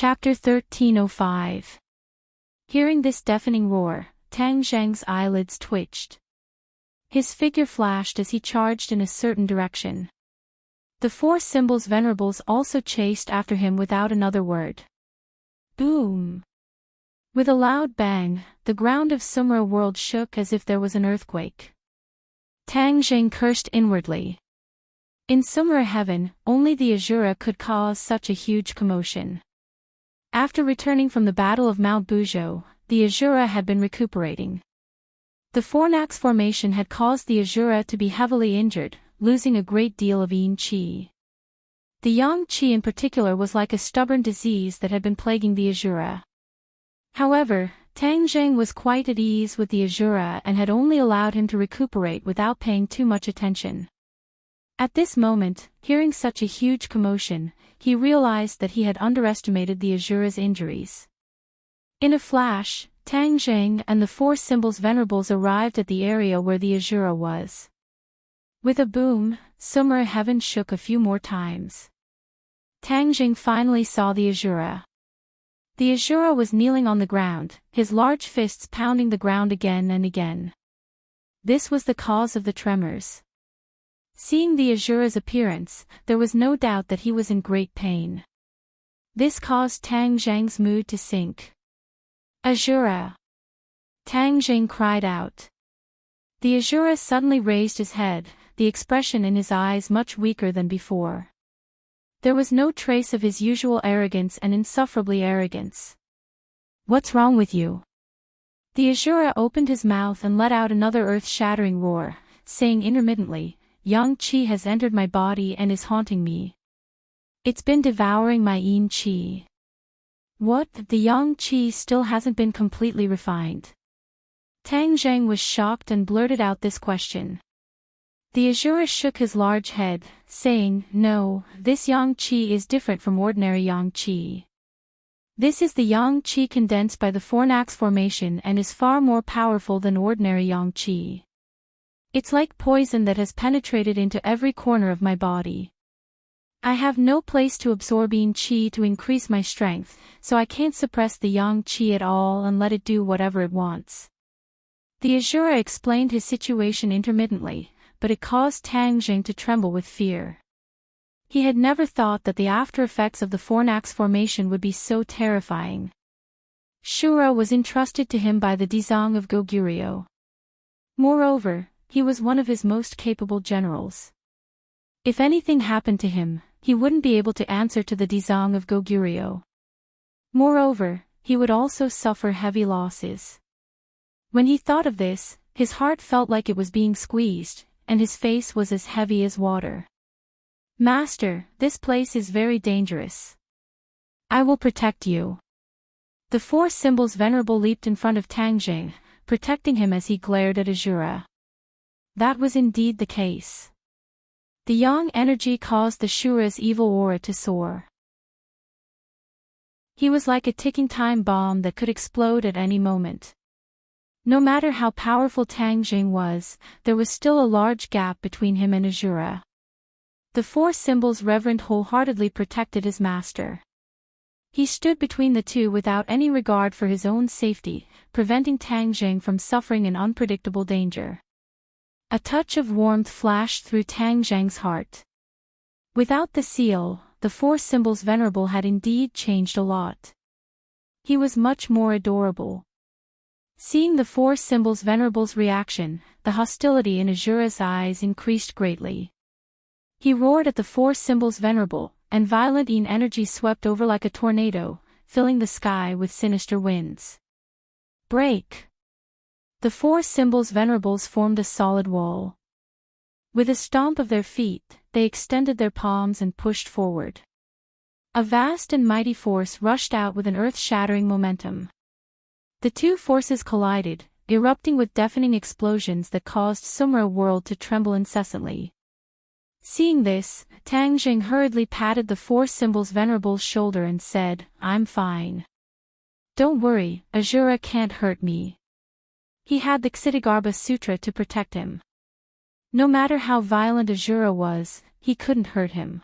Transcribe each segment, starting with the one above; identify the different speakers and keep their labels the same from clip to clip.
Speaker 1: Chapter 1305. Hearing this deafening roar, Tang Zheng's eyelids twitched. His figure flashed as he charged in a certain direction. The four symbols venerables also chased after him without another word. Boom! With a loud bang, the ground of Sumera world shook as if there was an earthquake. Tang Zheng cursed inwardly. In Sumera heaven, only the Azura could cause such a huge commotion. After returning from the Battle of Mount Buzhou, the Azura had been recuperating. The Fornax formation had caused the Azura to be heavily injured, losing a great deal of Yin Qi. The Yang Qi in particular was like a stubborn disease that had been plaguing the Azura. However, Tang Zheng was quite at ease with the Azura and had only allowed him to recuperate without paying too much attention. At this moment, hearing such a huge commotion, he realized that he had underestimated the Azura's injuries. In a flash, Tang Zheng and the four symbols venerables arrived at the area where the Azura was. With a boom, Sumera heaven shook a few more times. Tang Zheng finally saw the Azura. The Azura was kneeling on the ground, his large fists pounding the ground again and again. This was the cause of the tremors. Seeing the Azura's appearance, there was no doubt that he was in great pain. This caused Tang Zheng's mood to sink. Azura! Tang Zheng cried out. The Azura suddenly raised his head, the expression in his eyes much weaker than before. There was no trace of his usual arrogance and insufferably arrogance. What's wrong with you? The Azura opened his mouth and let out another earth-shattering roar, saying intermittently, Yang Qi has entered my body and is haunting me. It's been devouring my Yin Qi. What? The Yang Qi still hasn't been completely refined. Tang Zheng was shocked and blurted out this question. The Azura shook his large head, saying, No, this Yang Qi is different from ordinary Yang Qi. This is the Yang Qi condensed by the Fornax formation and is far more powerful than ordinary Yang Qi. It's like poison that has penetrated into every corner of my body. I have no place to absorb Yin Qi to increase my strength, so I can't suppress the Yang Qi at all and let it do whatever it wants. The Azura explained his situation intermittently, but it caused Tang Zheng to tremble with fear. He had never thought that the after-effects of the Fornax formation would be so terrifying. Shura was entrusted to him by the Dizang of Goguryeo. Moreover, he was one of his most capable generals. If anything happened to him, he wouldn't be able to answer to the Dizang of Goguryeo. Moreover, he would also suffer heavy losses. When he thought of this, his heart felt like it was being squeezed, and his face was as heavy as water. Master, this place is very dangerous. I will protect you. The four symbols venerable leaped in front of Tang Zheng, protecting him as he glared at Azura. That was indeed the case. The yang energy caused the Shura's evil aura to soar. He was like a ticking time bomb that could explode at any moment. No matter how powerful Tang Zheng was, there was still a large gap between him and Azura. The four symbols reverend wholeheartedly protected his master. He stood between the two without any regard for his own safety, preventing Tang Zheng from suffering an unpredictable danger. A touch of warmth flashed through Tang Zheng's heart. Without the seal, the four symbols venerable had indeed changed a lot. He was much more adorable. Seeing the four symbols venerable's reaction, the hostility in Azura's eyes increased greatly. He roared at the four symbols venerable, and violent Yin energy swept over like a tornado, filling the sky with sinister winds. Break! The four symbols venerables formed a solid wall. With a stomp of their feet, they extended their palms and pushed forward. A vast and mighty force rushed out with an earth-shattering momentum. The two forces collided, erupting with deafening explosions that caused Sumera world to tremble incessantly. Seeing this, Tang Zheng hurriedly patted the four symbols venerable's shoulder and said, I'm fine. Don't worry, Azura can't hurt me. He had the Ksitigarbha Sutra to protect him. No matter how violent Azura was, he couldn't hurt him.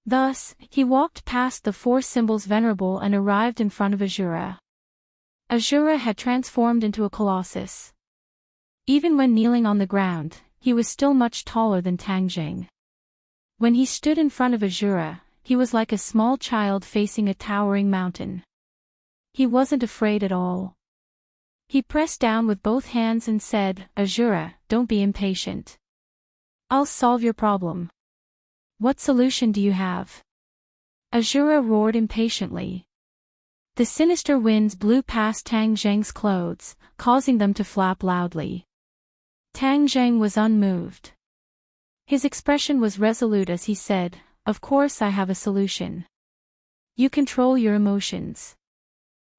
Speaker 1: Thus, he walked past the four symbols venerable and arrived in front of Azura. Azura had transformed into a colossus. Even when kneeling on the ground, he was still much taller than Tang Jing. When he stood in front of Azura, he was like a small child facing a towering mountain. He wasn't afraid at all. He pressed down with both hands and said, "Azura, don't be impatient. I'll solve your problem. What solution do you have?" Azura roared impatiently. The sinister winds blew past Tang Zheng's clothes, causing them to flap loudly. Tang Zheng was unmoved. His expression was resolute as he said, "Of course I have a solution. You control your emotions.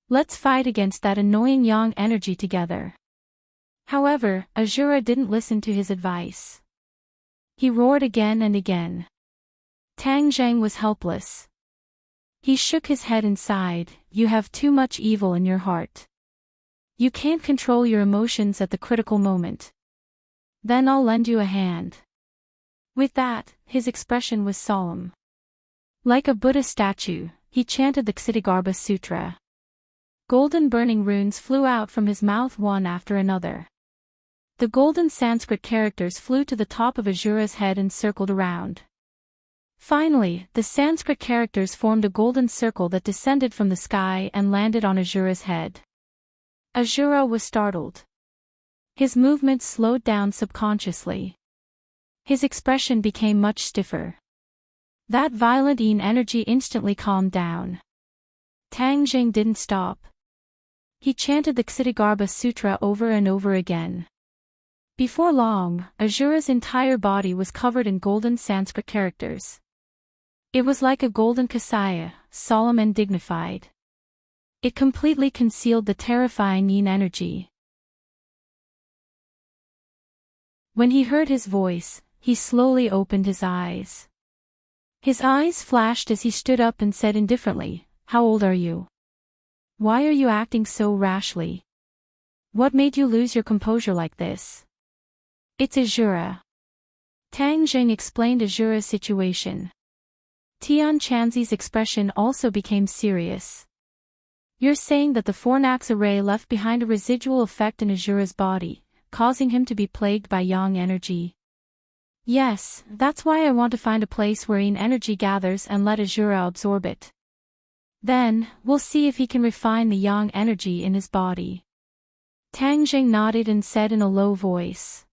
Speaker 1: Let's fight against that annoying yang energy together." However, Azura didn't listen to his advice. He roared again and again. Tang Zheng was helpless. He shook his head and sighed, "You have too much evil in your heart. You can't control your emotions at the critical moment. Then I'll lend you a hand." With that, his expression was solemn. Like a Buddha statue, he chanted the Ksitigarbha Sutra. Golden burning runes flew out from his mouth one after another. The golden Sanskrit characters flew to the top of Azura's head and circled around. Finally, the Sanskrit characters formed a golden circle that descended from the sky and landed on Azura's head. Azura was startled. His movements slowed down subconsciously. His expression became much stiffer. That violent yin energy instantly calmed down. Tang Jing didn't stop. He chanted the Ksitigarbha Sutra over and over again. Before long, Azura's entire body was covered in golden Sanskrit characters. It was like a golden kasaya, solemn and dignified. It completely concealed the terrifying yin energy. When he heard his voice, he slowly opened his eyes. His eyes flashed as he stood up and said indifferently, "How old are you? Why are you acting so rashly? What made you lose your composure like this?" "It's Azura." Tang Jing explained Azura's situation. Tian Chanzi's expression also became serious. "You're saying that the Fornax array left behind a residual effect in Azura's body, causing him to be plagued by yang energy?" "Yes, that's why I want to find a place where yin energy gathers and let Azura absorb it. Then, we'll see if he can refine the yang energy in his body." Tang Jing nodded and said in a low voice.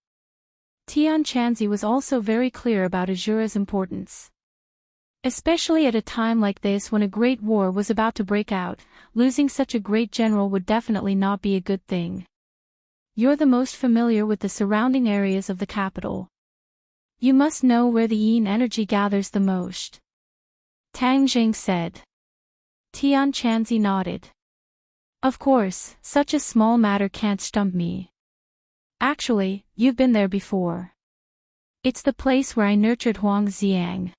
Speaker 1: Tian Chanzi was also very clear about Azura's importance. Especially at a time like this when a great war was about to break out, losing such a great general would definitely not be a good thing. "You're the most familiar with the surrounding areas of the capital. You must know where the yin energy gathers the most," Tang Jing said. Tian Chanzi nodded. "Of course, such a small matter can't stump me. Actually, you've been there before. It's the place where I nurtured Huang Xiang.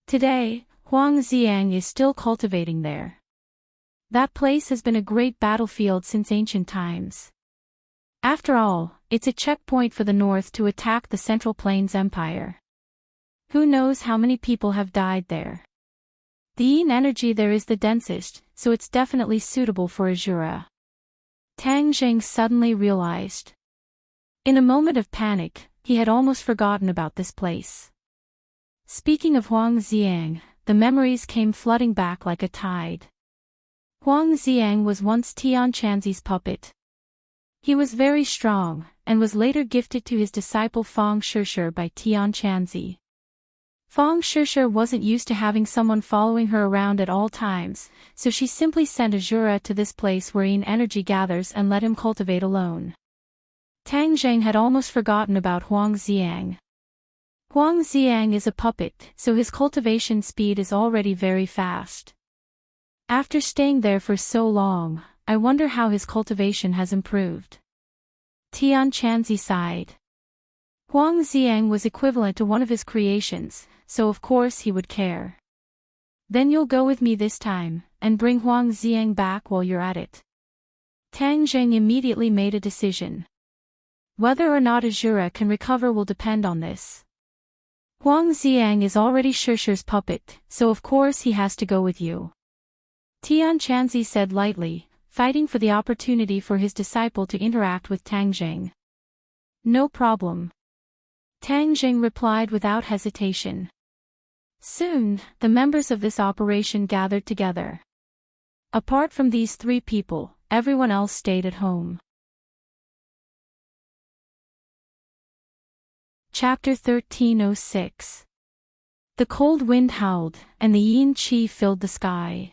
Speaker 1: Today, Huang Xiang is still cultivating there. That place has been a great battlefield since ancient times. After all, it's a checkpoint for the North to attack the Central Plains Empire. Who knows how many people have died there. The yin energy there is the densest, so it's definitely suitable for Azura." Tang Jing suddenly realized. In a moment of panic, he had almost forgotten about this place. Speaking of Huang Xiang, the memories came flooding back like a tide. Huang Xiang was once Tian Chanzi's puppet. He was very strong, and was later gifted to his disciple Fang Shishir by Tian Chanzi. Fang Shishir wasn't used to having someone following her around at all times, so she simply sent Azura to this place where yin energy gathers and let him cultivate alone. Tang Jing had almost forgotten about Huang Xiang. Huang Xiang is a puppet, so his cultivation speed is already very fast. After staying there for so long, I wonder how his cultivation has improved. Tian Chanzi sighed. Huang Xiang was equivalent to one of his creations, so of course he would care. "Then you'll go with me this time, and bring Huang Xiang back while you're at it." Tang Jing immediately made a decision. Whether or not Azura can recover will depend on this. Huang Xiang is already Shishi's puppet, so of course he has to go with you. Tian Chanzi said lightly, fighting for the opportunity for his disciple to interact with Tang Zheng. No problem. Tang Zheng replied without hesitation. Soon, the members of this operation gathered together. Apart from these three people, everyone else stayed at home. Chapter 1306. The cold wind howled, and the yin qi filled the sky.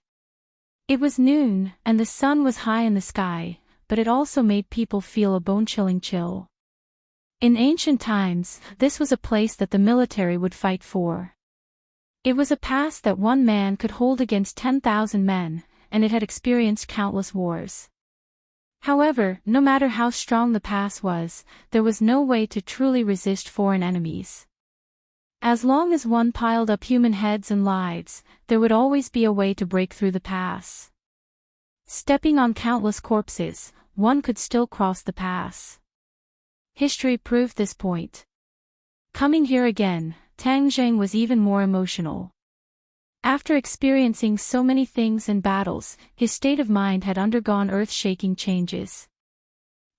Speaker 1: It was noon, and the sun was high in the sky, but it also made people feel a bone-chilling chill. In ancient times, this was a place that the military would fight for. It was a pass that one man could hold against 10,000 men, and it had experienced countless wars. However, no matter how strong the pass was, there was no way to truly resist foreign enemies. As long as one piled up human heads and lives, there would always be a way to break through the pass. Stepping on countless corpses, one could still cross the pass. History proved this point. Coming here again, Tang Zheng was even more emotional. After experiencing so many things and battles, his state of mind had undergone earth-shaking changes.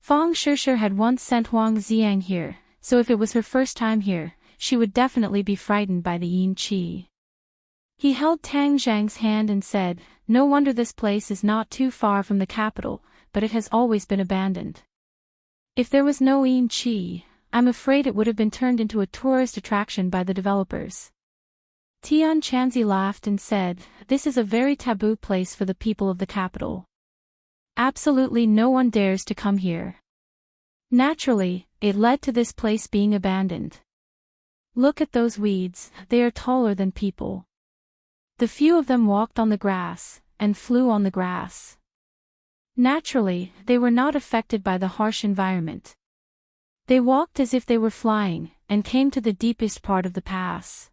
Speaker 1: Fang Shishi had once sent Huang Xiang here, so if it was her first time here, she would definitely be frightened by the yin qi. He held Tang Zheng's hand and said, "No wonder this place is not too far from the capital, but it has always been abandoned. If there was no yin qi, I'm afraid it would have been turned into a tourist attraction by the developers." Tian Chanzi laughed and said, "This is a very taboo place for the people of the capital. Absolutely no one dares to come here." Naturally, it led to this place being abandoned. Look at those weeds, they are taller than people. The few of them walked on the grass, and flew on the grass. Naturally, they were not affected by the harsh environment. They walked as if they were flying, and came to the deepest part of the pass.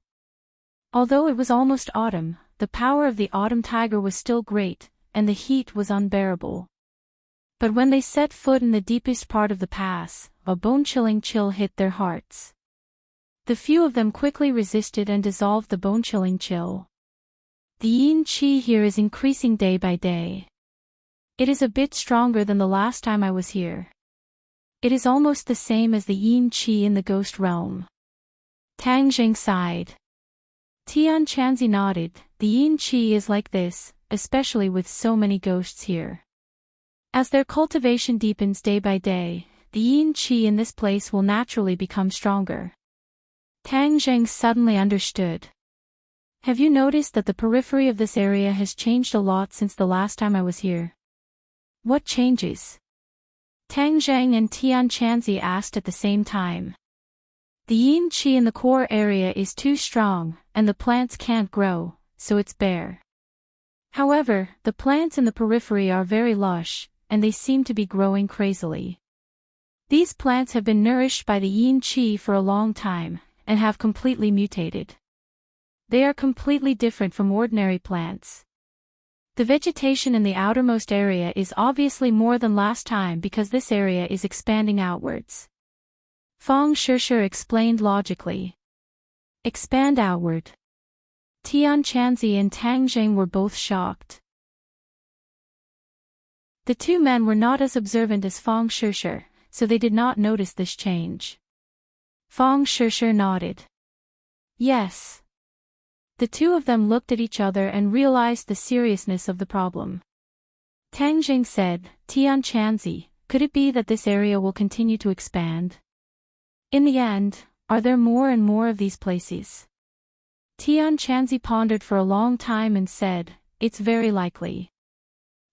Speaker 1: Although it was almost autumn, the power of the autumn tiger was still great, and the heat was unbearable. But when they set foot in the deepest part of the pass, a bone-chilling chill hit their hearts. The few of them quickly resisted and dissolved the bone-chilling chill. The yin qi here is increasing day by day. It is a bit stronger than the last time I was here. It is almost the same as the yin qi in the ghost realm. Tang Zheng sighed. Tian Chanzi nodded. The yin qi is like this, especially with so many ghosts here. As their cultivation deepens day by day, the yin qi in this place will naturally become stronger. Tang Zheng suddenly understood. Have you noticed that the periphery of this area has changed a lot since the last time I was here? What changes? Tang Zheng and Tian Chanzi asked at the same time. The yin qi in the core area is too strong, and the plants can't grow, so it's bare. However, the plants in the periphery are very lush, and they seem to be growing crazily. These plants have been nourished by the yin qi for a long time, and have completely mutated. They are completely different from ordinary plants. The vegetation in the outermost area is obviously more than last time because this area is expanding outwards. Fang Shishi explained logically. Expand outward. Tian Chanzi and Tang Zheng were both shocked. The two men were not as observant as Fang Shishi, so they did not notice this change. Fang Shishi nodded. Yes. The two of them looked at each other and realized the seriousness of the problem. Tang Zheng said, "Tian Chanzi, could it be that this area will continue to expand? In the end, are there more and more of these places?" Tian Chanzi pondered for a long time and said, "It's very likely.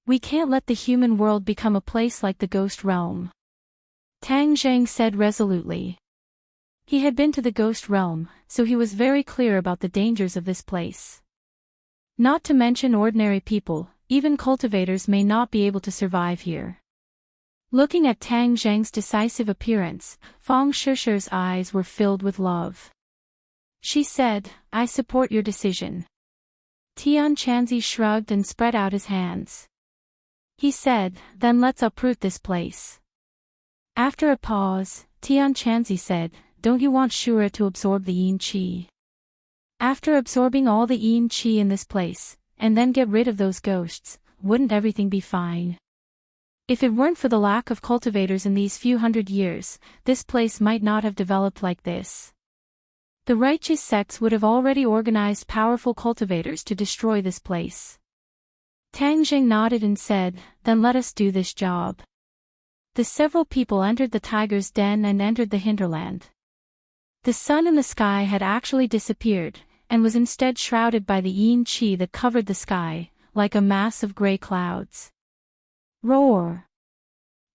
Speaker 1: We can't let the human world become a place like the ghost realm." Tang Zheng said resolutely. He had been to the ghost realm, so he was very clear about the dangers of this place. Not to mention ordinary people, even cultivators may not be able to survive here. Looking at Tang Zheng's decisive appearance, Fang Shishi's eyes were filled with love. She said, "I support your decision." Tian Chanzi shrugged and spread out his hands. He said, "Then let's uproot this place." After a pause, Tian Chanzi said, "Don't you want Shura to absorb the yin qi?" After absorbing all the yin chi in this place, and then get rid of those ghosts, wouldn't everything be fine? If it weren't for the lack of cultivators in these few hundred years, this place might not have developed like this. The righteous sects would have already organized powerful cultivators to destroy this place. Tang Zheng nodded and said, "Then let us do this job." The several people entered the tiger's den and entered the hinterland. The sun in the sky had actually disappeared, and was instead shrouded by the yin chi that covered the sky, like a mass of gray clouds. Roar!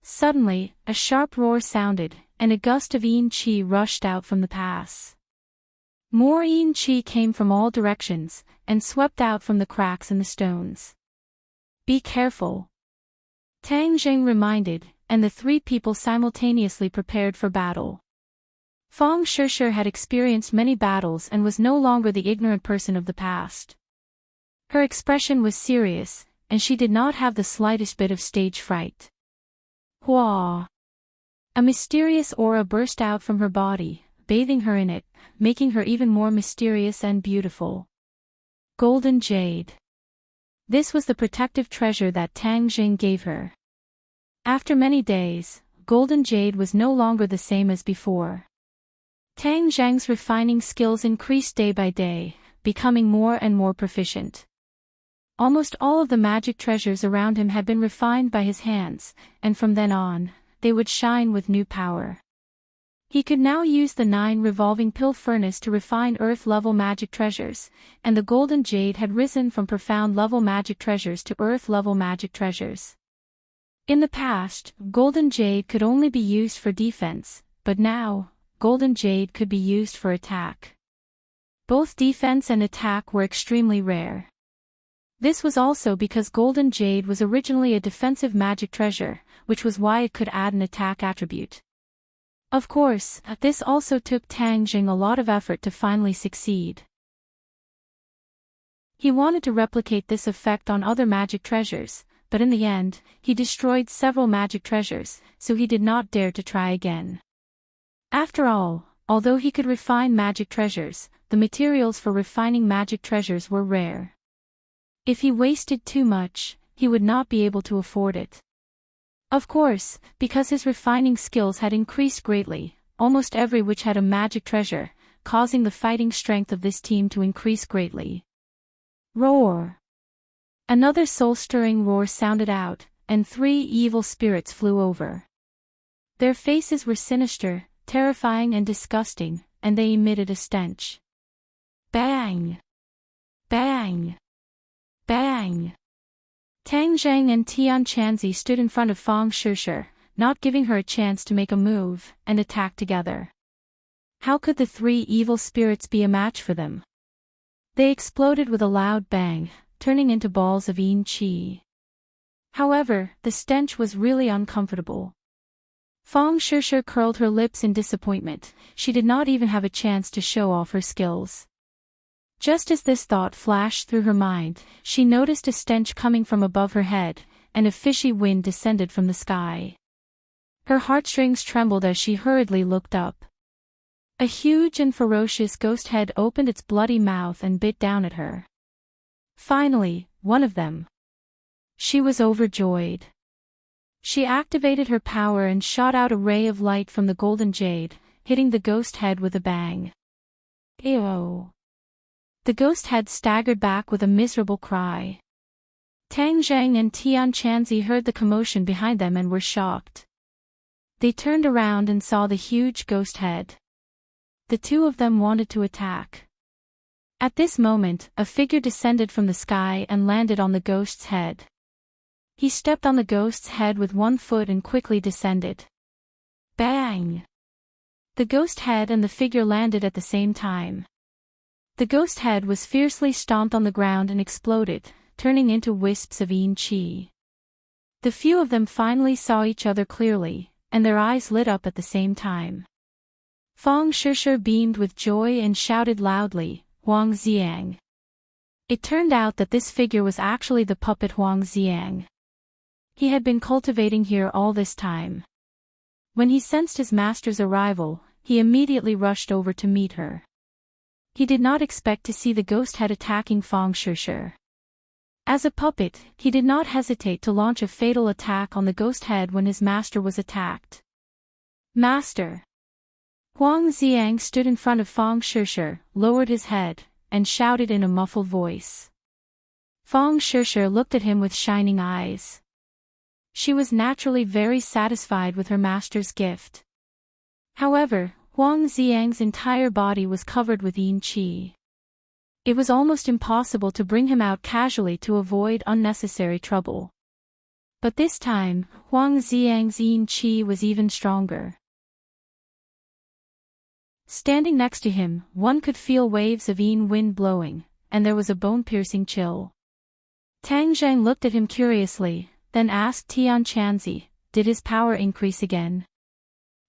Speaker 1: Suddenly, a sharp roar sounded, and a gust of yin chi rushed out from the pass. More yin chi came from all directions, and swept out from the cracks in the stones. "Be careful," Tang Zheng reminded, and the three people simultaneously prepared for battle. Fang Shishir had experienced many battles and was no longer the ignorant person of the past. Her expression was serious, and she did not have the slightest bit of stage fright. Hua! A mysterious aura burst out from her body, bathing her in it, making her even more mysterious and beautiful. Golden jade. This was the protective treasure that Tang Zheng gave her. After many days, golden jade was no longer the same as before. Tang Zheng's refining skills increased day by day, becoming more and more proficient. Almost all of the magic treasures around him had been refined by his hands, and from then on, they would shine with new power. He could now use the 9 revolving pill furnace to refine earth-level magic treasures, and the golden jade had risen from profound-level magic treasures to earth-level magic treasures. In the past, golden jade could only be used for defense, but now, golden jade could be used for attack. Both defense and attack were extremely rare. This was also because golden jade was originally a defensive magic treasure, which was why it could add an attack attribute. Of course, this also took Tang Zheng a lot of effort to finally succeed. He wanted to replicate this effect on other magic treasures, but in the end, he destroyed several magic treasures, so he did not dare to try again. After all, although he could refine magic treasures, the materials for refining magic treasures were rare. If he wasted too much, he would not be able to afford it. Of course, because his refining skills had increased greatly, almost every witch had a magic treasure, causing the fighting strength of this team to increase greatly. Roar! Another soul-stirring roar sounded out, and 3 evil spirits flew over. Their faces were sinister, terrifying and disgusting, and they emitted a stench. Bang! Bang! Bang! Tang Zheng and Tian Chanzi stood in front of Fang Shishir, not giving her a chance to make a move, and attacked together. How could the 3 evil spirits be a match for them? They exploded with a loud bang, turning into balls of yin chi. However, the stench was really uncomfortable. Fang Shishir curled her lips in disappointment. She did not even have a chance to show off her skills. Just as this thought flashed through her mind, she noticed a stench coming from above her head, and a fishy wind descended from the sky. Her heartstrings trembled as she hurriedly looked up. A huge and ferocious ghost head opened its bloody mouth and bit down at her. Finally, one of them. She was overjoyed. She activated her power and shot out a ray of light from the golden jade, hitting the ghost head with a bang. Ew! The ghost head staggered back with a miserable cry. Tang Zheng and Tian Chanzi heard the commotion behind them and were shocked. They turned around and saw the huge ghost head. The two of them wanted to attack. At this moment, a figure descended from the sky and landed on the ghost's head. He stepped on the ghost's head with one foot and quickly descended. Bang! The ghost head and the figure landed at the same time. The ghost head was fiercely stomped on the ground and exploded, turning into wisps of yin chi. The few of them finally saw each other clearly, and their eyes lit up at the same time. Fang Shishir beamed with joy and shouted loudly, "Huang Xiang!" It turned out that this figure was actually the puppet Huang Xiang. He had been cultivating here all this time. When he sensed his master's arrival, he immediately rushed over to meet her. He did not expect to see the ghost head attacking Fang Shishir. As a puppet, he did not hesitate to launch a fatal attack on the ghost head when his master was attacked. Master! Huang Xiang stood in front of Fang Shishir, lowered his head, and shouted in a muffled voice. Fang Shishir looked at him with shining eyes. She was naturally very satisfied with her master's gift. However, Huang Xiang's entire body was covered with yin qi. It was almost impossible to bring him out casually to avoid unnecessary trouble. But this time, Huang Xiang's yin qi was even stronger. Standing next to him, one could feel waves of yin wind blowing, and there was a bone-piercing chill. Tang Zheng looked at him curiously, then asked Tian Chanzi, did his power increase again?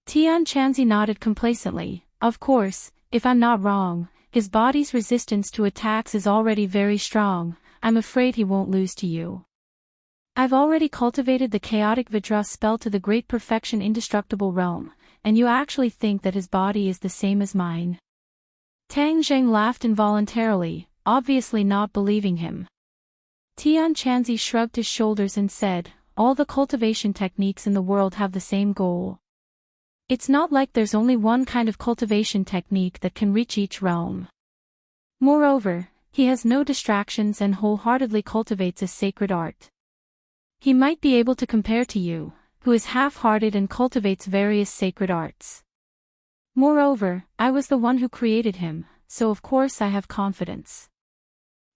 Speaker 1: Tian Chanzi nodded complacently, of course, if I'm not wrong, his body's resistance to attacks is already very strong, I'm afraid he won't lose to you. I've already cultivated the chaotic Vajra spell to the great perfection indestructible realm, and you actually think that his body is the same as mine? Tang Zheng laughed involuntarily, obviously not believing him. Tian Chanzi shrugged his shoulders and said, all the cultivation techniques in the world have the same goal. It's not like there's only one kind of cultivation technique that can reach each realm. Moreover, he has no distractions and wholeheartedly cultivates a sacred art. He might be able to compare to you, who is half-hearted and cultivates various sacred arts. Moreover, I was the one who created him, so of course I have confidence.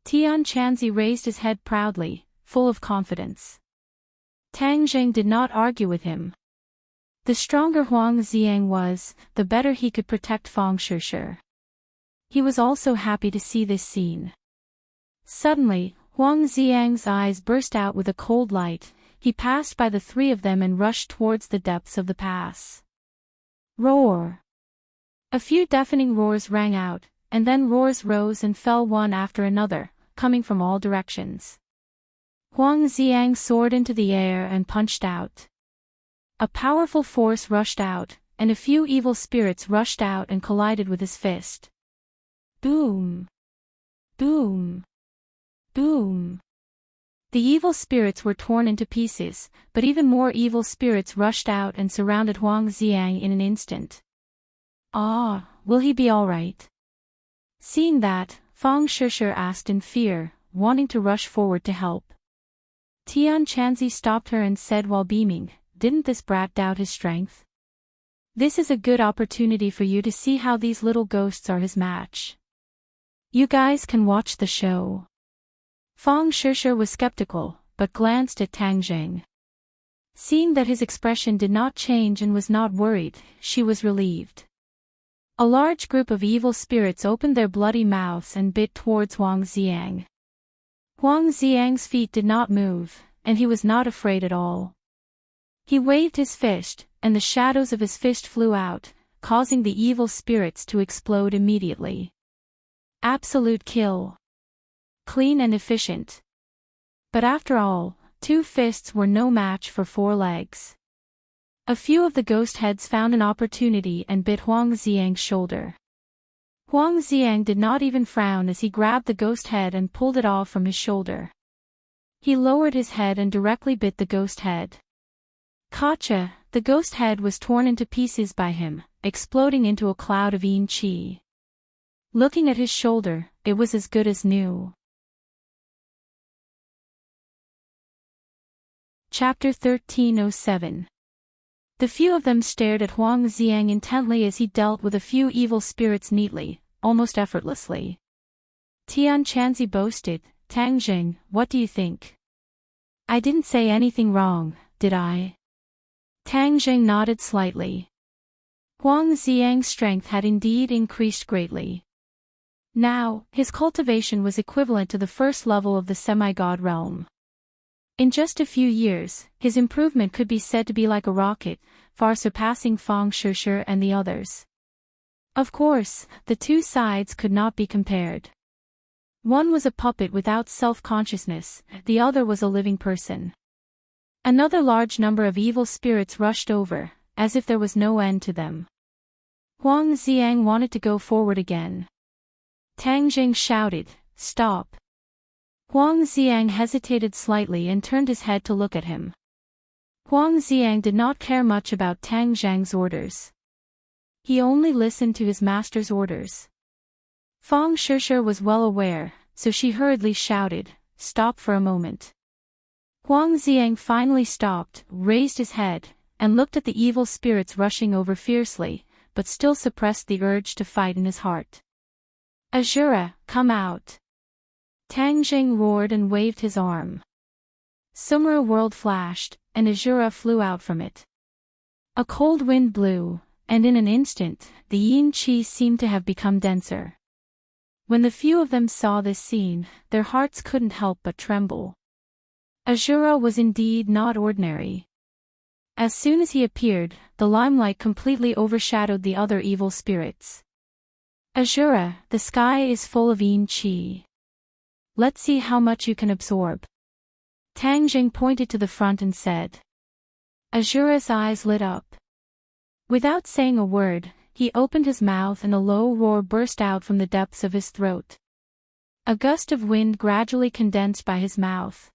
Speaker 1: Tian Chanzi raised his head proudly, full of confidence. Tang Zheng did not argue with him. The stronger Huang Xiang was, the better he could protect Fang Shishir. He was also happy to see this scene. Suddenly, Huang Xiang's eyes burst out with a cold light, he passed by the three of them and rushed towards the depths of the pass. Roar! A few deafening roars rang out, and then roars rose and fell one after another, coming from all directions. Huang Xiang soared into the air and punched out. A powerful force rushed out, and a few evil spirits rushed out and collided with his fist. Boom! Boom! Boom! The evil spirits were torn into pieces, but even more evil spirits rushed out and surrounded Huang Xiang in an instant. Ah, will he be all right? Seeing that, Fang Shishir asked in fear, wanting to rush forward to help. Tian Chanzi stopped her and said while beaming, didn't this brat doubt his strength? This is a good opportunity for you to see how these little ghosts are his match. You guys can watch the show. Fang Shishir was skeptical, but glanced at Tang Zheng. Seeing that his expression did not change and was not worried, she was relieved. A large group of evil spirits opened their bloody mouths and bit towards Huang Xiang. Huang Xiang's feet did not move, and he was not afraid at all. He waved his fist, and the shadows of his fist flew out, causing the evil spirits to explode immediately. Absolute kill. Clean and efficient. But after all, 2 fists were no match for 4 legs. A few of the ghost heads found an opportunity and bit Huang Xiang's shoulder. Huang Xiang did not even frown as he grabbed the ghost head and pulled it off from his shoulder. He lowered his head and directly bit the ghost head. Gotcha! The ghost head was torn into pieces by him, exploding into a cloud of yin qi. Looking at his shoulder, it was as good as new. Chapter 1307. The few of them stared at Huang Xiang intently as he dealt with a few evil spirits neatly, almost effortlessly. Tian Chanzi boasted, Tang Zheng, what do you think? I didn't say anything wrong, did I? Tang Zheng nodded slightly. Huang Xiang's strength had indeed increased greatly. Now, his cultivation was equivalent to the first level of the semi-god realm. In just a few years, his improvement could be said to be like a rocket, far surpassing Fang Shishir and the others. Of course, the 2 sides could not be compared. One was a puppet without self-consciousness, the other was a living person. Another large number of evil spirits rushed over, as if there was no end to them. Huang Xiang wanted to go forward again. Tang Jing shouted, "Stop!" Huang Xiang hesitated slightly and turned his head to look at him. Huang Xiang did not care much about Tang Zhang's orders. He only listened to his master's orders. Fang Shishir was well aware, so she hurriedly shouted, "Stop for a moment." Huang Xiang finally stopped, raised his head, and looked at the evil spirits rushing over fiercely, but still suppressed the urge to fight in his heart. "Azura, come out!" Tang Jing roared and waved his arm. Summer world flashed, and Azura flew out from it. A cold wind blew, and in an instant, the yin qi seemed to have become denser. When the few of them saw this scene, their hearts couldn't help but tremble. Azura was indeed not ordinary. As soon as he appeared, the limelight completely overshadowed the other evil spirits. "Azura, the sky is full of yin qi. Let's see how much you can absorb." Tang Jing pointed to the front and said. Azura's eyes lit up. Without saying a word, he opened his mouth and a low roar burst out from the depths of his throat. A gust of wind gradually condensed by his mouth.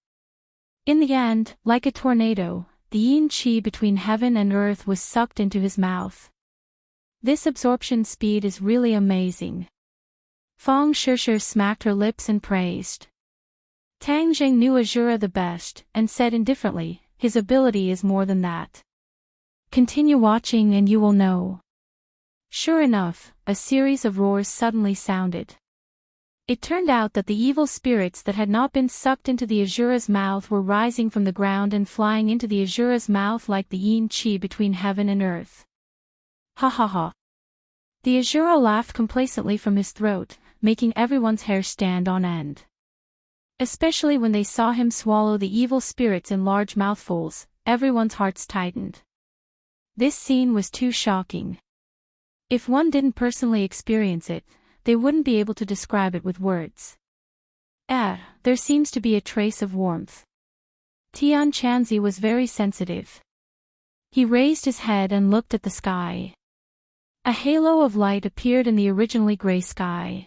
Speaker 1: In the end, like a tornado, the yin qi between heaven and earth was sucked into his mouth. This absorption speed is really amazing. Fang Shishir smacked her lips and praised. Tang Jing knew Azura the best, and said indifferently, "His ability is more than that. Continue watching and you will know." Sure enough, a series of roars suddenly sounded. It turned out that the evil spirits that had not been sucked into the Azura's mouth were rising from the ground and flying into the Azura's mouth like the yin qi between heaven and earth. Ha ha ha. The Azura laughed complacently from his throat, making everyone's hair stand on end. Especially when they saw him swallow the evil spirits in large mouthfuls, everyone's hearts tightened. This scene was too shocking. If one didn't personally experience it, they wouldn't be able to describe it with words. There seems to be a trace of warmth. Tian Chanzi was very sensitive. He raised his head and looked at the sky. A halo of light appeared in the originally gray sky.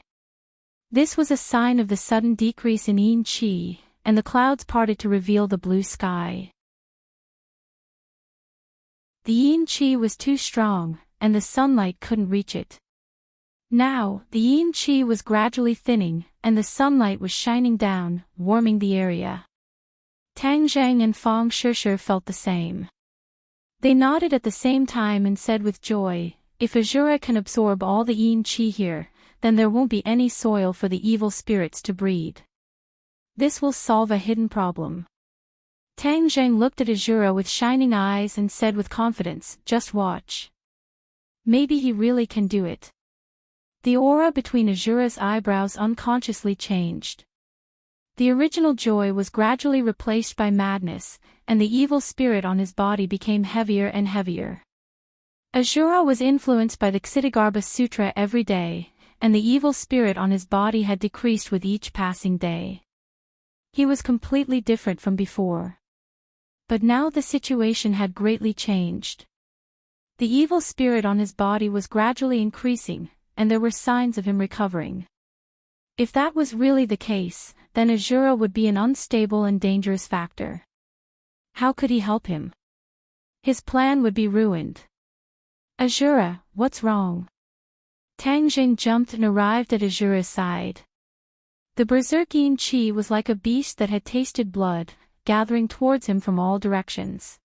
Speaker 1: This was a sign of the sudden decrease in yin qi, and the clouds parted to reveal the blue sky. The yin qi was too strong, and the sunlight couldn't reach it. Now, the yin qi was gradually thinning, and the sunlight was shining down, warming the area. Tang Zhang and Fang Shishir felt the same. They nodded at the same time and said with joy, "If Azura can absorb all the yin qi here, then there won't be any soil for the evil spirits to breed. This will solve a hidden problem." Tang Zhang looked at Azura with shining eyes and said with confidence, "Just watch. Maybe he really can do it." The aura between Azura's eyebrows unconsciously changed. The original joy was gradually replaced by madness, and the evil spirit on his body became heavier and heavier. Azura was influenced by the Ksitigarbha Sutra every day, and the evil spirit on his body had decreased with each passing day. He was completely different from before. But now the situation had greatly changed. The evil spirit on his body was gradually increasing, and there were signs of him recovering. If that was really the case, then Azura would be an unstable and dangerous factor. How could he help him? His plan would be ruined. "Azura, what's wrong?" Tang Jing jumped and arrived at Azura's side. The berserk yin qi was like a beast that had tasted blood, gathering towards him from all directions.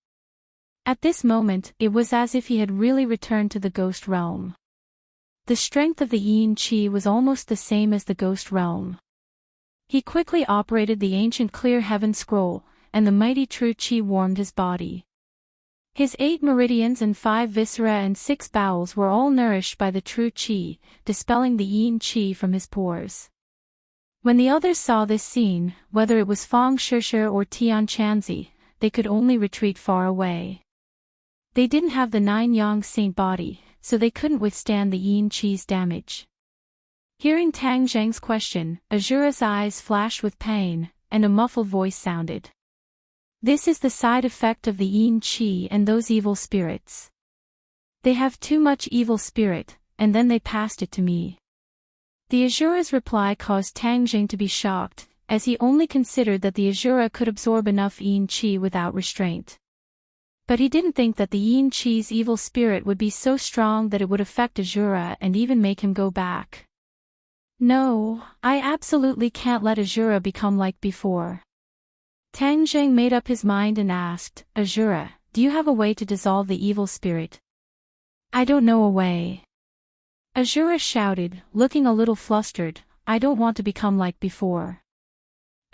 Speaker 1: At this moment, it was as if he had really returned to the ghost realm. The strength of the yin qi was almost the same as the ghost realm. He quickly operated the ancient clear heaven scroll, and the mighty true qi warmed his body. His 8 meridians and 5 viscera and 6 bowels were all nourished by the true qi, dispelling the yin qi from his pores. When the others saw this scene, whether it was Fang Shishir or Tian Chanzi, they could only retreat far away. They didn't have the 9 yang saint body, so they couldn't withstand the yin qi's damage. Hearing Tang Zhang's question, Azura's eyes flashed with pain, and a muffled voice sounded. "This is the side effect of the yin qi and those evil spirits. They have too much evil spirit, and then they passed it to me. The Azura's reply caused Tang Jing to be shocked, as he only considered that the Azura could absorb enough yin qi without restraint. But he didn't think that the yin qi's evil spirit would be so strong that it would affect Azura and even make him go back. No, I absolutely can't let Azura become like before. Tang Jing made up his mind and asked, Azura, do you have a way to dissolve the evil spirit? I don't know a way. Azura shouted, looking a little flustered, I don't want to become like before.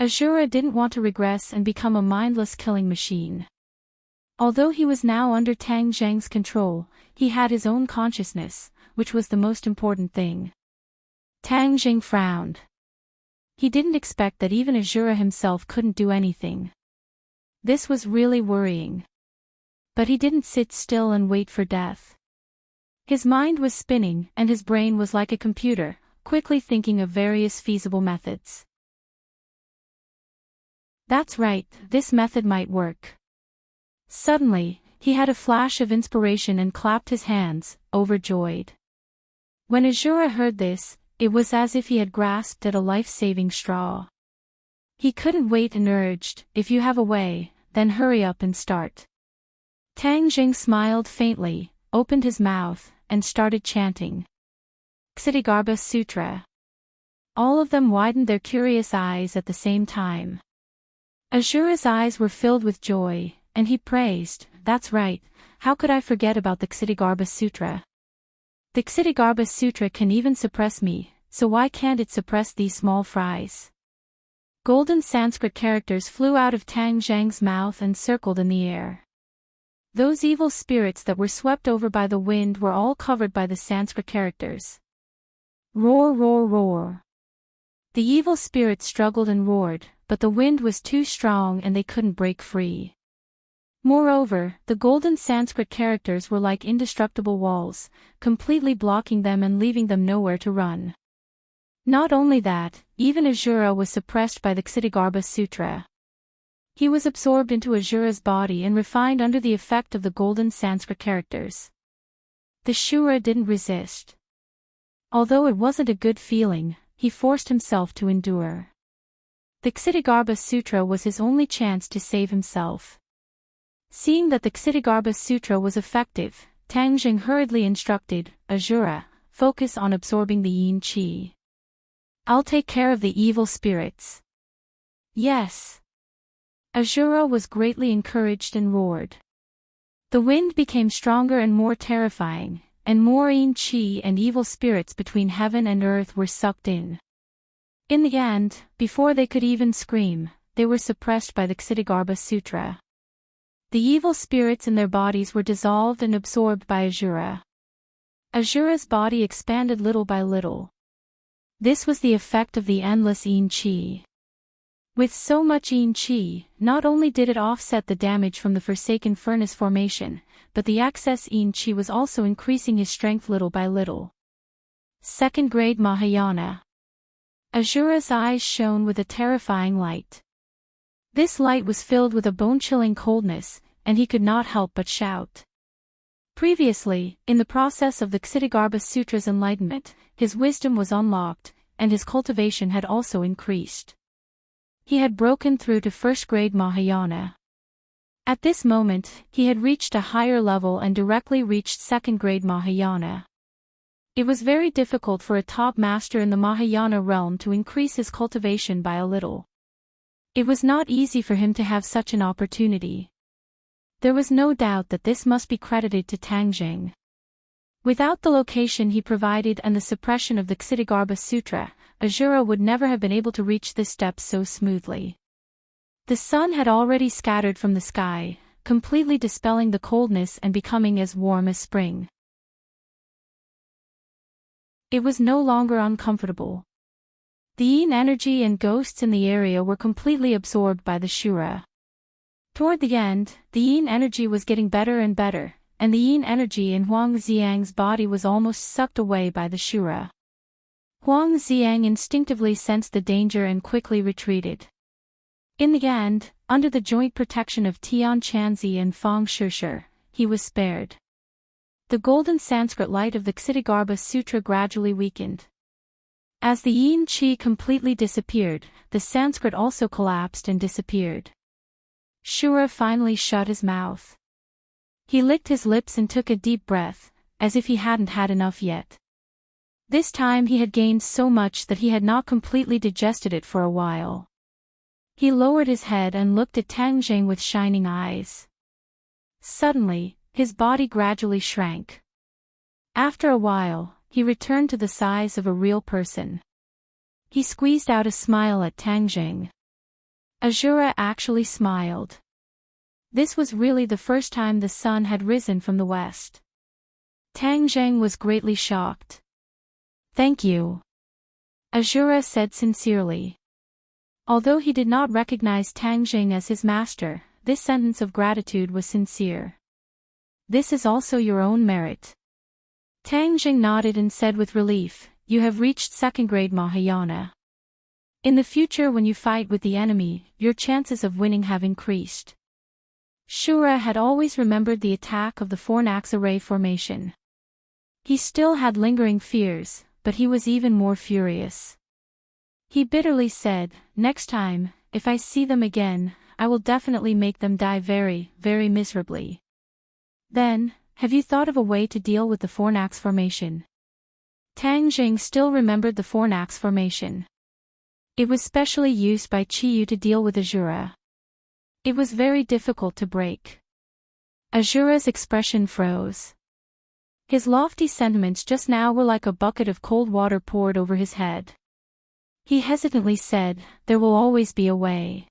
Speaker 1: Azura didn't want to regress and become a mindless killing machine. Although he was now under Tang Jing's control, he had his own consciousness, which was the most important thing. Tang Jing frowned. He didn't expect that even Azura himself couldn't do anything. This was really worrying. But he didn't sit still and wait for death. His mind was spinning and his brain was like a computer, quickly thinking of various feasible methods. That's right, this method might work. Suddenly, he had a flash of inspiration and clapped his hands, overjoyed. When Azura heard this, it was as if he had grasped at a life-saving straw. He couldn't wait and urged, if you have a way, then hurry up and start. Tang Jing smiled faintly, opened his mouth, and started chanting. Ksitigarbha Sutra. All of them widened their curious eyes at the same time. Azura's eyes were filled with joy, and he praised, that's right, how could I forget about the Ksitigarbha Sutra? The Ksitigarbha Sutra can even suppress me, so why can't it suppress these small fries? Golden Sanskrit characters flew out of Tang Jing's mouth and circled in the air. Those evil spirits that were swept over by the wind were all covered by the Sanskrit characters. Roar, roar, roar. The evil spirits struggled and roared, but the wind was too strong and they couldn't break free. Moreover, the golden Sanskrit characters were like indestructible walls, completely blocking them and leaving them nowhere to run. Not only that, even Azura was suppressed by the Ksitigarbha Sutra. He was absorbed into Azura's body and refined under the effect of the golden Sanskrit characters. The Shura didn't resist. Although it wasn't a good feeling, he forced himself to endure. The Ksitigarbha Sutra was his only chance to save himself. Seeing that the Ksitigarbha Sutra was effective, Tang Jing hurriedly instructed, Azura, focus on absorbing the yin qi. I'll take care of the evil spirits. Yes. Azura was greatly encouraged and roared. The wind became stronger and more terrifying, and more yin qi and evil spirits between heaven and earth were sucked in. In the end, before they could even scream, they were suppressed by the Ksitigarbha Sutra. The evil spirits in their bodies were dissolved and absorbed by Azura. Azura's body expanded little by little. This was the effect of the endless yin qi. With so much yin qi, not only did it offset the damage from the Forsaken Furnace formation, but the excess yin qi was also increasing his strength little by little. Second grade Mahayana. Azura's eyes shone with a terrifying light. This light was filled with a bone-chilling coldness, and he could not help but shout. Previously, in the process of the Ksitigarbha Sutra's enlightenment, his wisdom was unlocked, and his cultivation had also increased. He had broken through to first grade Mahayana. At this moment, he had reached a higher level and directly reached second grade Mahayana. It was very difficult for a top master in the Mahayana realm to increase his cultivation by a little. It was not easy for him to have such an opportunity. There was no doubt that this must be credited to Tang Jing. Without the location he provided and the suppression of the Ksitigarbha Sutra, Azura would never have been able to reach this step so smoothly. The sun had already scattered from the sky, completely dispelling the coldness and becoming as warm as spring. It was no longer uncomfortable. The yin energy and ghosts in the area were completely absorbed by the Shura. Toward the end, the yin energy was getting better and better, and the yin energy in Huang Xiang's body was almost sucked away by the Shura. Huang Xiang instinctively sensed the danger and quickly retreated. In the end, under the joint protection of Tian Chanzi and Fang Shishir, he was spared. The golden Sanskrit light of the Ksitigarbha Sutra gradually weakened. As the yin qi completely disappeared, the Sanskrit also collapsed and disappeared. Shura finally shut his mouth. He licked his lips and took a deep breath, as if he hadn't had enough yet. This time he had gained so much that he had not completely digested it for a while. He lowered his head and looked at Tang Jing with shining eyes. Suddenly, his body gradually shrank. After a while, he returned to the size of a real person. He squeezed out a smile at Tang Jing. Azura actually smiled. This was really the first time the sun had risen from the west. Tang Jing was greatly shocked. "Thank you," Azura said sincerely. Although he did not recognize Tang Jing as his master, this sentence of gratitude was sincere. "This is also your own merit." Tang Jing nodded and said with relief, "You have reached second-grade Mahayana. In the future when you fight with the enemy, your chances of winning have increased." Shura had always remembered the attack of the Fornax array formation. He still had lingering fears, but he was even more furious. He bitterly said, "Next time, if I see them again, I will definitely make them die very, very miserably." "Then, have you thought of a way to deal with the Fornax formation?" Tang Jing still remembered the Fornax formation. It was specially used by Chiyu to deal with Azura. It was very difficult to break. Azura's expression froze. His lofty sentiments just now were like a bucket of cold water poured over his head. He hesitantly said, "There will always be a way."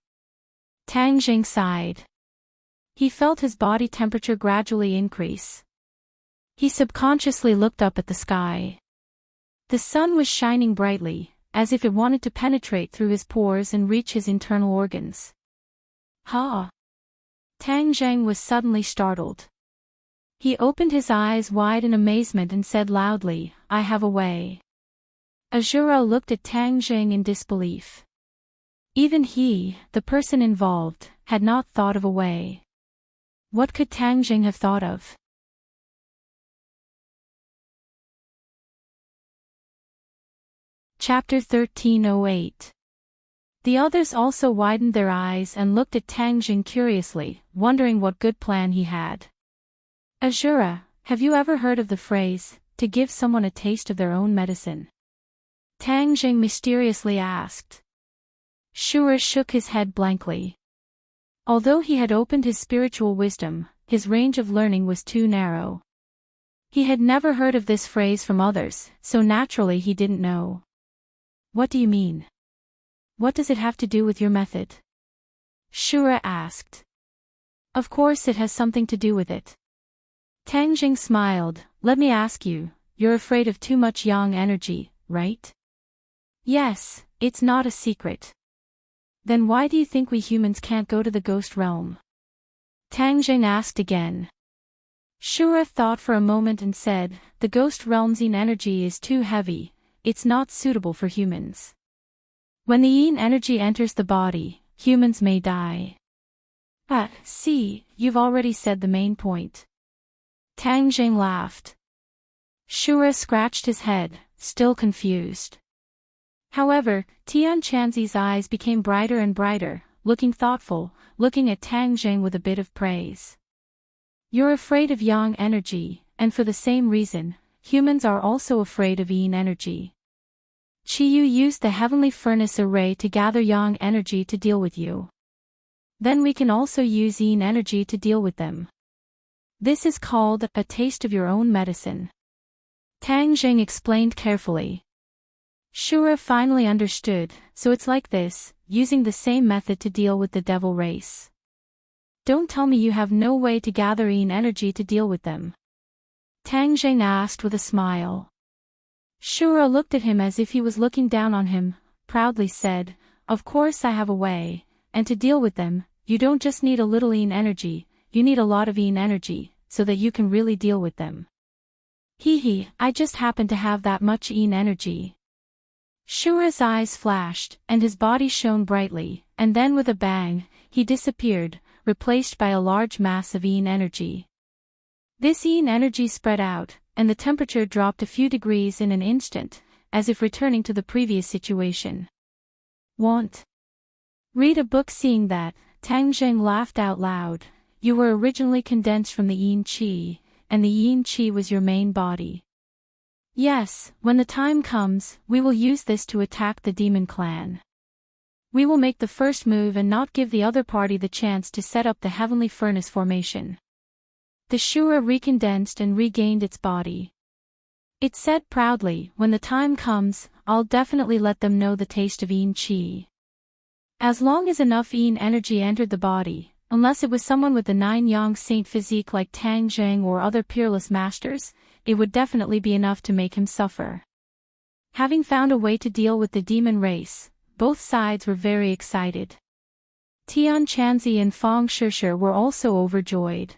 Speaker 1: Tang Jing sighed. He felt his body temperature gradually increase. He subconsciously looked up at the sky. The sun was shining brightly, as if it wanted to penetrate through his pores and reach his internal organs. "Ha!" Tang Jing was suddenly startled. He opened his eyes wide in amazement and said loudly, "I have a way." Azura looked at Tang Jing in disbelief. Even he, the person involved, had not thought of a way. What could Tang Jing have thought of? Chapter 1308. The others also widened their eyes and looked at Tang Jing curiously, wondering what good plan he had. "Azura, have you ever heard of the phrase, to give someone a taste of their own medicine?" Tang Jing mysteriously asked. Shura shook his head blankly. Although he had opened his spiritual wisdom, his range of learning was too narrow. He had never heard of this phrase from others, so naturally he didn't know. "What do you mean? What does it have to do with your method?" Shura asked. "Of course it has something to do with it." Tang Jing smiled. "Let me ask you, you're afraid of too much yang energy, right?" "Yes, it's not a secret." "Then why do you think we humans can't go to the ghost realm?" Tang Jing asked again. Shura thought for a moment and said, "The ghost realm's yin energy is too heavy, it's not suitable for humans. When the yin energy enters the body, humans may die." See, you've already said the main point." Tang Jing laughed. Shura scratched his head, still confused. However, Tian Chanzi's eyes became brighter and brighter, looking thoughtful, looking at Tang Jing with a bit of praise. "You're afraid of yang energy, and for the same reason, humans are also afraid of yin energy. Chiyu used the heavenly furnace array to gather yang energy to deal with you. Then we can also use yin energy to deal with them. This is called a taste of your own medicine." Tang Jing explained carefully. Shura finally understood, so it's like this, using the same method to deal with the devil race. "Don't tell me you have no way to gather yin energy to deal with them?" Tang Jing asked with a smile. Shura looked at him as if he was looking down on him, proudly said, "Of course I have a way, and to deal with them, you don't just need a little yin energy, you need a lot of yin energy, so that you can really deal with them." I just happen to have that much yin energy." Shura's eyes flashed, and his body shone brightly, and then with a bang, he disappeared, replaced by a large mass of yin energy. This yin energy spread out, and the temperature dropped a few degrees in an instant, as if returning to the previous situation. Want? Read a book? Seeing that, Tang Zheng laughed out loud. You were originally condensed from the yin qi, and the yin qi was your main body. Yes, when the time comes, we will use this to attack the demon clan. We will make the first move and not give the other party the chance to set up the heavenly furnace formation. The Shura recondensed and regained its body. It said proudly, when the time comes, I'll definitely let them know the taste of yin qi. As long as enough yin energy entered the body, unless it was someone with the 9 yang saint physique like Tang Zheng or other peerless masters, it would definitely be enough to make him suffer. Having found a way to deal with the demon race, both sides were very excited. Tian Chanzi and Fang Shishir were also overjoyed.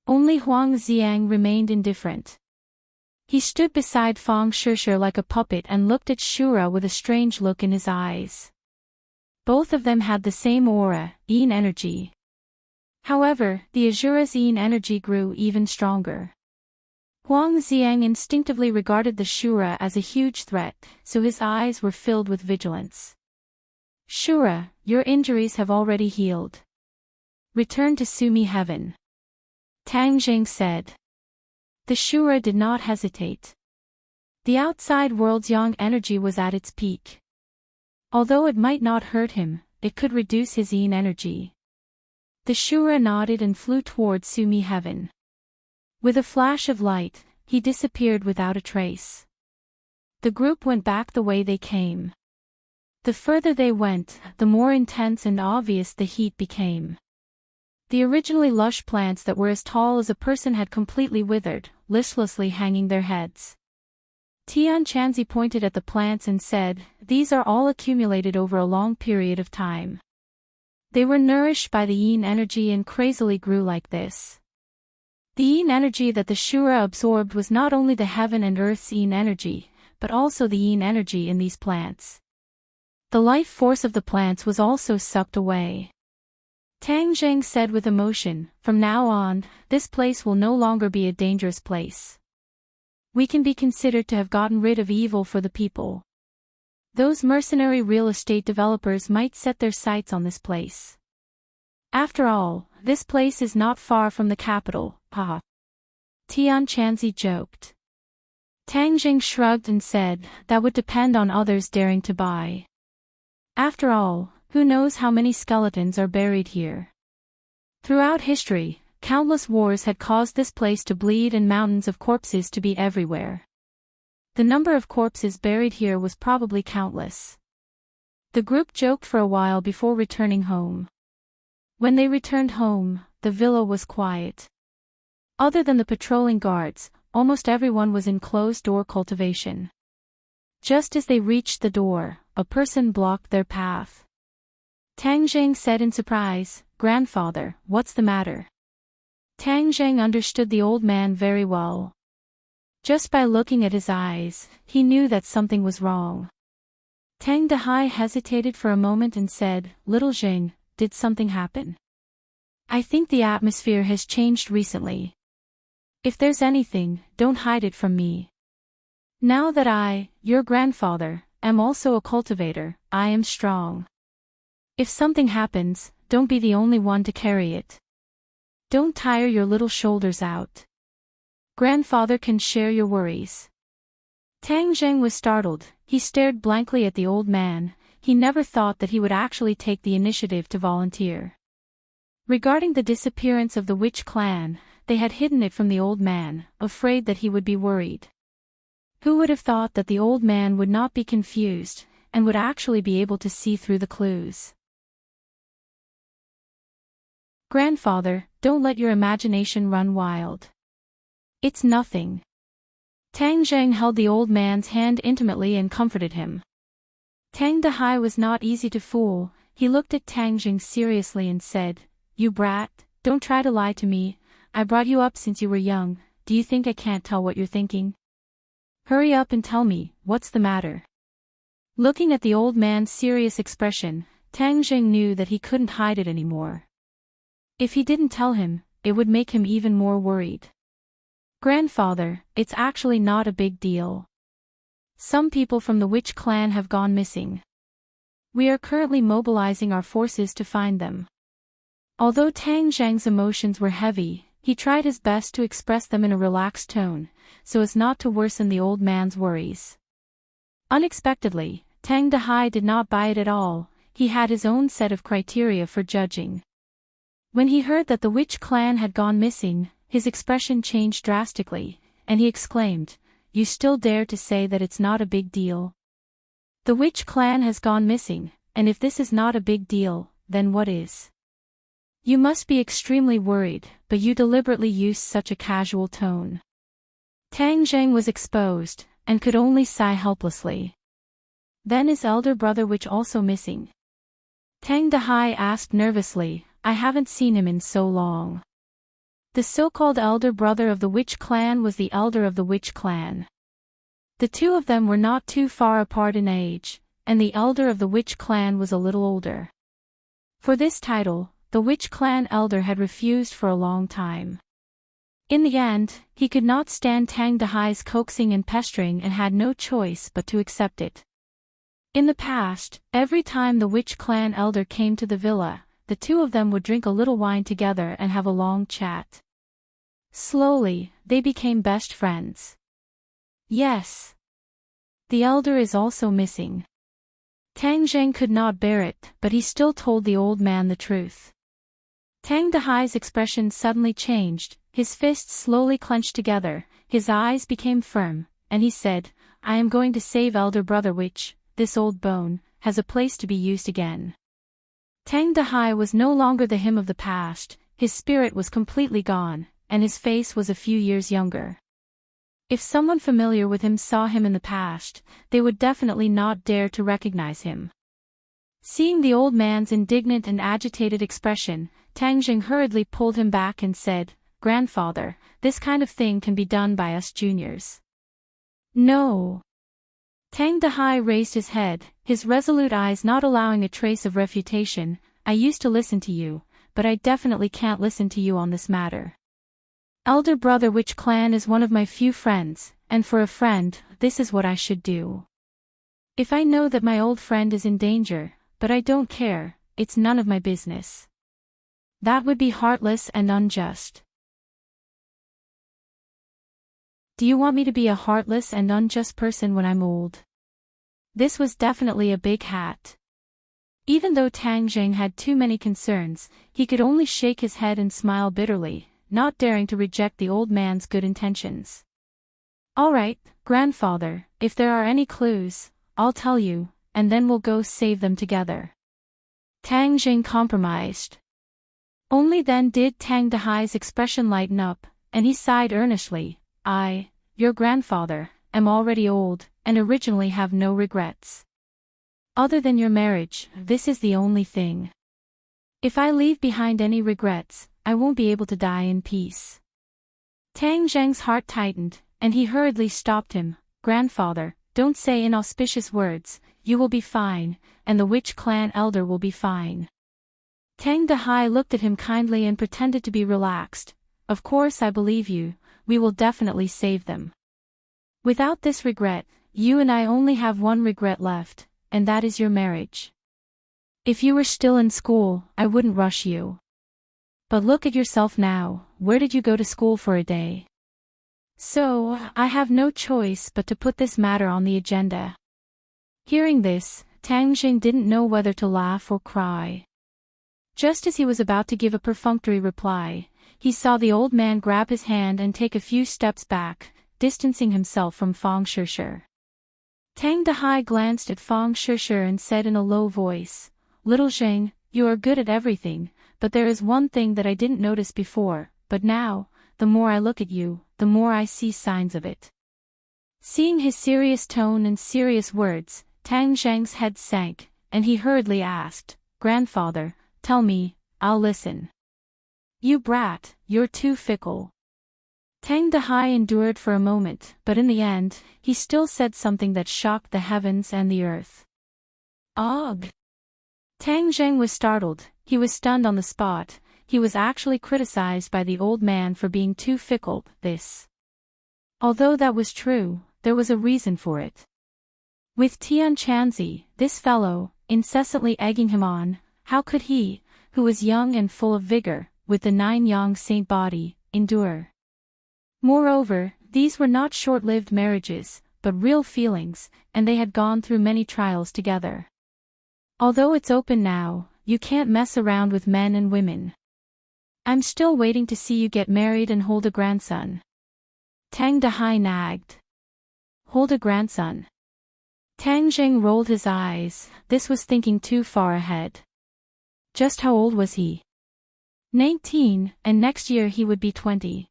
Speaker 1: Only Huang Xiang remained indifferent. He stood beside Fang Shishir like a puppet and looked at Shura with a strange look in his eyes. Both of them had the same aura, yin energy. However, the Azura's yin energy grew even stronger. Huang Xiang instinctively regarded the Shura as a huge threat, so his eyes were filled with vigilance. Shura, your injuries have already healed. Return to Sumi Heaven. Tang Zheng said. The Shura did not hesitate. The outside world's yang energy was at its peak. Although it might not hurt him, it could reduce his yin energy. The Shura nodded and flew towards Sumi Heaven. With a flash of light, he disappeared without a trace. The group went back the way they came. The further they went, the more intense and obvious the heat became. The originally lush plants that were as tall as a person had completely withered, listlessly hanging their heads. Tian Chanzi pointed at the plants and said, these are all accumulated over a long period of time. They were nourished by the yin energy and crazily grew like this. The yin energy that the Shura absorbed was not only the heaven and earth's yin energy, but also the yin energy in these plants. The life force of the plants was also sucked away. Tang Zheng said with emotion, from now on, this place will no longer be a dangerous place. We can be considered to have gotten rid of evil for the people. Those mercenary real estate developers might set their sights on this place. After all, this place is not far from the capital, haha. Tian Chanzi joked. Tang Zheng shrugged and said, that would depend on others daring to buy. After all, who knows how many skeletons are buried here? Throughout history, countless wars had caused this place to bleed and mountains of corpses to be everywhere. The number of corpses buried here was probably countless. The group joked for a while before returning home. When they returned home, the villa was quiet. Other than the patrolling guards, almost everyone was in closed-door cultivation. Just as they reached the door, a person blocked their path. Tang Zheng said in surprise, "Grandfather, what's the matter?" Tang Zheng understood the old man very well. Just by looking at his eyes, he knew that something was wrong. Tang Dehai hesitated for a moment and said, "Little Zheng, did something happen? I think the atmosphere has changed recently. If there's anything, don't hide it from me. Now that I, your grandfather, am also a cultivator, I am strong. If something happens, don't be the only one to carry it. Don't tire your little shoulders out. Grandfather can share your worries." Tang Zheng was startled. He stared blankly at the old man. He never thought that he would actually take the initiative to volunteer. Regarding the disappearance of the witch clan, they had hidden it from the old man, afraid that he would be worried. Who would have thought that the old man would not be confused, and would actually be able to see through the clues? "Grandfather, don't let your imagination run wild. It's nothing." Tang Zheng held the old man's hand intimately and comforted him. Tang Dehai was not easy to fool. He looked at Tang Zheng seriously and said, "You brat, don't try to lie to me. I brought you up since you were young. Do you think I can't tell what you're thinking? Hurry up and tell me, what's the matter?" Looking at the old man's serious expression, Tang Zheng knew that he couldn't hide it anymore. If he didn't tell him, it would make him even more worried. Grandfather, it's actually not a big deal. Some people from the witch clan have gone missing. We are currently mobilizing our forces to find them. Although Tang Zheng's emotions were heavy, he tried his best to express them in a relaxed tone, so as not to worsen the old man's worries. Unexpectedly, Tang Dahai did not buy it at all. He had his own set of criteria for judging. When he heard that the witch clan had gone missing, his expression changed drastically, and he exclaimed, "You still dare to say that it's not a big deal? The witch clan has gone missing, and if this is not a big deal, then what is? You must be extremely worried, but you deliberately used such a casual tone." Tang Zheng was exposed, and could only sigh helplessly. Then his elder brother witch also missing? Tang Dahai asked nervously. I haven't seen him in so long. The so-called elder brother of the witch clan was the elder of the witch clan. The two of them were not too far apart in age, and the elder of the witch clan was a little older. For this title, the witch clan elder had refused for a long time. In the end, he could not stand Tang Dahai's coaxing and pestering and had no choice but to accept it. In the past, every time the witch clan elder came to the villa, the two of them would drink a little wine together and have a long chat. Slowly, they became best friends. Yes. The elder is also missing. Tang Zheng could not bear it, but he still told the old man the truth. Tang Dahai's expression suddenly changed, his fists slowly clenched together, his eyes became firm, and he said, I am going to save elder brother which, this old bone, has a place to be used again. Tang Dahai was no longer the him of the past, his spirit was completely gone, and his face was a few years younger. If someone familiar with him saw him in the past, they would definitely not dare to recognize him. Seeing the old man's indignant and agitated expression, Tang Zheng hurriedly pulled him back and said, Grandfather, this kind of thing can be done by us juniors. No. Tang Dahai raised his head, his resolute eyes not allowing a trace of refutation. I used to listen to you, but I definitely can't listen to you on this matter. Elder brother witch clan is one of my few friends, and for a friend, this is what I should do. If I know that my old friend is in danger, but I don't care, it's none of my business. That would be heartless and unjust. Do you want me to be a heartless and unjust person when I'm old? This was definitely a big hat. Even though Tang Zheng had too many concerns, he could only shake his head and smile bitterly, not daring to reject the old man's good intentions. All right, grandfather, if there are any clues, I'll tell you, and then we'll go save them together. Tang Zheng compromised. Only then did Tang Dahai's expression lighten up, and he sighed earnestly. I, your grandfather, am already old, and originally have no regrets. Other than your marriage, this is the only thing. If I leave behind any regrets, I won't be able to die in peace. Tang Zheng's heart tightened, and he hurriedly stopped him. Grandfather, don't say inauspicious words, you will be fine, and the witch clan elder will be fine. Tang Dahai looked at him kindly and pretended to be relaxed. Of course I believe you, we will definitely save them. Without this regret, you and I only have one regret left, and that is your marriage. If you were still in school, I wouldn't rush you. But look at yourself now, where did you go to school for a day? So, I have no choice but to put this matter on the agenda. Hearing this, Tang Zheng didn't know whether to laugh or cry. Just as he was about to give a perfunctory reply, he saw the old man grab his hand and take a few steps back, distancing himself from Fang Shishir. Tang Dahai glanced at Fang Shishir and said in a low voice, Little Zheng, you are good at everything, but there is one thing that I didn't notice before, but now, the more I look at you, the more I see signs of it. Seeing his serious tone and serious words, Tang Zheng's head sank, and he hurriedly asked, Grandfather, tell me, I'll listen. You brat, you're too fickle. Tang Dahai endured for a moment, but in the end, he still said something that shocked the heavens and the earth. Ugh! Tang Zheng was startled, he was stunned on the spot, he was actually criticized by the old man for being too fickle. This Although that was true, there was a reason for it. With Tian Chanzi, this fellow, incessantly egging him on, how could he, who was young and full of vigor, with the 9 yang saint body, endure? Moreover, these were not short-lived marriages, but real feelings, and they had gone through many trials together. Although it's open now, you can't mess around with men and women. I'm still waiting to see you get married and hold a grandson. Tang Dehai nagged. Hold a grandson. Tang Zheng rolled his eyes, this was thinking too far ahead. Just how old was he? 19, and next year he would be 20.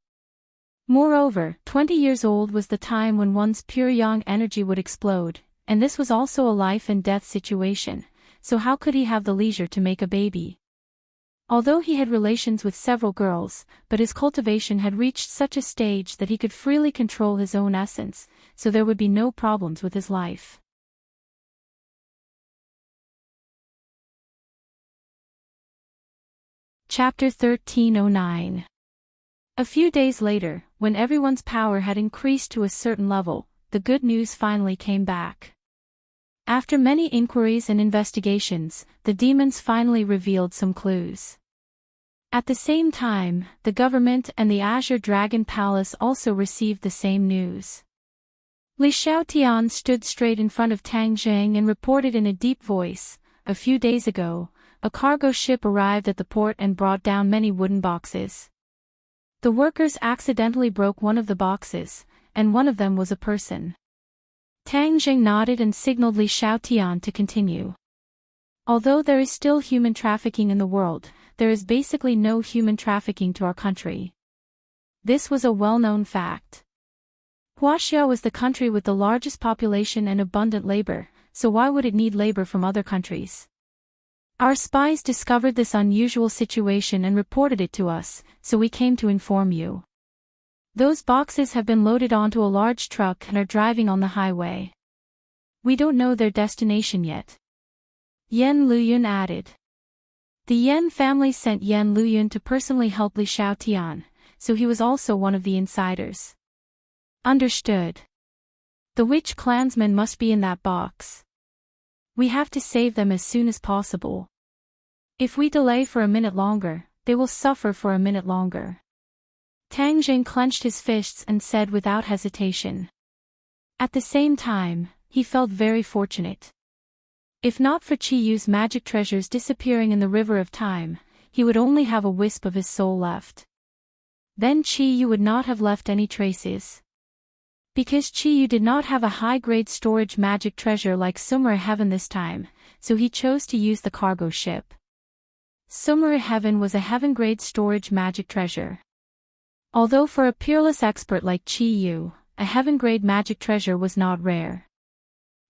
Speaker 1: Moreover, 20 years old was the time when one's pure yang energy would explode, and this was also a life and death situation, so how could he have the leisure to make a baby? Although he had relations with several girls, but his cultivation had reached such a stage that he could freely control his own essence, so there would be no problems with his life. Chapter 1309. A few days later, when everyone's power had increased to a certain level, the good news finally came back. After many inquiries and investigations, the demons finally revealed some clues. At the same time, the government and the Azure Dragon Palace also received the same news. Li Xiaotian stood straight in front of Tang Zheng and reported in a deep voice, "A few days ago, a cargo ship arrived at the port and brought down many wooden boxes. The workers accidentally broke one of the boxes, and one of them was a person." Tang Zheng nodded and signaled Li Xiaotian to continue. Although there is still human trafficking in the world, there is basically no human trafficking to our country. This was a well-known fact. Huaxia was the country with the largest population and abundant labor, so why would it need labor from other countries? Our spies discovered this unusual situation and reported it to us, so we came to inform you. Those boxes have been loaded onto a large truck and are driving on the highway. We don't know their destination yet. Yan Luyun added. The Yan family sent Yan Luyun to personally help Li Xiaotian, so he was also one of the insiders. Understood. The witch clansmen must be in that box. We have to save them as soon as possible. If we delay for a minute longer, they will suffer for a minute longer. Tang Zheng clenched his fists and said without hesitation. At the same time, he felt very fortunate. If not for Qi Yu's magic treasures disappearing in the river of time, he would only have a wisp of his soul left. Then Qi Yu would not have left any traces. Because Qi Yu did not have a high-grade storage magic treasure like Summer Heaven this time, so he chose to use the cargo ship. Summer Heaven was a heaven-grade storage magic treasure. Although for a peerless expert like Qi Yu, a heaven-grade magic treasure was not rare.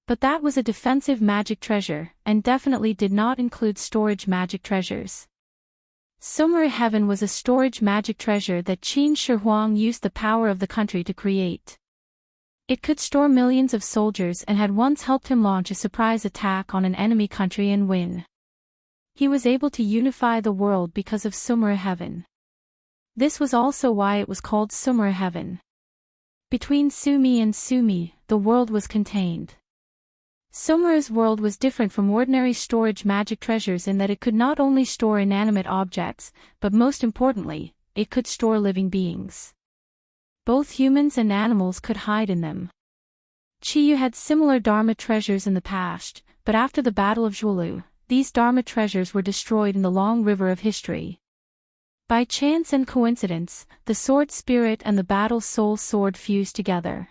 Speaker 1: But that was a defensive magic treasure, and definitely did not include storage magic treasures. Summer Heaven was a storage magic treasure that Qin Shi Huang used the power of the country to create. It could store millions of soldiers and had once helped him launch a surprise attack on an enemy country and win. He was able to unify the world because of Summer Heaven. This was also why it was called Summer Heaven. Between Sumi and Sumi, the world was contained. Summer's world was different from ordinary storage magic treasures in that it could not only store inanimate objects, but most importantly, it could store living beings. Both humans and animals could hide in them. Qi Yu had similar Dharma treasures in the past, but after the Battle of Zhuolu, these Dharma treasures were destroyed in the long river of history. By chance and coincidence, the sword spirit and the battle soul sword fused together.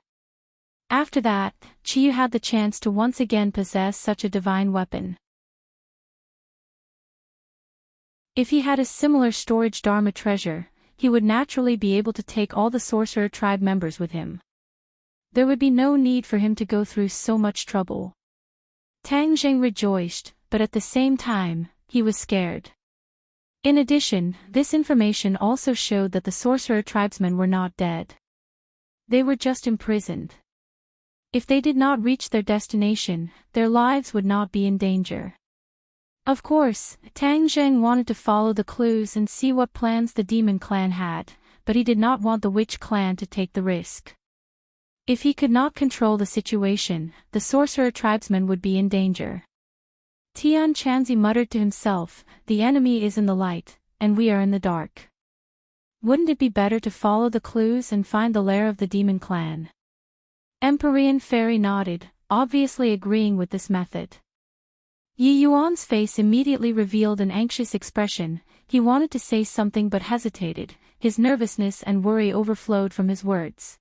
Speaker 1: After that, Qi Yu had the chance to once again possess such a divine weapon. If he had a similar storage Dharma treasure, he would naturally be able to take all the sorcerer tribe members with him. There would be no need for him to go through so much trouble. Tang Zheng rejoiced, but at the same time, he was scared. In addition, this information also showed that the sorcerer tribesmen were not dead. They were just imprisoned. If they did not reach their destination, their lives would not be in danger. Of course, Tang Zheng wanted to follow the clues and see what plans the demon clan had, but he did not want the witch clan to take the risk. If he could not control the situation, the sorcerer tribesman would be in danger. Enchanting muttered to himself, the enemy is in the light, and we are in the dark. Wouldn't it be better to follow the clues and find the lair of the demon clan? Empyrean Fairy nodded, obviously agreeing with this method. Yi Yuan's face immediately revealed an anxious expression. He wanted to say something but hesitated. His nervousness and worry overflowed from his words.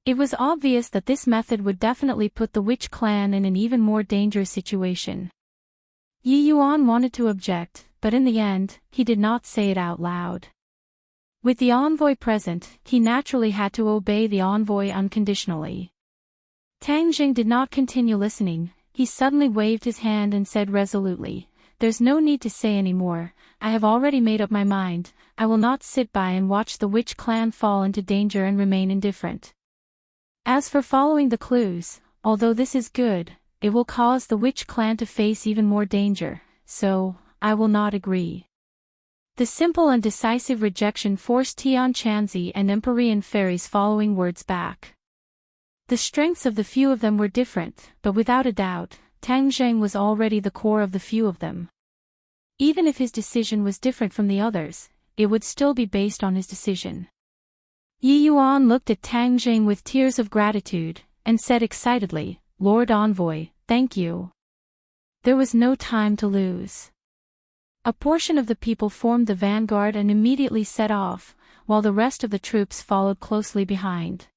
Speaker 1: It was obvious that this method would definitely put the witch clan in an even more dangerous situation. Yi Yuan wanted to object, but in the end, he did not say it out loud. With the envoy present, he naturally had to obey the envoy unconditionally. Tang Jing did not continue listening. He suddenly waved his hand and said resolutely, "There's no need to say any more. I have already made up my mind. I will not sit by and watch the witch clan fall into danger and remain indifferent. As for following the clues, although this is good, it will cause the witch clan to face even more danger, so, I will not agree." The simple and decisive rejection forced Tianqianzi and Empyrean Fairy's following words back. The strengths of the few of them were different, but without a doubt, Tang Zheng was already the core of the few of them. Even if his decision was different from the others, it would still be based on his decision. Yi Yuan looked at Tang Zheng with tears of gratitude, and said excitedly, "Lord Envoy, thank you." There was no time to lose. A portion of the people formed the vanguard and immediately set off, while the rest of the troops followed closely behind.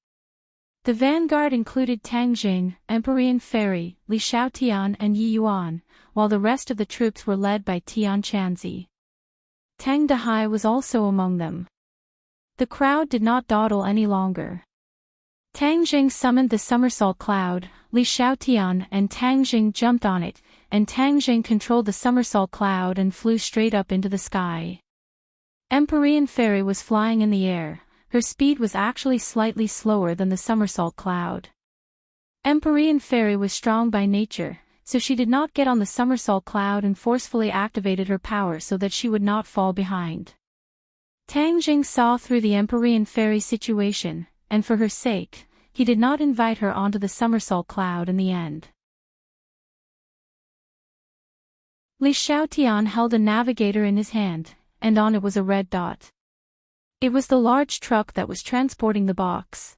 Speaker 1: The vanguard included Tang Jing, Empyrean Fairy, Li Xiaotian and Yi Yuan, while the rest of the troops were led by Tianqianzi. Tang Dehai was also among them. The crowd did not dawdle any longer. Tang Jing summoned the somersault cloud, Li Xiaotian and Tang Jing jumped on it, and Tang Jing controlled the somersault cloud and flew straight up into the sky. Empyrean Fairy was flying in the air. Her speed was actually slightly slower than the somersault cloud. Empyrean Fairy was strong by nature, so she did not get on the somersault cloud and forcefully activated her power so that she would not fall behind. Tang Jing saw through the Empyrean Fairy's situation, and for her sake, he did not invite her onto the somersault cloud in the end. Li Xiaotian held a navigator in his hand, and on it was a red dot. It was the large truck that was transporting the box.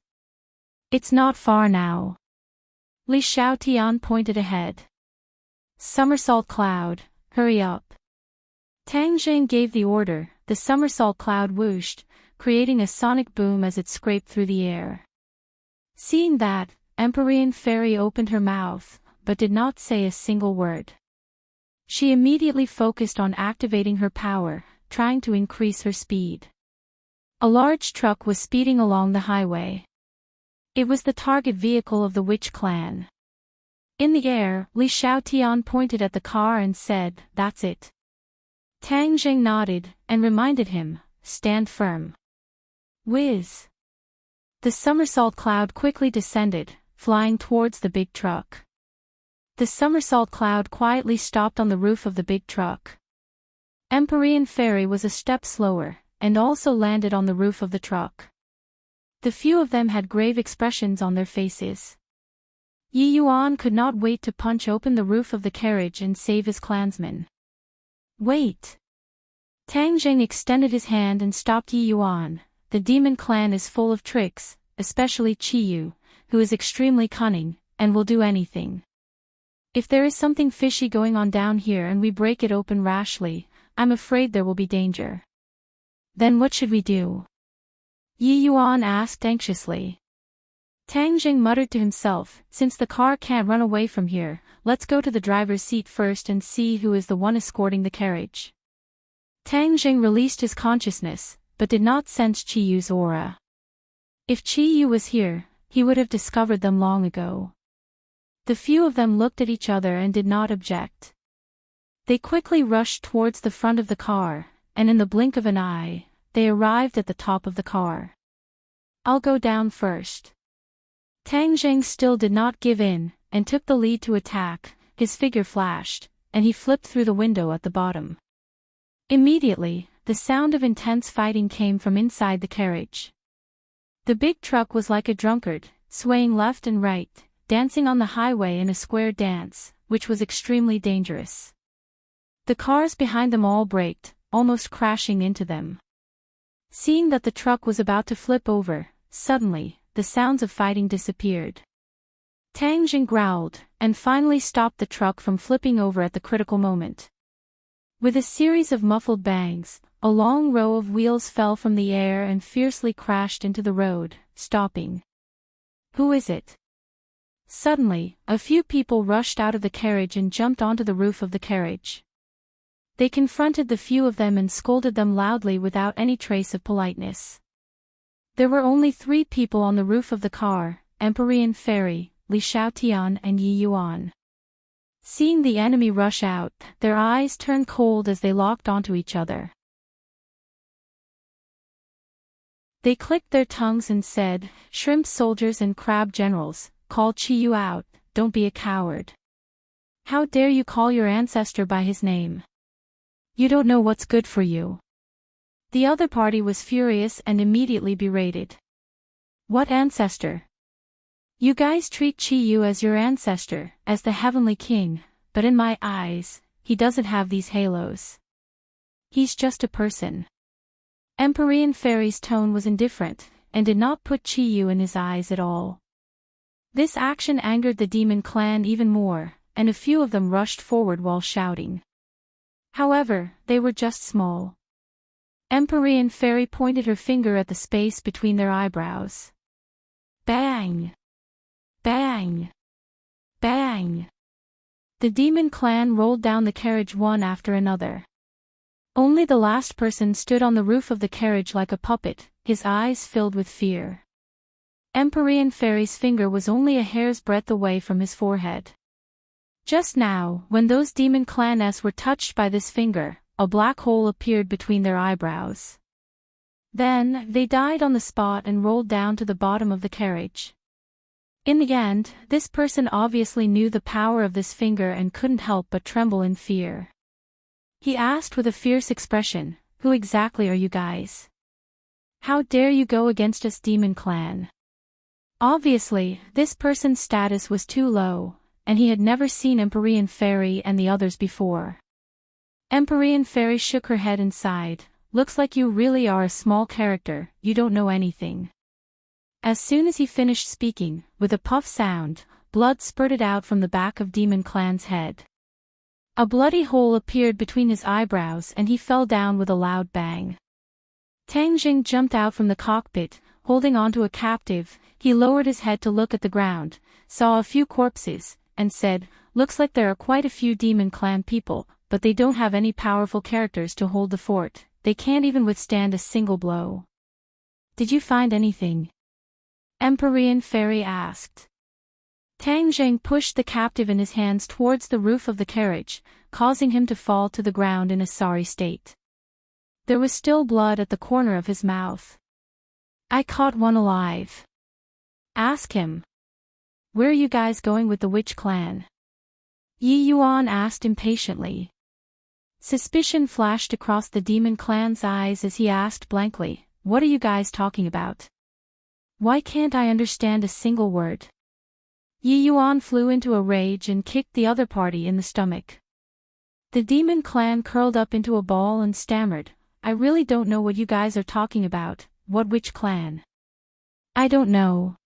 Speaker 1: "It's not far now." Li Xiaotian pointed ahead. "Somersault cloud, hurry up." Tang Jing gave the order. The somersault cloud whooshed, creating a sonic boom as it scraped through the air. Seeing that, Empyrean Fairy opened her mouth, but did not say a single word. She immediately focused on activating her power, trying to increase her speed. A large truck was speeding along the highway. It was the target vehicle of the witch clan. In the air, Li Xiaotian pointed at the car and said, "That's it." Tang Jing nodded, and reminded him, "Stand firm." Whiz! The somersault cloud quickly descended, flying towards the big truck. The somersault cloud quietly stopped on the roof of the big truck. Empyrean Fairy was a step slower, and also landed on the roof of the truck. The few of them had grave expressions on their faces. Yi Yuan could not wait to punch open the roof of the carriage and save his clansmen. "Wait!" Tang Jing extended his hand and stopped Yi Yuan. "The demon clan is full of tricks, especially Qiyu, who is extremely cunning, and will do anything. If there is something fishy going on down here and we break it open rashly, I'm afraid there will be danger." "Then what should we do?" Yi Yuan asked anxiously. Tang Jing muttered to himself, "Since the car can't run away from here, let's go to the driver's seat first and see who is the one escorting the carriage." Tang Jing released his consciousness, but did not sense Qiyu's aura. If Qiyu was here, he would have discovered them long ago. The few of them looked at each other and did not object. They quickly rushed towards the front of the car, and in the blink of an eye, they arrived at the top of the car. "I'll go down first." Tang Jing still did not give in, and took the lead to attack. His figure flashed, and he flipped through the window at the bottom. Immediately, the sound of intense fighting came from inside the carriage. The big truck was like a drunkard, swaying left and right, dancing on the highway in a square dance, which was extremely dangerous. The cars behind them all braked, almost crashing into them. Seeing that the truck was about to flip over, suddenly, the sounds of fighting disappeared. Tang Jing growled, and finally stopped the truck from flipping over at the critical moment. With a series of muffled bangs, a long row of wheels fell from the air and fiercely crashed into the road, stopping. "Who is it?" Suddenly, a few people rushed out of the carriage and jumped onto the roof of the carriage. They confronted the few of them and scolded them loudly without any trace of politeness. There were only 3 people on the roof of the car, Empyrean Fairy, Li Xiaotian and Yi Yuan. Seeing the enemy rush out, their eyes turned cold as they locked onto each other. They clicked their tongues and said, "Shrimp soldiers and crab generals, call Chi Yu out, don't be a coward. How dare you call your ancestor by his name? You don't know what's good for you." The other party was furious and immediately berated. "What ancestor? You guys treat Chi Yu as your ancestor, as the heavenly king, but in my eyes, he doesn't have these halos. He's just a person." Empyrean Fairy's tone was indifferent, and did not put Chi Yu in his eyes at all. This action angered the demon clan even more, and a few of them rushed forward while shouting. However, they were just small. Empyrean Fairy pointed her finger at the space between their eyebrows. Bang! Bang! Bang! The demon clan rolled down the carriage one after another. Only the last person stood on the roof of the carriage like a puppet, his eyes filled with fear. Empyrean Fairy's finger was only a hair's breadth away from his forehead. Just now, when those demon clans were touched by this finger, a black hole appeared between their eyebrows. Then, they died on the spot and rolled down to the bottom of the carriage. In the end, this person obviously knew the power of this finger and couldn't help but tremble in fear. He asked with a fierce expression, "Who exactly are you guys? How dare you go against us, demon clan?" Obviously, this person's status was too low, and he had never seen Empyrean Fairy and the others before. Empyrean Fairy shook her head and sighed, "Looks like you really are a small character, you don't know anything." As soon as he finished speaking, with a puff sound, blood spurted out from the back of Demon Clan's head. A bloody hole appeared between his eyebrows and he fell down with a loud bang. Tang Jing jumped out from the cockpit, holding onto a captive. He lowered his head to look at the ground, saw a few corpses, and said, "Looks like there are quite a few Demon Clan people, but they don't have any powerful characters to hold the fort. They can't even withstand a single blow." "Did you find anything?" Empyrean Fairy asked. Tang Jing pushed the captive in his hands towards the roof of the carriage, causing him to fall to the ground in a sorry state. There was still blood at the corner of his mouth. "I caught one alive." "Ask him." "Where are you guys going with the witch clan?" Yi Yuan asked impatiently. Suspicion flashed across the demon clan's eyes as he asked blankly, "What are you guys talking about? Why can't I understand a single word?" Yi Yuan flew into a rage and kicked the other party in the stomach. The demon clan curled up into a ball and stammered, "I really don't know what you guys are talking about. What witch clan?" "I don't know."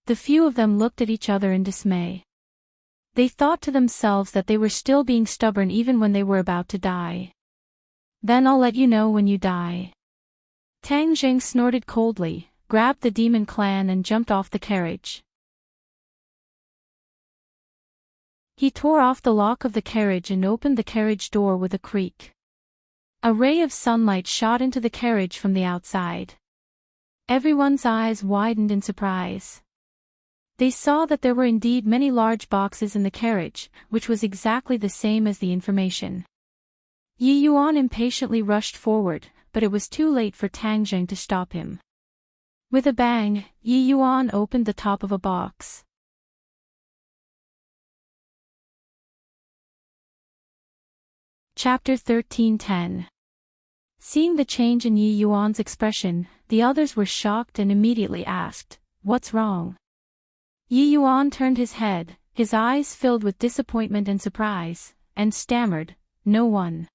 Speaker 1: The few of them looked at each other in dismay. They thought to themselves that they were still being stubborn even when they were about to die. "Then I'll let you know when you die." Tang Jing snorted coldly, grabbed the demon clan and jumped off the carriage. He tore off the lock of the carriage and opened the carriage door with a creak. A ray of sunlight shot into the carriage from the outside. Everyone's eyes widened in surprise. They saw that there were indeed many large boxes in the carriage, which was exactly the same as the information. Yi Yuan impatiently rushed forward, but it was too late for Tang Jing to stop him. With a bang, Yi Yuan opened the top of a box. Chapter 13:10. Seeing the change in Yi Yuan's expression, the others were shocked and immediately asked, "What's wrong?" Yi Yuan turned his head, his eyes filled with disappointment and surprise, and stammered, "No one."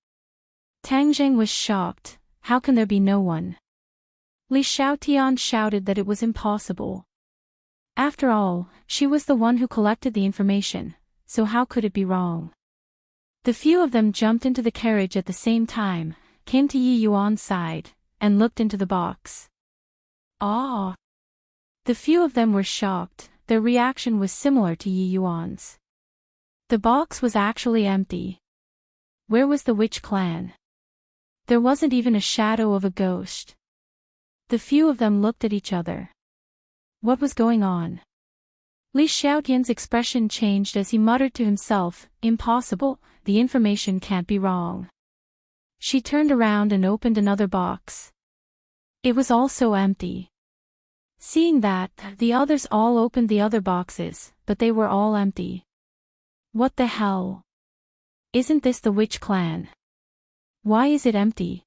Speaker 1: Tang Zheng was shocked. How can there be no one? Li Xiaotian shouted that it was impossible. After all, she was the one who collected the information, so how could it be wrong? The few of them jumped into the carriage at the same time, came to Yi Yuan's side, and looked into the box. Ah! The few of them were shocked. Their reaction was similar to Yi Yuan's. The box was actually empty. Where was the witch clan? There wasn't even a shadow of a ghost. The few of them looked at each other. What was going on? Li Xiaotian's expression changed as he muttered to himself, "Impossible, the information can't be wrong." She turned around and opened another box. It was also empty. Seeing that, the others all opened the other boxes, but they were all empty. What the hell? Isn't this the witch clan? Why is it empty?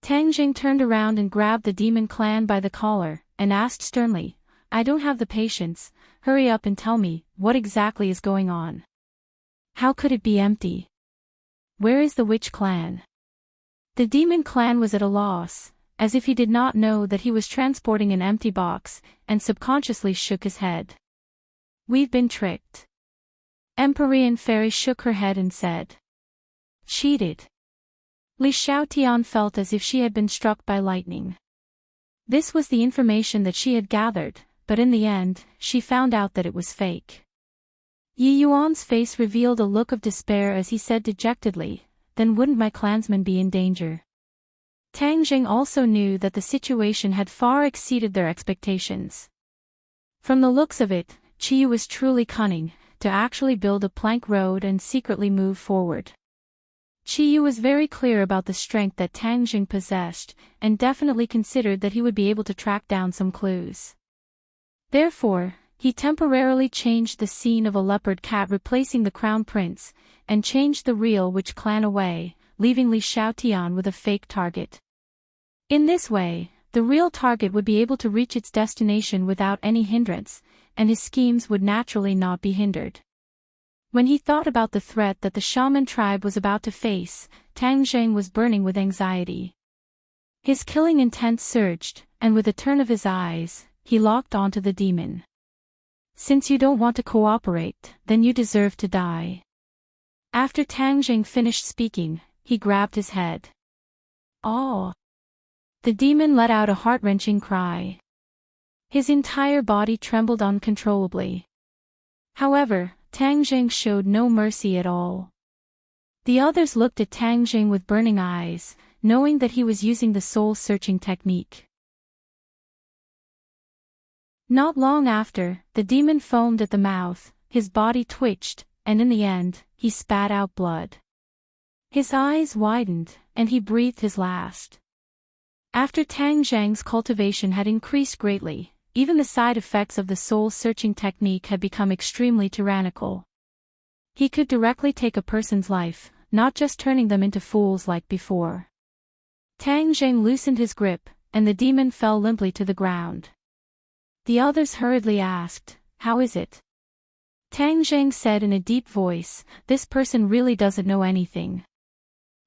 Speaker 1: Tang Jing turned around and grabbed the demon clan by the collar, and asked sternly, "I don't have the patience, hurry up and tell me, what exactly is going on? How could it be empty? Where is the witch clan?" The demon clan was at a loss, as if he did not know that he was transporting an empty box, and subconsciously shook his head. "We've been tricked." Empyrean Fairy shook her head and said. "Cheated." Li Xiaotian felt as if she had been struck by lightning. This was the information that she had gathered, but in the end, she found out that it was fake. Yi Yuan's face revealed a look of despair as he said dejectedly, "Then wouldn't my clansmen be in danger?" Tang Jing also knew that the situation had far exceeded their expectations. From the looks of it, Qiyu was truly cunning, to actually build a plank road and secretly move forward. Qiyu was very clear about the strength that Tang Jing possessed, and definitely considered that he would be able to track down some clues. Therefore, he temporarily changed the scene of a leopard cat replacing the crown prince, and changed the real witch clan away, leaving Li Xiaotian with a fake target. In this way, the real target would be able to reach its destination without any hindrance, and his schemes would naturally not be hindered. When he thought about the threat that the shaman tribe was about to face, Tang Zheng was burning with anxiety. His killing intent surged, and with a turn of his eyes, he locked onto the demon. "Since you don't want to cooperate, then you deserve to die." After Tang Zheng finished speaking, he grabbed his head. "Oh!" The demon let out a heart-wrenching cry. His entire body trembled uncontrollably. However, Tang Jing showed no mercy at all. The others looked at Tang Jing with burning eyes, knowing that he was using the soul-searching technique. Not long after, the demon foamed at the mouth, his body twitched, and in the end, he spat out blood. His eyes widened, and he breathed his last. After Tang Zhang's cultivation had increased greatly, even the side effects of the soul-searching technique had become extremely tyrannical. He could directly take a person's life, not just turning them into fools like before. Tang Zheng loosened his grip, and the demon fell limply to the ground. The others hurriedly asked, "How is it?" Tang Zheng said in a deep voice, "This person really doesn't know anything.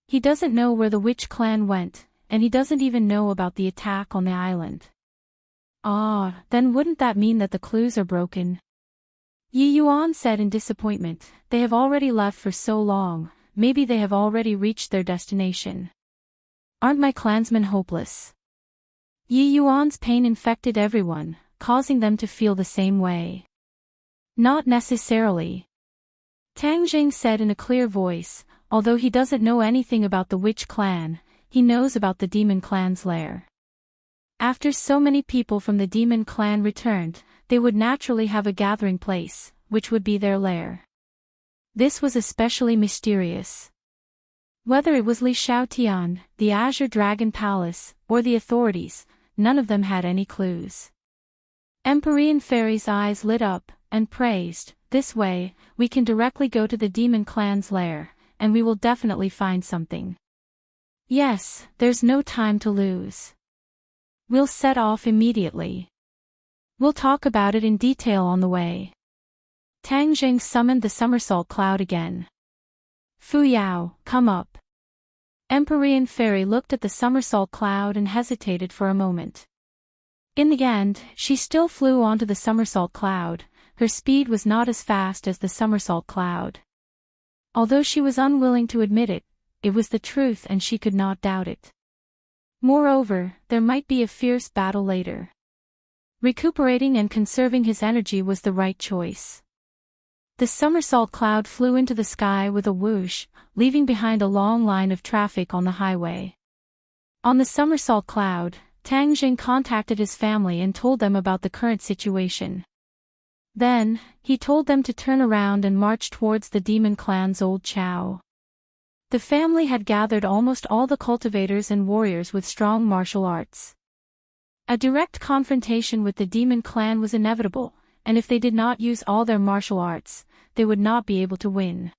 Speaker 1: He doesn't know where the witch clan went, and he doesn't even know about the attack on the island." "Ah, then wouldn't that mean that the clues are broken?" Yi Yuan said in disappointment, "They have already left for so long, maybe they have already reached their destination. Aren't my clansmen hopeless?" Yi Yuan's pain infected everyone, causing them to feel the same way. "Not necessarily." Tang Jing said in a clear voice, "Although he doesn't know anything about the witch clan, he knows about the demon clan's lair. After so many people from the demon clan returned, they would naturally have a gathering place, which would be their lair. This was especially mysterious. Whether it was Li Xiaotian, the Azure Dragon Palace, or the authorities, none of them had any clues. Empyrean Fairy's eyes lit up, and praised, "This way, we can directly go to the demon clan's lair, and we will definitely find something. Yes, there's no time to lose. We'll set off immediately." We'll talk about it in detail on the way. Tang Jing summoned the somersault cloud again. Fu Yao, come up. Empyrean Fairy looked at the somersault cloud and hesitated for a moment. In the end, she still flew onto the somersault cloud. Her speed was not as fast as the somersault cloud. Although she was unwilling to admit it, it was the truth and she could not doubt it. Moreover, there might be a fierce battle later. Recuperating and conserving his energy was the right choice. The somersault cloud flew into the sky with a whoosh, leaving behind a long line of traffic on the highway. On the somersault cloud, Tang Jing contacted his family and told them about the current situation. Then, he told them to turn around and march towards the demon clan's old chow. The family had gathered almost all the cultivators and warriors with strong martial arts. A direct confrontation with the demon clan was inevitable, and if they did not use all their martial arts, they would not be able to win.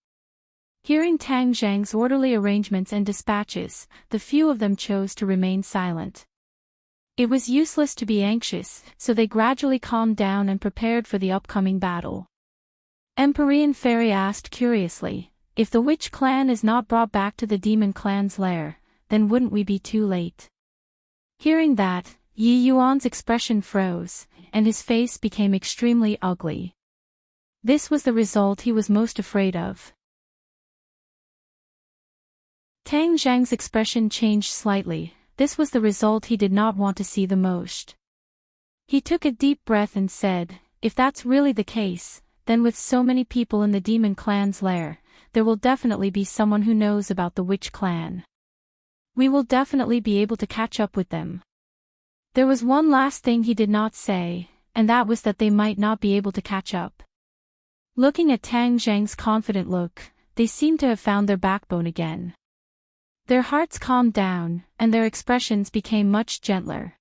Speaker 1: Hearing Tang Zhang's orderly arrangements and dispatches, the few of them chose to remain silent. It was useless to be anxious, so they gradually calmed down and prepared for the upcoming battle. Empyrean Fairy asked curiously, if the witch clan is not brought back to the demon clan's lair, then wouldn't we be too late? Hearing that, Yi Yuan's expression froze, and his face became extremely ugly. This was the result he was most afraid of. Tang Zhang's expression changed slightly. This was the result he did not want to see the most. He took a deep breath and said, if that's really the case, then with so many people in the demon clan's lair, there will definitely be someone who knows about the witch clan. We will definitely be able to catch up with them. There was one last thing he did not say, and that was that they might not be able to catch up. Looking at Tang Zhang's confident look, they seemed to have found their backbone again. Their hearts calmed down, and their expressions became much gentler.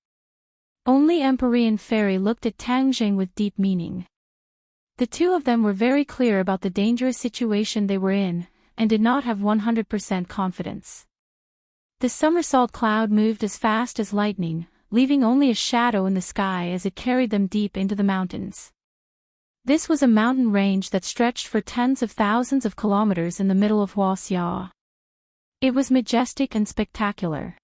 Speaker 1: Only Empyrean Fairy looked at Tang Zhang with deep meaning. The two of them were very clear about the dangerous situation they were in, and did not have 100% confidence. The somersault cloud moved as fast as lightning, leaving only a shadow in the sky as it carried them deep into the mountains. This was a mountain range that stretched for tens of thousands of kilometers in the middle of Huaxia. It was majestic and spectacular.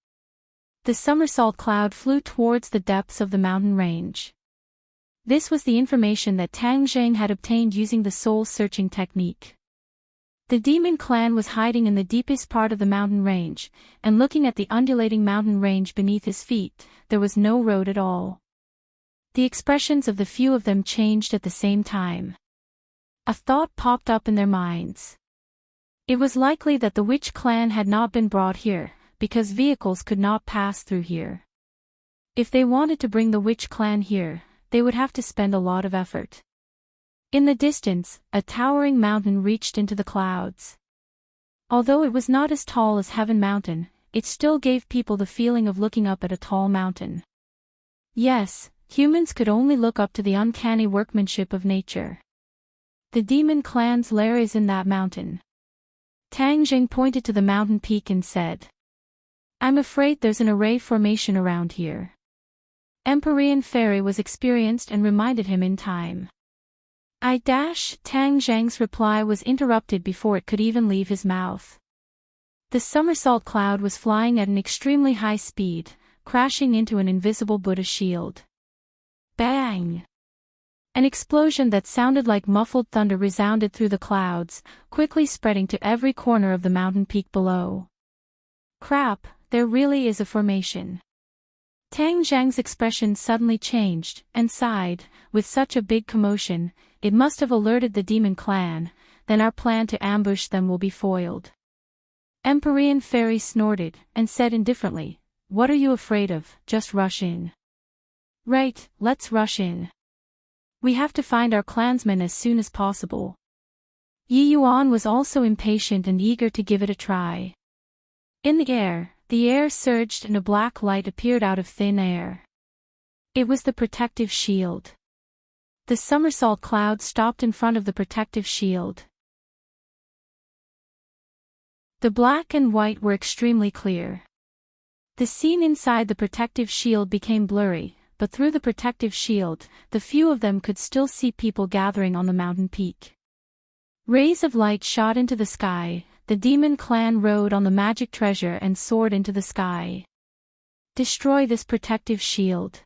Speaker 1: The somersault cloud flew towards the depths of the mountain range. This was the information that Tang Zhang had obtained using the soul-searching technique. The demon clan was hiding in the deepest part of the mountain range, and looking at the undulating mountain range beneath his feet, there was no road at all. The expressions of the few of them changed at the same time. A thought popped up in their minds. It was likely that the witch clan had not been brought here, because vehicles could not pass through here. If they wanted to bring the witch clan here, they would have to spend a lot of effort. In the distance, a towering mountain reached into the clouds. Although it was not as tall as Heaven Mountain, it still gave people the feeling of looking up at a tall mountain. Yes, humans could only look up to the uncanny workmanship of nature. The demon clan's lair is in that mountain. Tang Jing pointed to the mountain peak and said, I'm afraid there's an array formation around here. Empyrean Fairy was experienced and reminded him in time. Tang Zhang's reply was interrupted before it could even leave his mouth. The somersault cloud was flying at an extremely high speed, crashing into an invisible Buddha shield. Bang! An explosion that sounded like muffled thunder resounded through the clouds, quickly spreading to every corner of the mountain peak below. Crap, there really is a formation. Tang Zhang's expression suddenly changed, and sighed, with such a big commotion, it must have alerted the demon clan, then our plan to ambush them will be foiled. Empyrean Fairy snorted, and said indifferently, what are you afraid of, just rush in. Right, let's rush in. We have to find our clansmen as soon as possible. Yi Yuan was also impatient and eager to give it a try. In the air surged and a black light appeared out of thin air. It was the protective shield. The somersault cloud stopped in front of the protective shield. The black and white were extremely clear. The scene inside the protective shield became blurry, but through the protective shield, the few of them could still see people gathering on the mountain peak. Rays of light shot into the sky. The demon clan rode on the magic treasure and soared into the sky. Destroy this protective shield.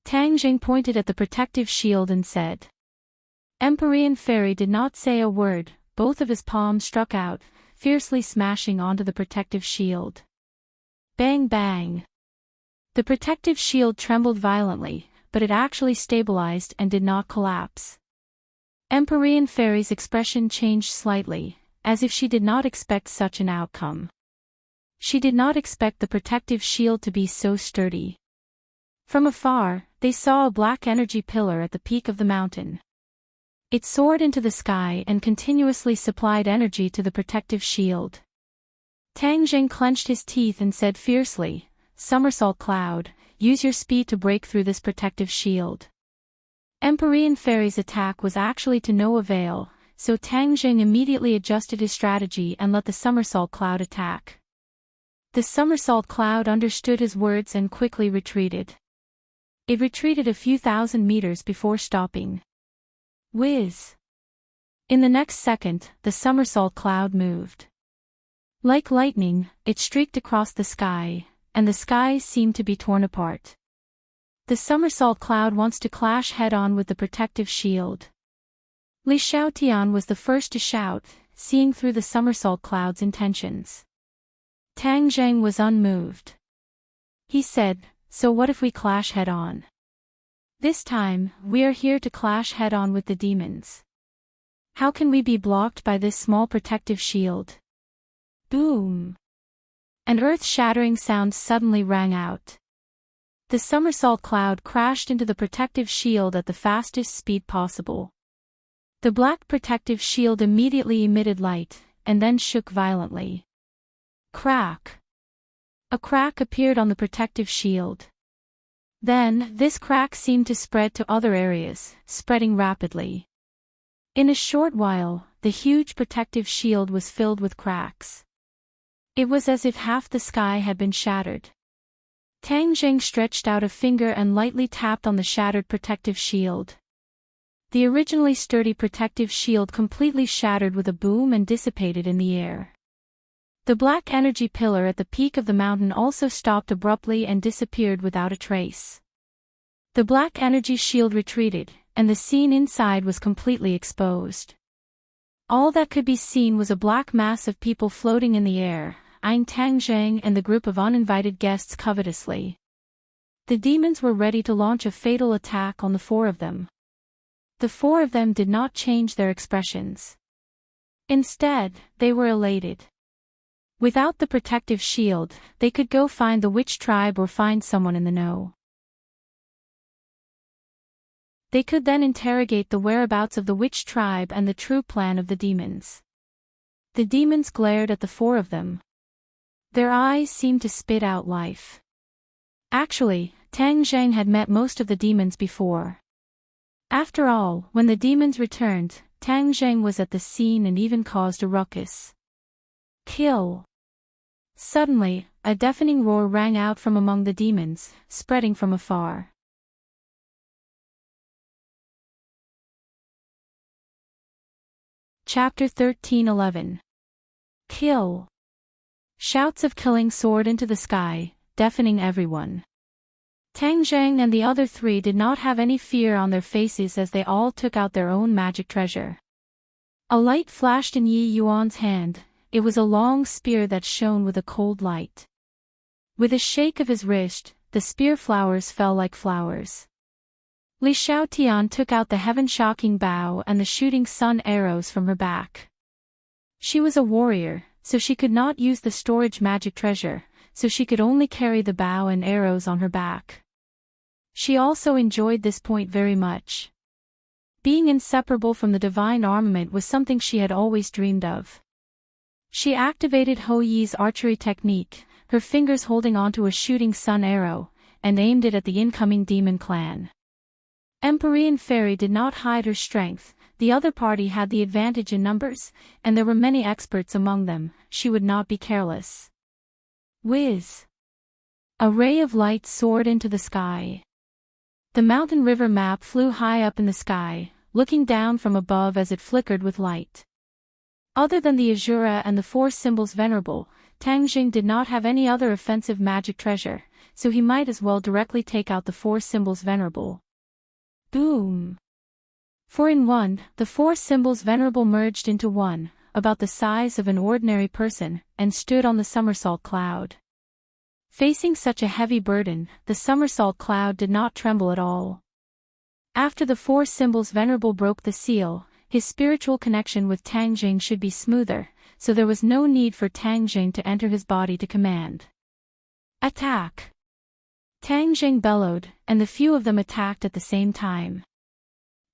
Speaker 1: Tang Jing pointed at the protective shield and said. Empyrean Fairy did not say a word. Both of his palms struck out, fiercely smashing onto the protective shield. Bang bang. The protective shield trembled violently, but it actually stabilized and did not collapse. Empyrean Fairy's expression changed slightly, as if she did not expect such an outcome. She did not expect the protective shield to be so sturdy. From afar, they saw a black energy pillar at the peak of the mountain. It soared into the sky and continuously supplied energy to the protective shield. Tang Jing clenched his teeth and said fiercely, Somersault Cloud, use your speed to break through this protective shield. Empyrean Fairy's attack was actually to no avail, so Tang Jing immediately adjusted his strategy and let the Somersault Cloud attack. The Somersault Cloud understood his words and quickly retreated. It retreated a few thousand meters before stopping. Whiz! In the next second, the Somersault Cloud moved. Like lightning, it streaked across the sky, and the sky seemed to be torn apart. The Somersault Cloud wants to clash head-on with the protective shield. Li Xiaotian was the first to shout, seeing through the Somersault Cloud's intentions. Tang Zheng was unmoved. He said, so what if we clash head-on? This time, we are here to clash head-on with the demons. How can we be blocked by this small protective shield? Boom! An earth-shattering sound suddenly rang out. The Somersault Cloud crashed into the protective shield at the fastest speed possible. The black protective shield immediately emitted light, and then shook violently. Crack! A crack appeared on the protective shield. Then, this crack seemed to spread to other areas, spreading rapidly. In a short while, the huge protective shield was filled with cracks. It was as if half the sky had been shattered. Tang Jing stretched out a finger and lightly tapped on the shattered protective shield. The originally sturdy protective shield completely shattered with a boom and dissipated in the air. The black energy pillar at the peak of the mountain also stopped abruptly and disappeared without a trace. The black energy shield retreated, and the scene inside was completely exposed. All that could be seen was a black mass of people floating in the air, eyeing Tang Zheng and the group of uninvited guests covetously. The demons were ready to launch a fatal attack on the four of them. The four of them did not change their expressions. Instead, they were elated. Without the protective shield, they could go find the witch tribe or find someone in the know. They could then interrogate the whereabouts of the witch tribe and the true plan of the demons. The demons glared at the four of them. Their eyes seemed to spit out life. Actually, Tang Zheng had met most of the demons before. After all, when the demons returned, Tang Zheng was at the scene and even caused a ruckus. Kill! Suddenly, a deafening roar rang out from among the demons, spreading from afar. Chapter 13:11. Kill! Shouts of killing soared into the sky, deafening everyone. Tang Zheng and the other three did not have any fear on their faces as they all took out their own magic treasure. A light flashed in Yi Yuan's hand. It was a long spear that shone with a cold light. With a shake of his wrist, the spear flowers fell like flowers. Li Xiaotian took out the heaven-shocking bow and the shooting sun arrows from her back. She was a warrior, so she could not use the storage magic treasure, so she could only carry the bow and arrows on her back. She also enjoyed this point very much. Being inseparable from the divine armament was something she had always dreamed of. She activated Ho Yi's archery technique, her fingers holding onto a shooting sun arrow, and aimed it at the incoming demon clan. Empyrean Fairy did not hide her strength. The other party had the advantage in numbers, and there were many experts among them. She would not be careless. Whiz! A ray of light soared into the sky. The mountain river map flew high up in the sky, looking down from above as it flickered with light. Other than the Azura and the four symbols venerable, Tang Jing did not have any other offensive magic treasure, so he might as well directly take out the four symbols venerable. Boom! 4-in-1, the four symbols venerable merged into one, about the size of an ordinary person, and stood on the somersault cloud. Facing such a heavy burden, the somersault cloud did not tremble at all. After the four symbols venerable broke the seal, his spiritual connection with Tang Jing should be smoother, so there was no need for Tang Jing to enter his body to command. Attack! Tang Jing bellowed, and the few of them attacked at the same time.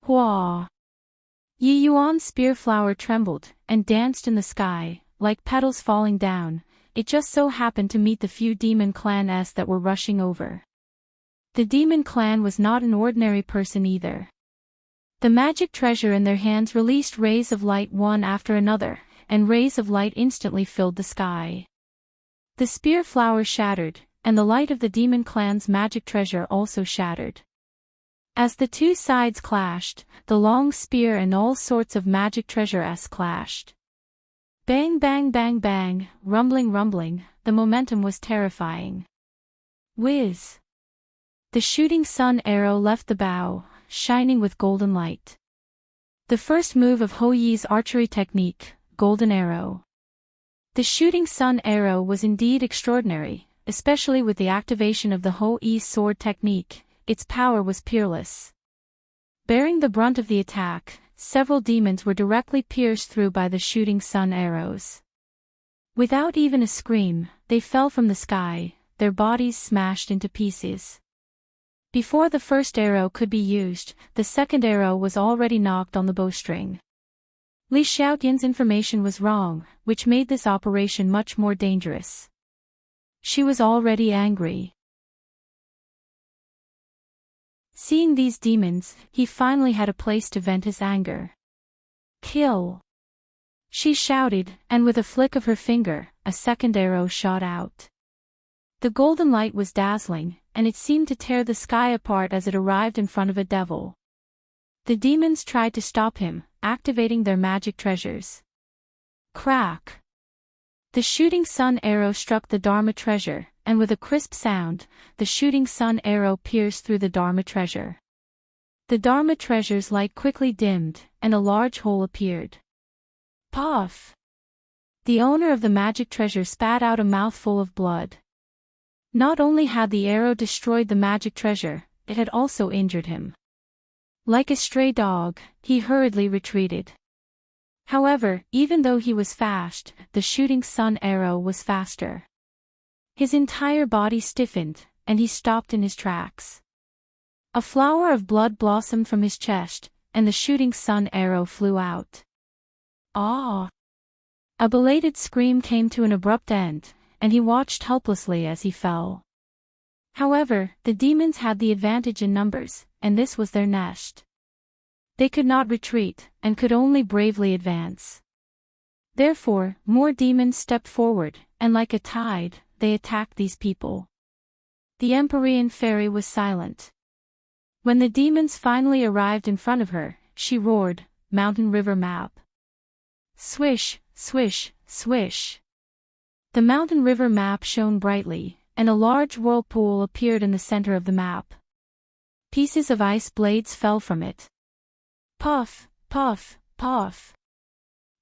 Speaker 1: Hua! Yi Yuan's spear flower trembled, and danced in the sky, like petals falling down. It just so happened to meet the few demon clans that were rushing over. The demon clan was not an ordinary person either. The magic treasure in their hands released rays of light one after another, and rays of light instantly filled the sky. The spear flower shattered, and the light of the demon clan's magic treasure also shattered. As the two sides clashed, the long spear and all sorts of magic treasures clashed. Bang bang bang bang, rumbling rumbling, the momentum was terrifying. Whiz! The shooting sun arrow left the bow, shining with golden light. The first move of Ho Yi's archery technique, golden arrow. The shooting sun arrow was indeed extraordinary, especially with the activation of the Ho Yi sword technique. Its power was peerless. Bearing the brunt of the attack, several demons were directly pierced through by the shooting sun arrows. Without even a scream, they fell from the sky, their bodies smashed into pieces. Before the first arrow could be used, the second arrow was already knocked on the bowstring. Li Xiaotian's information was wrong, which made this operation much more dangerous. She was already angry. Seeing these demons, he finally had a place to vent his anger. Kill! She shouted, and with a flick of her finger, a second arrow shot out. The golden light was dazzling, and it seemed to tear the sky apart as it arrived in front of a devil. The demons tried to stop him, activating their magic treasures. Crack! The shooting sun arrow struck the Dharma treasure, and with a crisp sound, the shooting sun arrow pierced through the Dharma treasure. The Dharma treasure's light quickly dimmed, and a large hole appeared. Puff! The owner of the magic treasure spat out a mouthful of blood. Not only had the arrow destroyed the magic treasure, it had also injured him. Like a stray dog, he hurriedly retreated. However, even though he was fast, the shooting sun arrow was faster. His entire body stiffened, and he stopped in his tracks. A flower of blood blossomed from his chest, and the shooting sun arrow flew out. Ah! A belated scream came to an abrupt end, and he watched helplessly as he fell. However, the demons had the advantage in numbers, and this was their nest. They could not retreat, and could only bravely advance. Therefore, more demons stepped forward, and like a tide, they attacked these people. The Empyrean fairy was silent. When the demons finally arrived in front of her, she roared, "Mountain River Map!" Swish, swish, swish. The mountain river map shone brightly, and a large whirlpool appeared in the center of the map. Pieces of ice blades fell from it. Puff, puff, puff.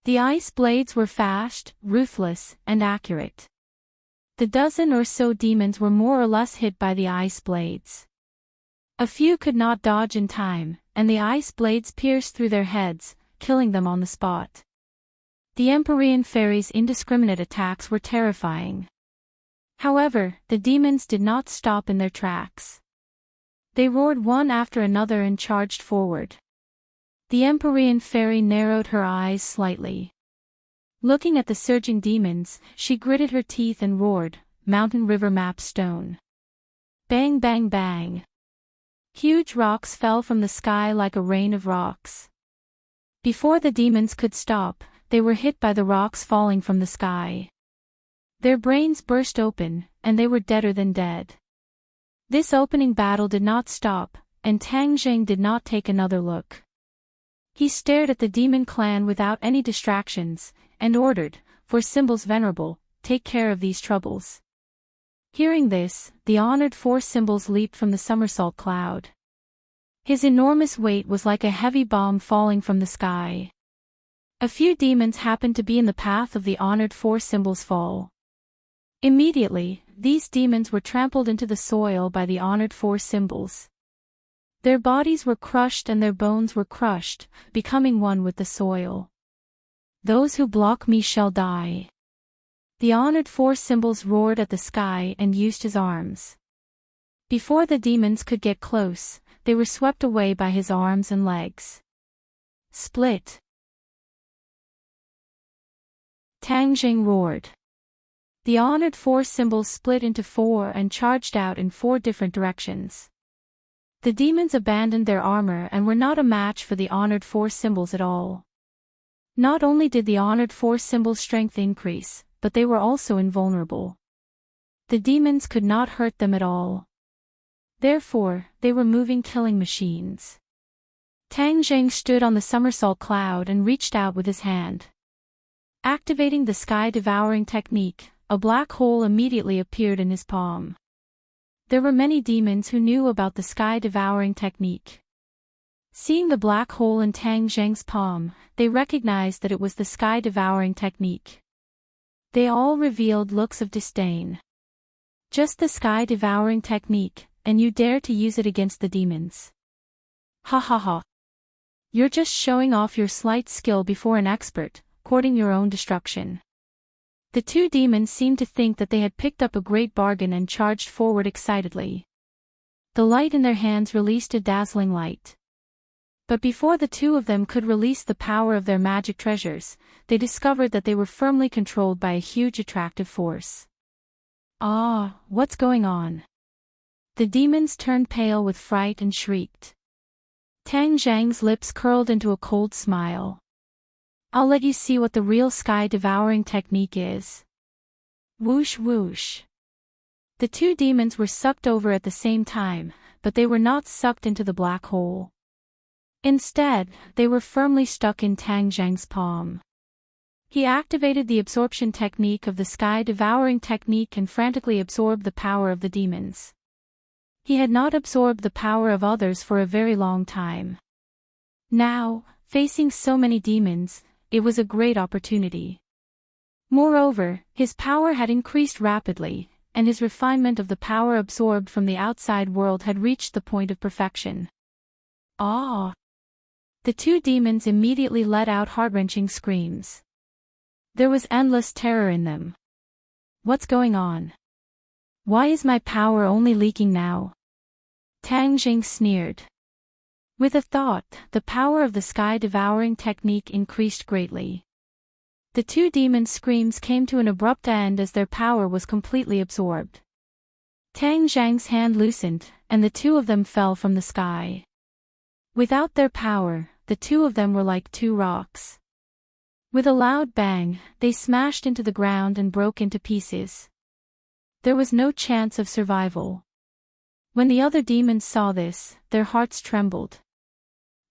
Speaker 1: The ice blades were fast, ruthless, and accurate. The dozen or so demons were more or less hit by the ice blades. A few could not dodge in time, and the ice blades pierced through their heads, killing them on the spot. The Empyrean fairy's indiscriminate attacks were terrifying. However, the demons did not stop in their tracks. They roared one after another and charged forward. The Empyrean fairy narrowed her eyes slightly. Looking at the surging demons, she gritted her teeth and roared, "Mountain River Map Stone!" Bang bang bang. Huge rocks fell from the sky like a rain of rocks. Before the demons could stop, they were hit by the rocks falling from the sky. Their brains burst open, and they were deader than dead. This opening battle did not stop, and Tang Zheng did not take another look. He stared at the demon clan without any distractions, and ordered, "For symbols venerable, take care of these troubles." Hearing this, the honored four symbols leaped from the somersault cloud. His enormous weight was like a heavy bomb falling from the sky. A few demons happened to be in the path of the honored four symbols' fall. Immediately, these demons were trampled into the soil by the honored four symbols. Their bodies were crushed and their bones were crushed, becoming one with the soil. "Those who block me shall die." The honored four symbols roared at the sky and used his arms. Before the demons could get close, they were swept away by his arms and legs. Split. Tang Zheng roared. The honored four symbols split into four and charged out in four different directions. The demons abandoned their armor and were not a match for the honored four symbols at all. Not only did the honored four symbols' strength increase, but they were also invulnerable. The demons could not hurt them at all. Therefore, they were moving killing machines. Tang Zheng stood on the somersault cloud and reached out with his hand. Activating the sky-devouring technique, a black hole immediately appeared in his palm. There were many demons who knew about the sky-devouring technique. Seeing the black hole in Tang Zheng's palm, they recognized that it was the sky-devouring technique. They all revealed looks of disdain. "Just the sky-devouring technique, and you dare to use it against the demons. Ha ha ha. You're just showing off your slight skill before an expert, courting your own destruction." The two demons seemed to think that they had picked up a great bargain and charged forward excitedly. The light in their hands released a dazzling light. But before the two of them could release the power of their magic treasures, they discovered that they were firmly controlled by a huge attractive force. "Ah, what's going on?" The demons turned pale with fright and shrieked. Tang Zheng's lips curled into a cold smile. "I'll let you see what the real sky-devouring technique is." Whoosh whoosh. The two demons were sucked over at the same time, but they were not sucked into the black hole. Instead, they were firmly stuck in Tang Zheng's palm. He activated the absorption technique of the sky-devouring technique and frantically absorbed the power of the demons. He had not absorbed the power of others for a very long time. Now, facing so many demons, it was a great opportunity. Moreover, his power had increased rapidly, and his refinement of the power absorbed from the outside world had reached the point of perfection. "Ah!" The two demons immediately let out heart-wrenching screams. There was endless terror in them. "What's going on? Why is my power only leaking now?" Tang Zheng sneered. With a thought, the power of the sky-devouring technique increased greatly. The two demons' screams came to an abrupt end as their power was completely absorbed. Tang Zheng's hand loosened, and the two of them fell from the sky. Without their power, the two of them were like two rocks. With a loud bang, they smashed into the ground and broke into pieces. There was no chance of survival. When the other demons saw this, their hearts trembled.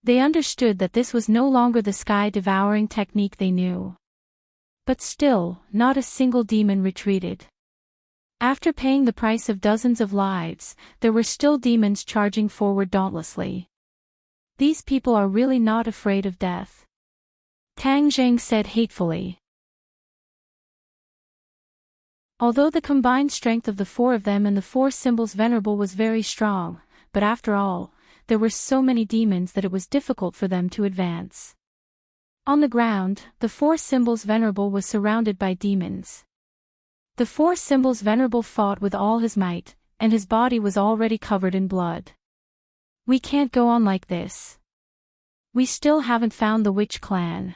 Speaker 1: They understood that this was no longer the sky-devouring technique they knew. But still, not a single demon retreated. After paying the price of dozens of lives, there were still demons charging forward dauntlessly. "These people are really not afraid of death," Tang Zheng said hatefully. Although the combined strength of the four of them and the four symbols venerable was very strong, but after all, there were so many demons that it was difficult for them to advance. On the ground, the four symbols venerable was surrounded by demons. The four symbols venerable fought with all his might, and his body was already covered in blood. "We can't go on like this. We still haven't found the witch clan.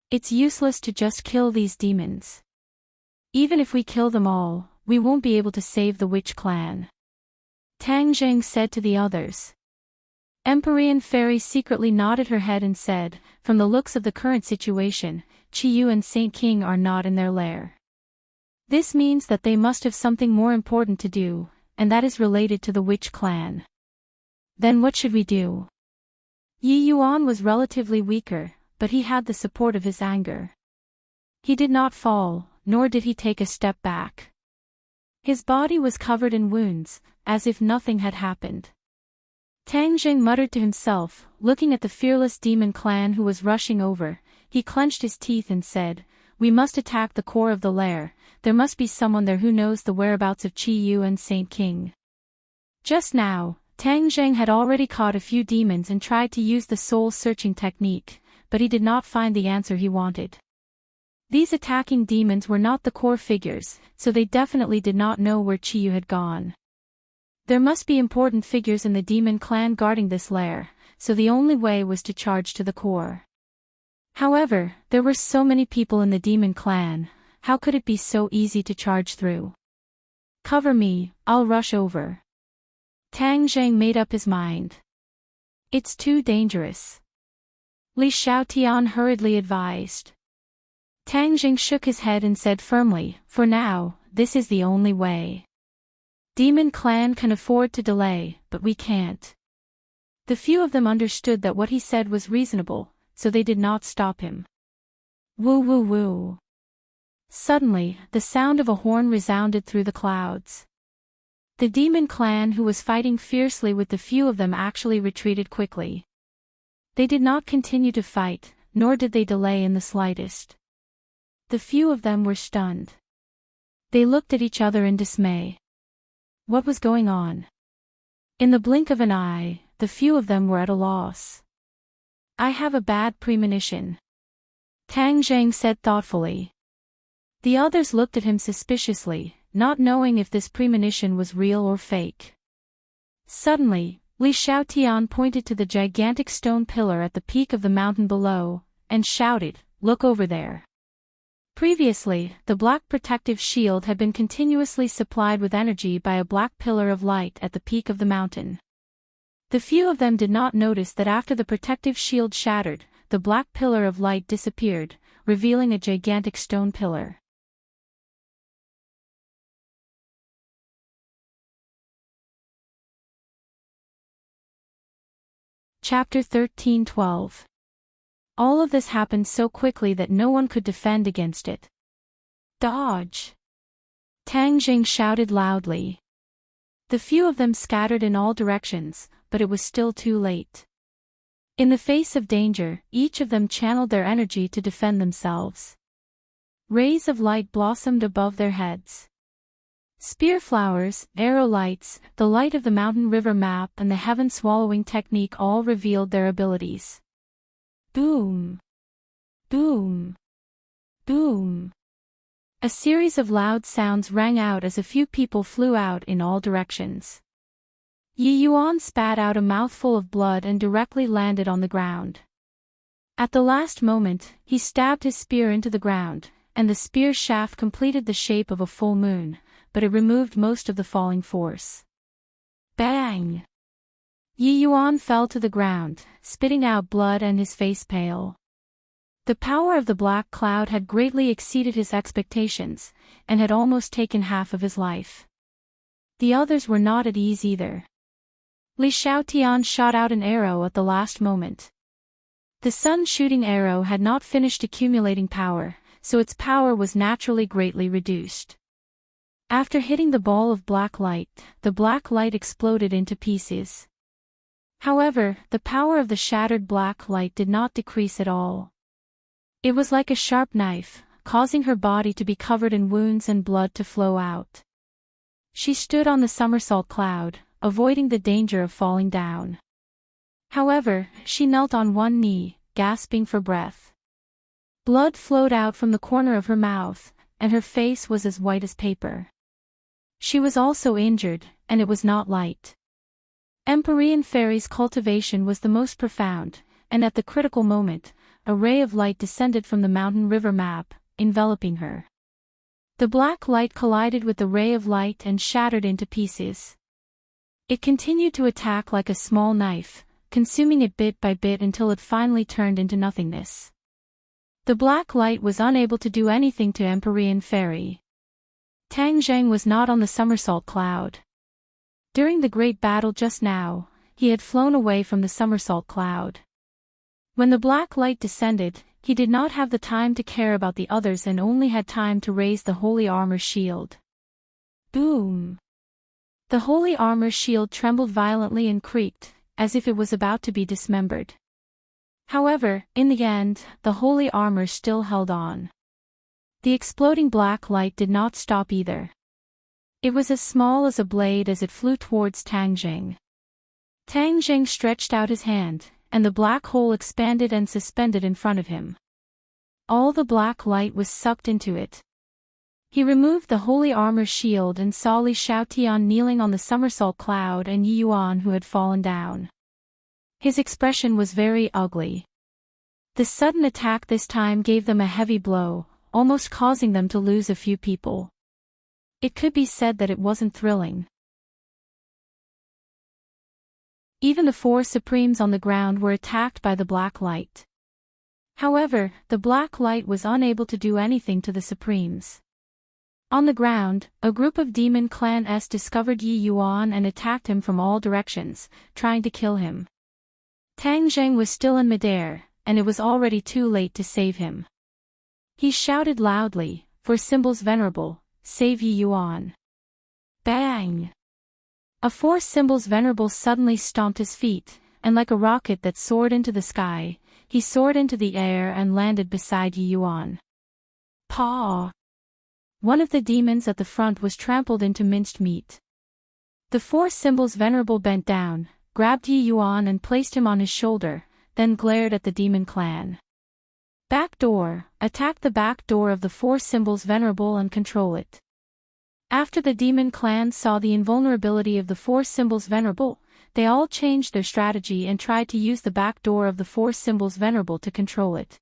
Speaker 1: It's useless to just kill these demons. Even if we kill them all, we won't be able to save the witch clan," Tang Zheng said to the others. Empyrean Fairy secretly nodded her head and said, "From the looks of the current situation, Qiyu and Saint King are not in their lair. This means that they must have something more important to do, and that is related to the witch clan. Then what should we do? Yi Yuan was relatively weaker, but he had the support of his anger. He did not fall, nor did he take a step back. His body was covered in wounds, as if nothing had happened. Tang Zheng muttered to himself, looking at the fearless demon clan who was rushing over. He clenched his teeth and said, "We must attack the core of the lair. There must be someone there who knows the whereabouts of Qi Yu and Saint King." Just now, Tang Zheng had already caught a few demons and tried to use the soul-searching technique, but he did not find the answer he wanted. These attacking demons were not the core figures, so they definitely did not know where Qi Yu had gone. There must be important figures in the demon clan guarding this lair, so the only way was to charge to the core. However, there were so many people in the demon clan, how could it be so easy to charge through? "Cover me, I'll rush over." Tang Zheng made up his mind. "It's too dangerous," Li Xiaotian hurriedly advised. Tang Zheng shook his head and said firmly, "For now, this is the only way. Demon clan can afford to delay, but we can't." The few of them understood that what he said was reasonable, so they did not stop him. Woo woo woo. Suddenly, the sound of a horn resounded through the clouds. The demon clan who was fighting fiercely with the few of them actually retreated quickly. They did not continue to fight, nor did they delay in the slightest. The few of them were stunned. They looked at each other in dismay. What was going on? In the blink of an eye, the few of them were at a loss. "I have a bad premonition," Tang Zheng said thoughtfully. The others looked at him suspiciously, not knowing if this premonition was real or fake. Suddenly, Li Xiaotian pointed to the gigantic stone pillar at the peak of the mountain below, and shouted, "Look over there." Previously, the black protective shield had been continuously supplied with energy by a black pillar of light at the peak of the mountain. The few of them did not notice that after the protective shield shattered, the black pillar of light disappeared, revealing a gigantic stone pillar. Chapter 13:12. All of this happened so quickly that no one could defend against it. "Dodge!" Tang Zheng shouted loudly. The few of them scattered in all directions, but it was still too late. In the face of danger, each of them channeled their energy to defend themselves. Rays of light blossomed above their heads. Spear flowers, arrow lights, the light of the mountain river map and the heaven swallowing technique all revealed their abilities. Boom! Boom! Boom! A series of loud sounds rang out as a few people flew out in all directions. Yi Yuan spat out a mouthful of blood and directly landed on the ground. At the last moment, he stabbed his spear into the ground, and the spear shaft completed the shape of a full moon, but it removed most of the falling force. Bang! Yi Yuan fell to the ground, spitting out blood and his face pale. The power of the black cloud had greatly exceeded his expectations, and had almost taken half of his life. The others were not at ease either. Li Xiaotian shot out an arrow at the last moment. The sun-shooting arrow had not finished accumulating power, so its power was naturally greatly reduced. After hitting the ball of black light, the black light exploded into pieces. However, the power of the shattered black light did not decrease at all. It was like a sharp knife, causing her body to be covered in wounds and blood to flow out. She stood on the somersault cloud, avoiding the danger of falling down. However, she knelt on one knee, gasping for breath. Blood flowed out from the corner of her mouth, and her face was as white as paper. She was also injured, and it was not light. Empyrean Fairy's cultivation was the most profound, and at the critical moment, a ray of light descended from the mountain river map, enveloping her. The black light collided with the ray of light and shattered into pieces. It continued to attack like a small knife, consuming it bit by bit until it finally turned into nothingness. The black light was unable to do anything to Empyrean Fairy. Tang Zheng was not on the somersault cloud. During the great battle just now, he had flown away from the somersault cloud. When the black light descended, he did not have the time to care about the others and only had time to raise the holy armor shield. Boom! The holy armor shield trembled violently and creaked, as if it was about to be dismembered. However, in the end, the holy armor still held on. The exploding black light did not stop either. It was as small as a blade as it flew towards Tang Jing. Tang Jing stretched out his hand, and the black hole expanded and suspended in front of him. All the black light was sucked into it. He removed the holy armor shield and saw Li Xiaotian kneeling on the somersault cloud and Yi Yuan who had fallen down. His expression was very ugly. The sudden attack this time gave them a heavy blow, almost causing them to lose a few people. It could be said that it wasn't thrilling. Even the four supremes on the ground were attacked by the black light. However, the black light was unable to do anything to the supremes. On the ground, a group of demon clan S discovered Yi Yuan and attacked him from all directions, trying to kill him. Tang Zheng was still in midair, and it was already too late to save him. He shouted loudly, "For symbols venerable, save Yi Yuan." Bang! A four symbols venerable suddenly stomped his feet, and like a rocket that soared into the sky, he soared into the air and landed beside Yi Yuan. Paw! One of the demons at the front was trampled into minced meat. The four symbols venerable bent down, grabbed Yi Yuan and placed him on his shoulder, then glared at the demon clan. Back door, attack the back door of the four symbols venerable and control it. After the demon clan saw the invulnerability of the four symbols venerable, they all changed their strategy and tried to use the back door of the four symbols venerable to control it.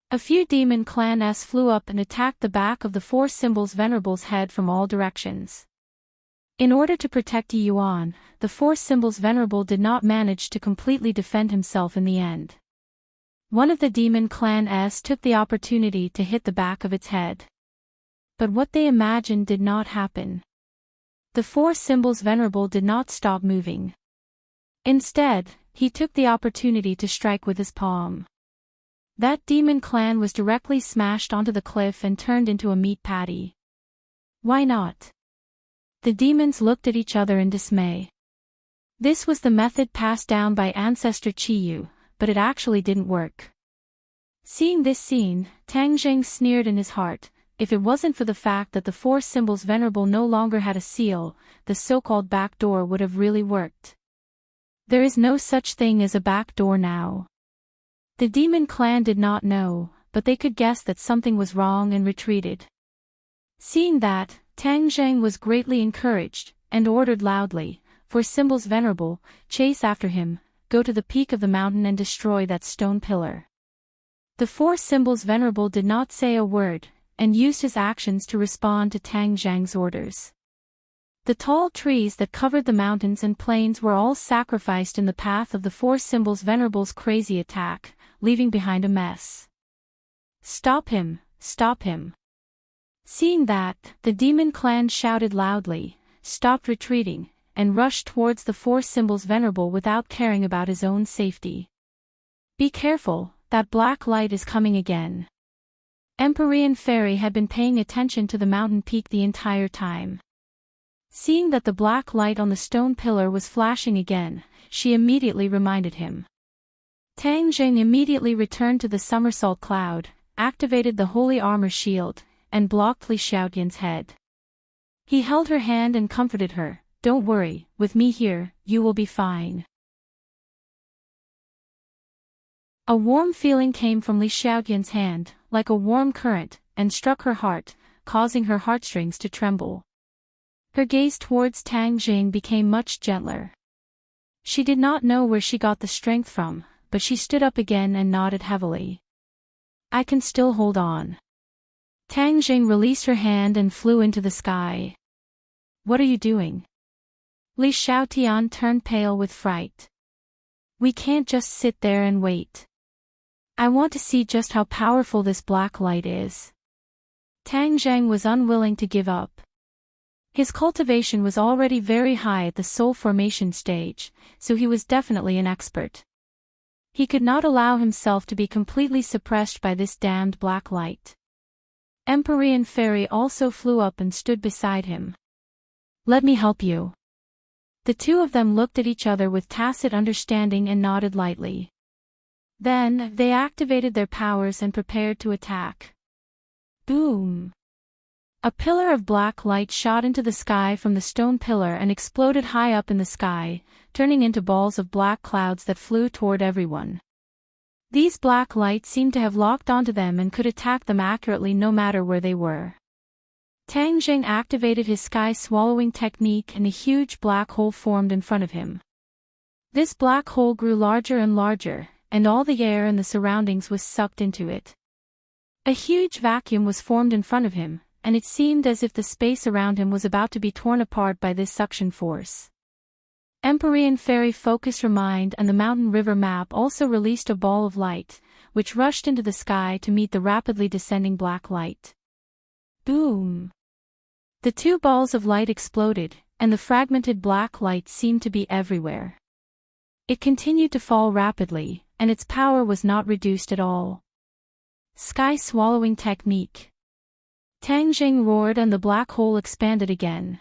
Speaker 1: A few demon clan S flew up and attacked the back of the four symbols venerable's head from all directions. In order to protect Yi Yuan, the four symbols venerable did not manage to completely defend himself in the end. One of the demon clan S took the opportunity to hit the back of its head. But what they imagined did not happen. The four symbols venerable did not stop moving. Instead, he took the opportunity to strike with his palm. That demon clan was directly smashed onto the cliff and turned into a meat patty. Why not? The demons looked at each other in dismay. This was the method passed down by ancestor Qiyu, but it actually didn't work. Seeing this scene, Tang Zheng sneered in his heart. If it wasn't for the fact that the four symbols venerable no longer had a seal, the so-called back door would have really worked. There is no such thing as a back door now. The demon clan did not know, but they could guess that something was wrong and retreated. Seeing that, Tang Zheng was greatly encouraged, and ordered loudly, "For symbols venerable, chase after him, go to the peak of the mountain and destroy that stone pillar." The four symbols venerable did not say a word, and used his actions to respond to Tang Zheng's orders. The tall trees that covered the mountains and plains were all sacrificed in the path of the four symbols venerables' crazy attack, leaving behind a mess. "Stop him, stop him." Seeing that, the demon clan shouted loudly, stopped retreating, and rushed towards the four symbols venerable without caring about his own safety. "Be careful, that black light is coming again." Empyrean Fairy had been paying attention to the mountain peak the entire time. Seeing that the black light on the stone pillar was flashing again, she immediately reminded him. Tang Zheng immediately returned to the somersault cloud, activated the holy armor shield, and blocked Li Xiaotian's head. He held her hand and comforted her, "Don't worry, with me here, you will be fine." A warm feeling came from Li Xiaotian's hand, like a warm current, and struck her heart, causing her heartstrings to tremble. Her gaze towards Tang Jing became much gentler. She did not know where she got the strength from, but she stood up again and nodded heavily. "I can still hold on." Tang Jing released her hand and flew into the sky. "What are you doing?" Li Xiaotian turned pale with fright. "We can't just sit there and wait. I want to see just how powerful this black light is." Tang Zheng was unwilling to give up. His cultivation was already very high at the soul formation stage, so he was definitely an expert. He could not allow himself to be completely suppressed by this damned black light. Empyrean Fairy also flew up and stood beside him. "Let me help you." The two of them looked at each other with tacit understanding and nodded lightly. Then, they activated their powers and prepared to attack. Boom! A pillar of black light shot into the sky from the stone pillar and exploded high up in the sky, turning into balls of black clouds that flew toward everyone. These black lights seemed to have locked onto them and could attack them accurately no matter where they were. Tang Zheng activated his sky-swallowing technique and a huge black hole formed in front of him. This black hole grew larger and larger, and all the air in the surroundings was sucked into it. A huge vacuum was formed in front of him, and it seemed as if the space around him was about to be torn apart by this suction force. Empyrean Fairy focused her mind, and the mountain river map also released a ball of light, which rushed into the sky to meet the rapidly descending black light. Boom! The two balls of light exploded, and the fragmented black light seemed to be everywhere. It continued to fall rapidly, and its power was not reduced at all. Sky-swallowing technique. Tang Zheng roared and the black hole expanded again.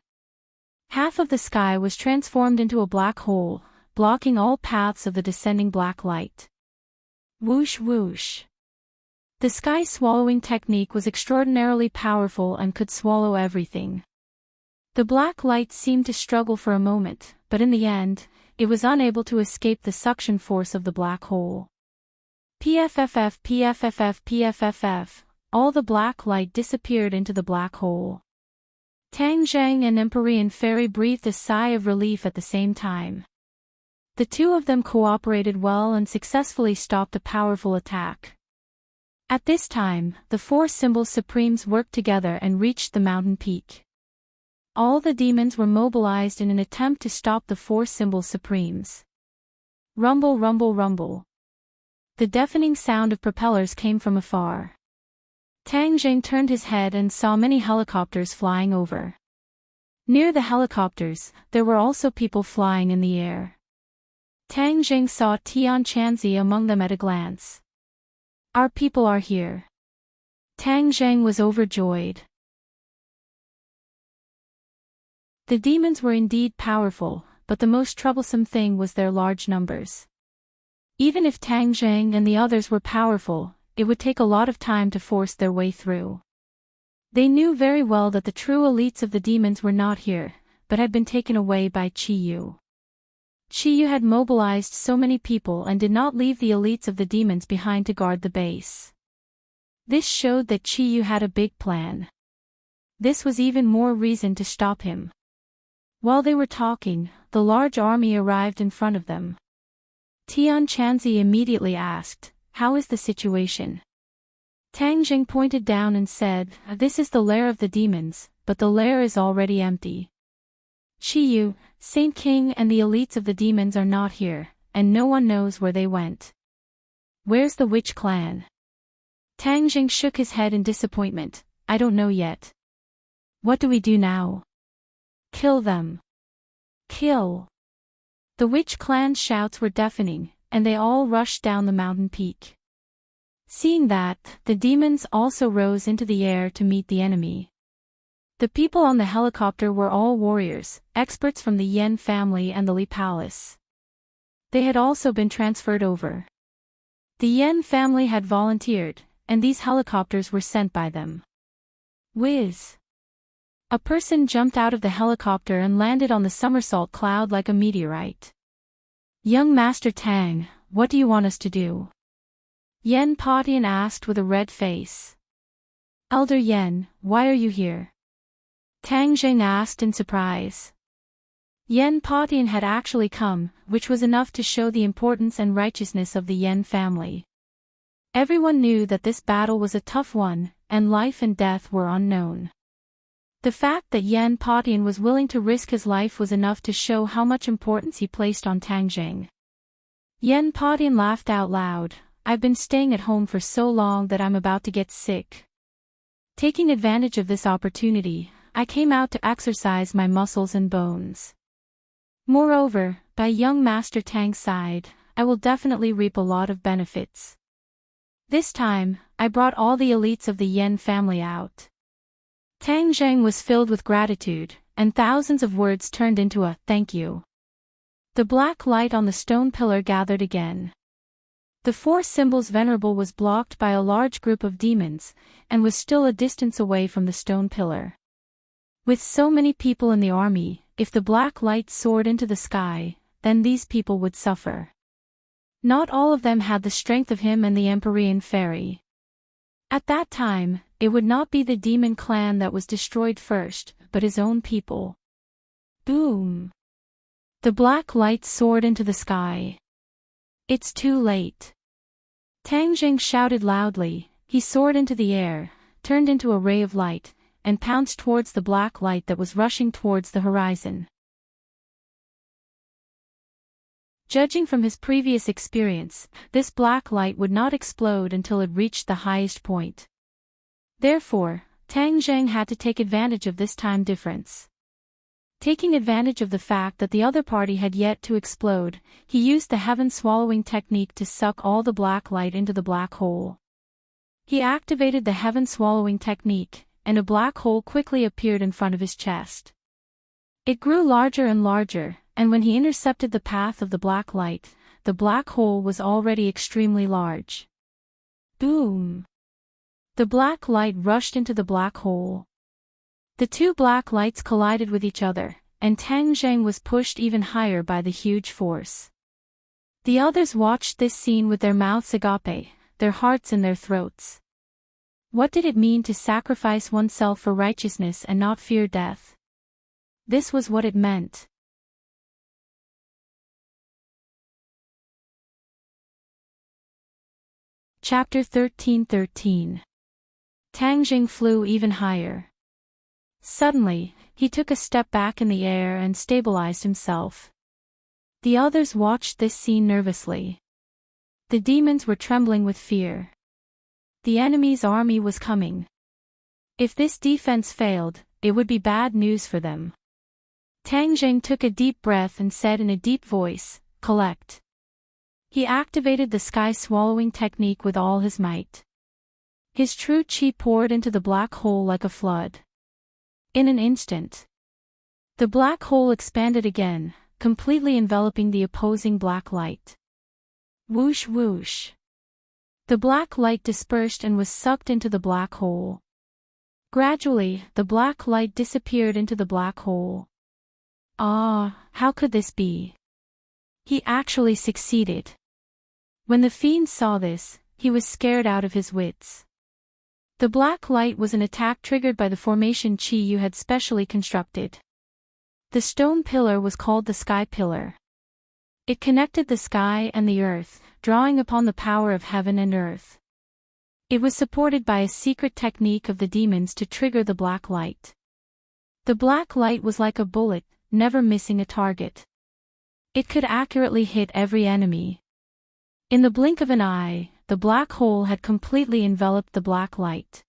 Speaker 1: Half of the sky was transformed into a black hole, blocking all paths of the descending black light. Whoosh whoosh. The sky-swallowing technique was extraordinarily powerful and could swallow everything. The black light seemed to struggle for a moment, but in the end, it was unable to escape the suction force of the black hole. PFFF PFFF PFFF, all the black light disappeared into the black hole. Tang Zheng and Empyrean Fairy breathed a sigh of relief at the same time. The two of them cooperated well and successfully stopped a powerful attack. At this time, the four symbol supremes worked together and reached the mountain peak. All the demons were mobilized in an attempt to stop the four symbol supremes. Rumble, rumble, rumble. The deafening sound of propellers came from afar. Tang Zheng turned his head and saw many helicopters flying over. Near the helicopters, there were also people flying in the air. Tang Zheng saw Tian Chanzi among them at a glance. "Our people are here." Tang Zheng was overjoyed. The demons were indeed powerful, but the most troublesome thing was their large numbers. Even if Tang Zheng and the others were powerful, it would take a lot of time to force their way through. They knew very well that the true elites of the demons were not here, but had been taken away by Qi Yu. Qi Yu had mobilized so many people and did not leave the elites of the demons behind to guard the base. This showed that Qi Yu had a big plan. This was even more reason to stop him. While they were talking, the large army arrived in front of them. Tian Chanzi immediately asked, "How is the situation?" Tang Zheng pointed down and said, "This is the lair of the demons, but the lair is already empty. Qi Yu, Saint King and the elites of the demons are not here, and no one knows where they went." "Where's the witch clan?" Tang Zheng shook his head in disappointment. "I don't know yet." "What do we do now?" "Kill them. Kill." The witch clan's shouts were deafening, and they all rushed down the mountain peak. Seeing that, the demons also rose into the air to meet the enemy. The people on the helicopter were all warriors, experts from the Yan family and the Li Palace. They had also been transferred over. The Yan family had volunteered, and these helicopters were sent by them. Whiz! A person jumped out of the helicopter and landed on the somersault cloud like a meteorite. "Young Master Tang, what do you want us to do?" Yan Patian asked with a red face. "Elder Yan, why are you here?" Tang Zheng asked in surprise. Yan Patian had actually come, which was enough to show the importance and righteousness of the Yan family. Everyone knew that this battle was a tough one, and life and death were unknown. The fact that Yan Patian was willing to risk his life was enough to show how much importance he placed on Tang Zheng. Yan Patian laughed out loud. "I've been staying at home for so long that I'm about to get sick." Taking advantage of this opportunity, I came out to exercise my muscles and bones. Moreover, by young Master Tang's side, I will definitely reap a lot of benefits. This time, I brought all the elites of the Yen family out. Tang Zheng was filled with gratitude, and thousands of words turned into a thank you. The black light on the stone pillar gathered again. The four symbols venerable was blocked by a large group of demons, and was still a distance away from the stone pillar. With so many people in the army, if the black light soared into the sky, then these people would suffer. Not all of them had the strength of him and the Empyrean fairy. At that time, it would not be the demon clan that was destroyed first, but his own people. Boom! The black light soared into the sky. It's too late. Tang Zheng shouted loudly. He soared into the air, turned into a ray of light, and pounced towards the black light that was rushing towards the horizon. Judging from his previous experience, this black light would not explode until it reached the highest point. Therefore, Tang Zheng had to take advantage of this time difference. Taking advantage of the fact that the other party had yet to explode, he used the heaven-swallowing technique to suck all the black light into the black hole. He activated the heaven-swallowing technique, and a black hole quickly appeared in front of his chest. It grew larger and larger, and when he intercepted the path of the black light, the black hole was already extremely large. Boom! The black light rushed into the black hole. The two black lights collided with each other, and Tang Zheng was pushed even higher by the huge force. The others watched this scene with their mouths agape, their hearts in their throats. What did it mean to sacrifice oneself for righteousness and not fear death? This was what it meant. Chapter 13:13. Tang Zheng flew even higher. Suddenly, he took a step back in the air and stabilized himself. The others watched this scene nervously. The demons were trembling with fear. The enemy's army was coming. If this defense failed, it would be bad news for them. Tang Zheng took a deep breath and said in a deep voice, "Collect." He activated the sky-swallowing technique with all his might. His true chi poured into the black hole like a flood. In an instant, the black hole expanded again, completely enveloping the opposing black light. Whoosh whoosh. The black light dispersed and was sucked into the black hole. Gradually, the black light disappeared into the black hole. Ah, how could this be? He actually succeeded. When the fiend saw this, he was scared out of his wits. The black light was an attack triggered by the formation chi you had specially constructed. The stone pillar was called the Sky Pillar. It connected the sky and the earth, drawing upon the power of heaven and earth. It was supported by a secret technique of the demons to trigger the black light. The black light was like a bullet, never missing a target. It could accurately hit every enemy. In the blink of an eye, the black hole had completely enveloped the black light.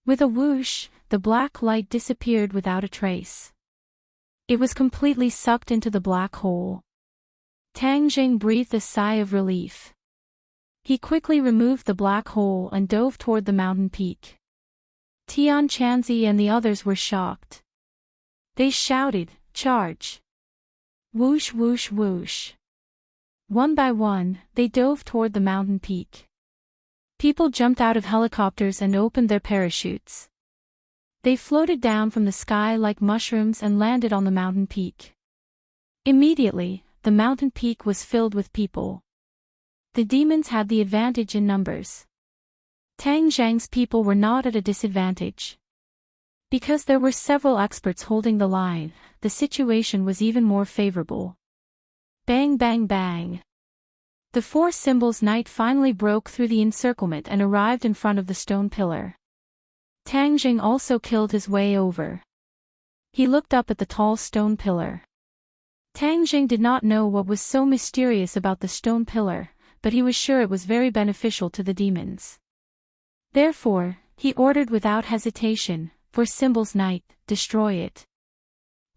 Speaker 1: With a whoosh, the black light disappeared without a trace. It was completely sucked into the black hole. Tang Zheng breathed a sigh of relief. He quickly removed the black hole and dove toward the mountain peak. Tian Chanzi and the others were shocked. They shouted, "Charge!" Whoosh whoosh whoosh. One by one, they dove toward the mountain peak. People jumped out of helicopters and opened their parachutes. They floated down from the sky like mushrooms and landed on the mountain peak. Immediately, the mountain peak was filled with people. The demons had the advantage in numbers. Tang Zheng's people were not at a disadvantage. Because there were several experts holding the line, the situation was even more favorable. Bang bang bang. The four symbols knight finally broke through the encirclement and arrived in front of the stone pillar. Tang Zheng also killed his way over. He looked up at the tall stone pillar. Tang Zheng did not know what was so mysterious about the stone pillar, but he was sure it was very beneficial to the demons. Therefore, he ordered without hesitation, "For Symbol's Knight, destroy it."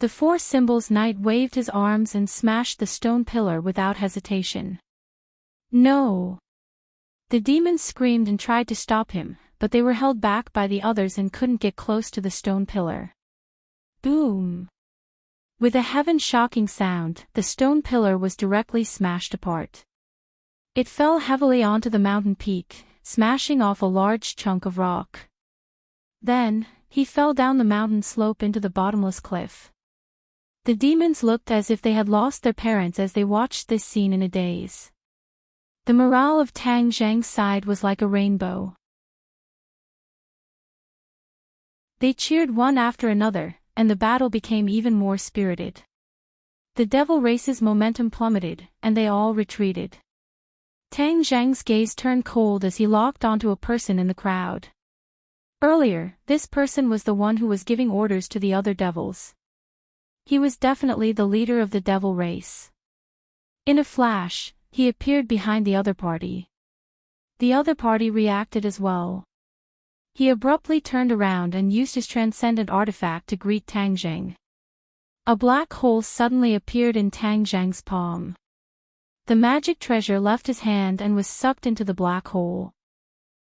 Speaker 1: The For Symbol's Knight waved his arms and smashed the stone pillar without hesitation. "No!" The demons screamed and tried to stop him, but they were held back by the others and couldn't get close to the stone pillar. Boom! With a heaven-shocking sound, the stone pillar was directly smashed apart. It fell heavily onto the mountain peak, smashing off a large chunk of rock. Then, he fell down the mountain slope into the bottomless cliff. The demons looked as if they had lost their parents as they watched this scene in a daze. The morale of Tang Zhang's side was like a rainbow. They cheered one after another, and the battle became even more spirited. The devil race's momentum plummeted, and they all retreated. Tang Zhang's gaze turned cold as he locked onto a person in the crowd. Earlier, this person was the one who was giving orders to the other devils. He was definitely the leader of the devil race. In a flash, he appeared behind the other party. The other party reacted as well. He abruptly turned around and used his transcendent artifact to greet Tang Zhang. A black hole suddenly appeared in Tang Zhang's palm. The magic treasure left his hand and was sucked into the black hole.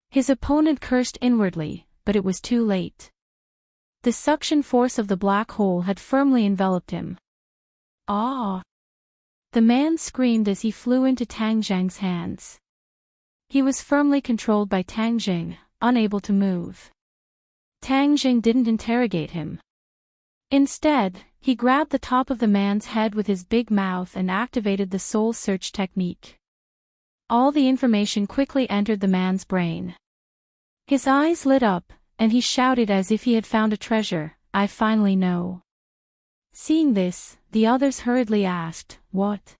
Speaker 1: His opponent cursed inwardly, but it was too late. The suction force of the black hole had firmly enveloped him. "Ah!" The man screamed as he flew into Tang Zhang's hands. He was firmly controlled by Tang Zhang, unable to move. Tang Zhang didn't interrogate him. Instead, he grabbed the top of the man's head with his big mouth and activated the soul search technique. All the information quickly entered the man's brain. His eyes lit up, and he shouted as if he had found a treasure, "I finally know." Seeing this, the others hurriedly asked, "What?"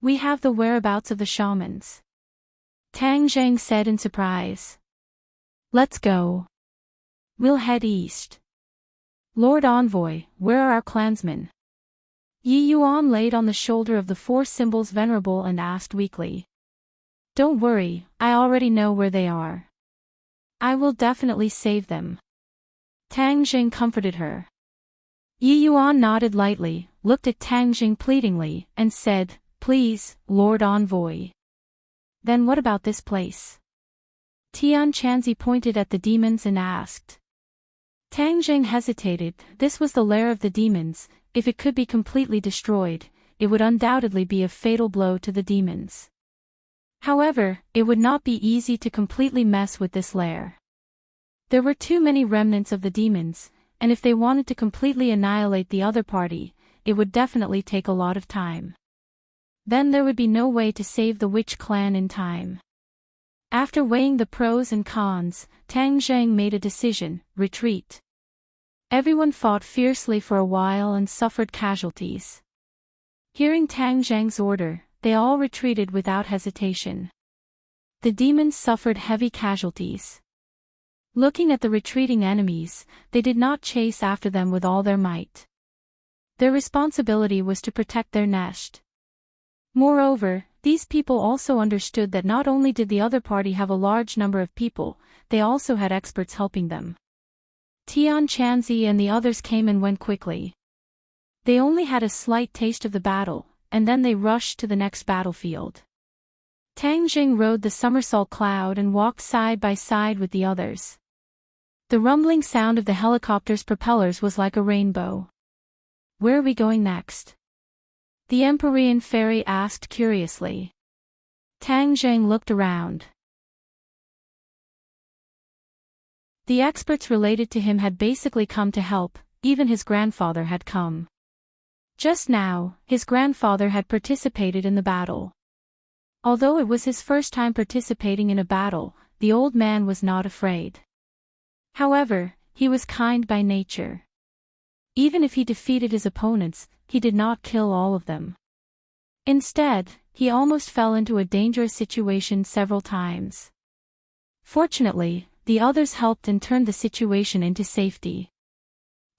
Speaker 1: "We have the whereabouts of the shamans," Tang Zhang said in surprise. "Let's go. We'll head east." "Lord Envoy, where are our clansmen?" Yi Yuan laid on the shoulder of the four symbols venerable and asked weakly. "Don't worry, I already know where they are. I will definitely save them." Tang Zhang comforted her. Yi Yuan nodded lightly, looked at Tang Zhang pleadingly, and said, "Please, Lord Envoy." "Then what about this place?" Tian Chanzi pointed at the demons and asked. Tang Zhang hesitated. This was the lair of the demons. If it could be completely destroyed, it would undoubtedly be a fatal blow to the demons. However, it would not be easy to completely mess with this lair. There were too many remnants of the demons, and if they wanted to completely annihilate the other party, it would definitely take a lot of time. Then there would be no way to save the witch clan in time. After weighing the pros and cons, Tang Zhang made a decision: retreat. Everyone fought fiercely for a while and suffered casualties. Hearing Tang Zhang's order, they all retreated without hesitation. The demons suffered heavy casualties. Looking at the retreating enemies, they did not chase after them with all their might. Their responsibility was to protect their nest. Moreover, these people also understood that not only did the other party have a large number of people, they also had experts helping them. Tian Chanzi and the others came and went quickly. They only had a slight taste of the battle, and then they rushed to the next battlefield. Tang Zhang rode the somersault cloud and walked side by side with the others. The rumbling sound of the helicopter's propellers was like a rainbow. "Where are we going next?" the Empyrean fairy asked curiously. Tang Zhang looked around. The experts related to him had basically come to help, even his grandfather had come. Just now, his grandfather had participated in the battle. Although it was his first time participating in a battle, the old man was not afraid. However, he was kind by nature. Even if he defeated his opponents, he did not kill all of them. Instead, he almost fell into a dangerous situation several times. Fortunately, the others helped and turned the situation into safety.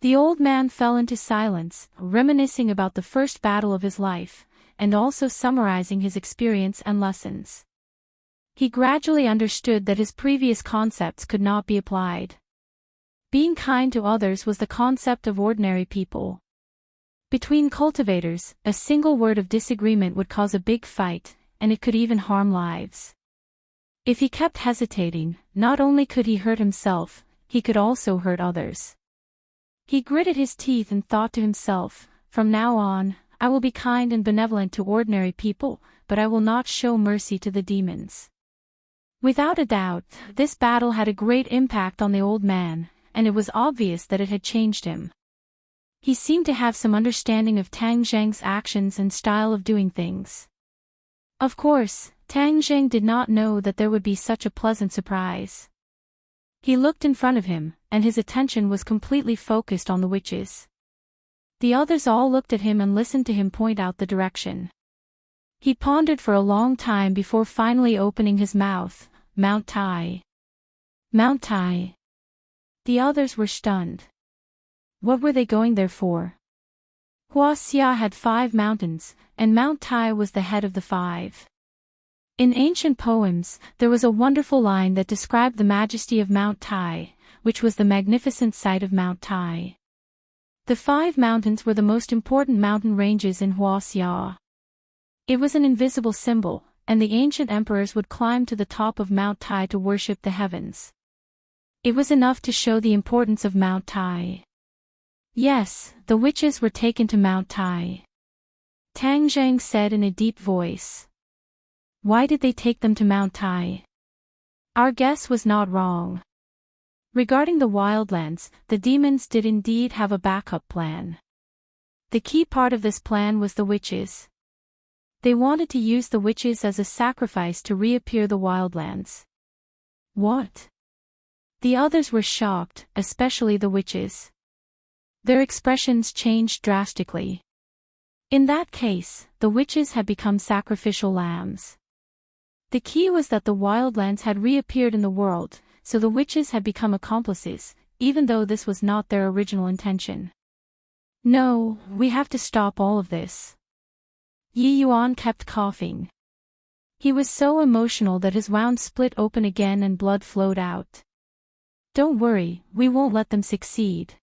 Speaker 1: The old man fell into silence, reminiscing about the first battle of his life, and also summarizing his experience and lessons. He gradually understood that his previous concepts could not be applied. Being kind to others was the concept of ordinary people. Between cultivators, a single word of disagreement would cause a big fight, and it could even harm lives. If he kept hesitating, not only could he hurt himself, he could also hurt others. He gritted his teeth and thought to himself, "From now on, I will be kind and benevolent to ordinary people, but I will not show mercy to the demons." Without a doubt, this battle had a great impact on the old man, and it was obvious that it had changed him. He seemed to have some understanding of Tang Zheng's actions and style of doing things. Of course, Tang Zheng did not know that there would be such a pleasant surprise. He looked in front of him, and his attention was completely focused on the witches. The others all looked at him and listened to him point out the direction. He pondered for a long time before finally opening his mouth. "Mount Tai. Mount Tai." The others were stunned. What were they going there for? Huaxia had 5 mountains, and Mount Tai was the head of the 5. In ancient poems, there was a wonderful line that described the majesty of Mount Tai, which was the magnificent sight of Mount Tai. The 5 mountains were the most important mountain ranges in Huaxia. It was an invisible symbol, and the ancient emperors would climb to the top of Mount Tai to worship the heavens. It was enough to show the importance of Mount Tai. Yes, the witches were taken to Mount Tai. Tang Zheng said in a deep voice. Why did they take them to Mount Tai? Our guess was not wrong. Regarding the wildlands, the demons did indeed have a backup plan. The key part of this plan was the witches. They wanted to use the witches as a sacrifice to reappear the wildlands. What? The others were shocked, especially the witches. Their expressions changed drastically. In that case, the witches had become sacrificial lambs. The key was that the wildlands had reappeared in the world, so the witches had become accomplices, even though this was not their original intention. No, we have to stop all of this. Yi Yuan kept coughing. He was so emotional that his wound split open again and blood flowed out. Don't worry, we won't let them succeed.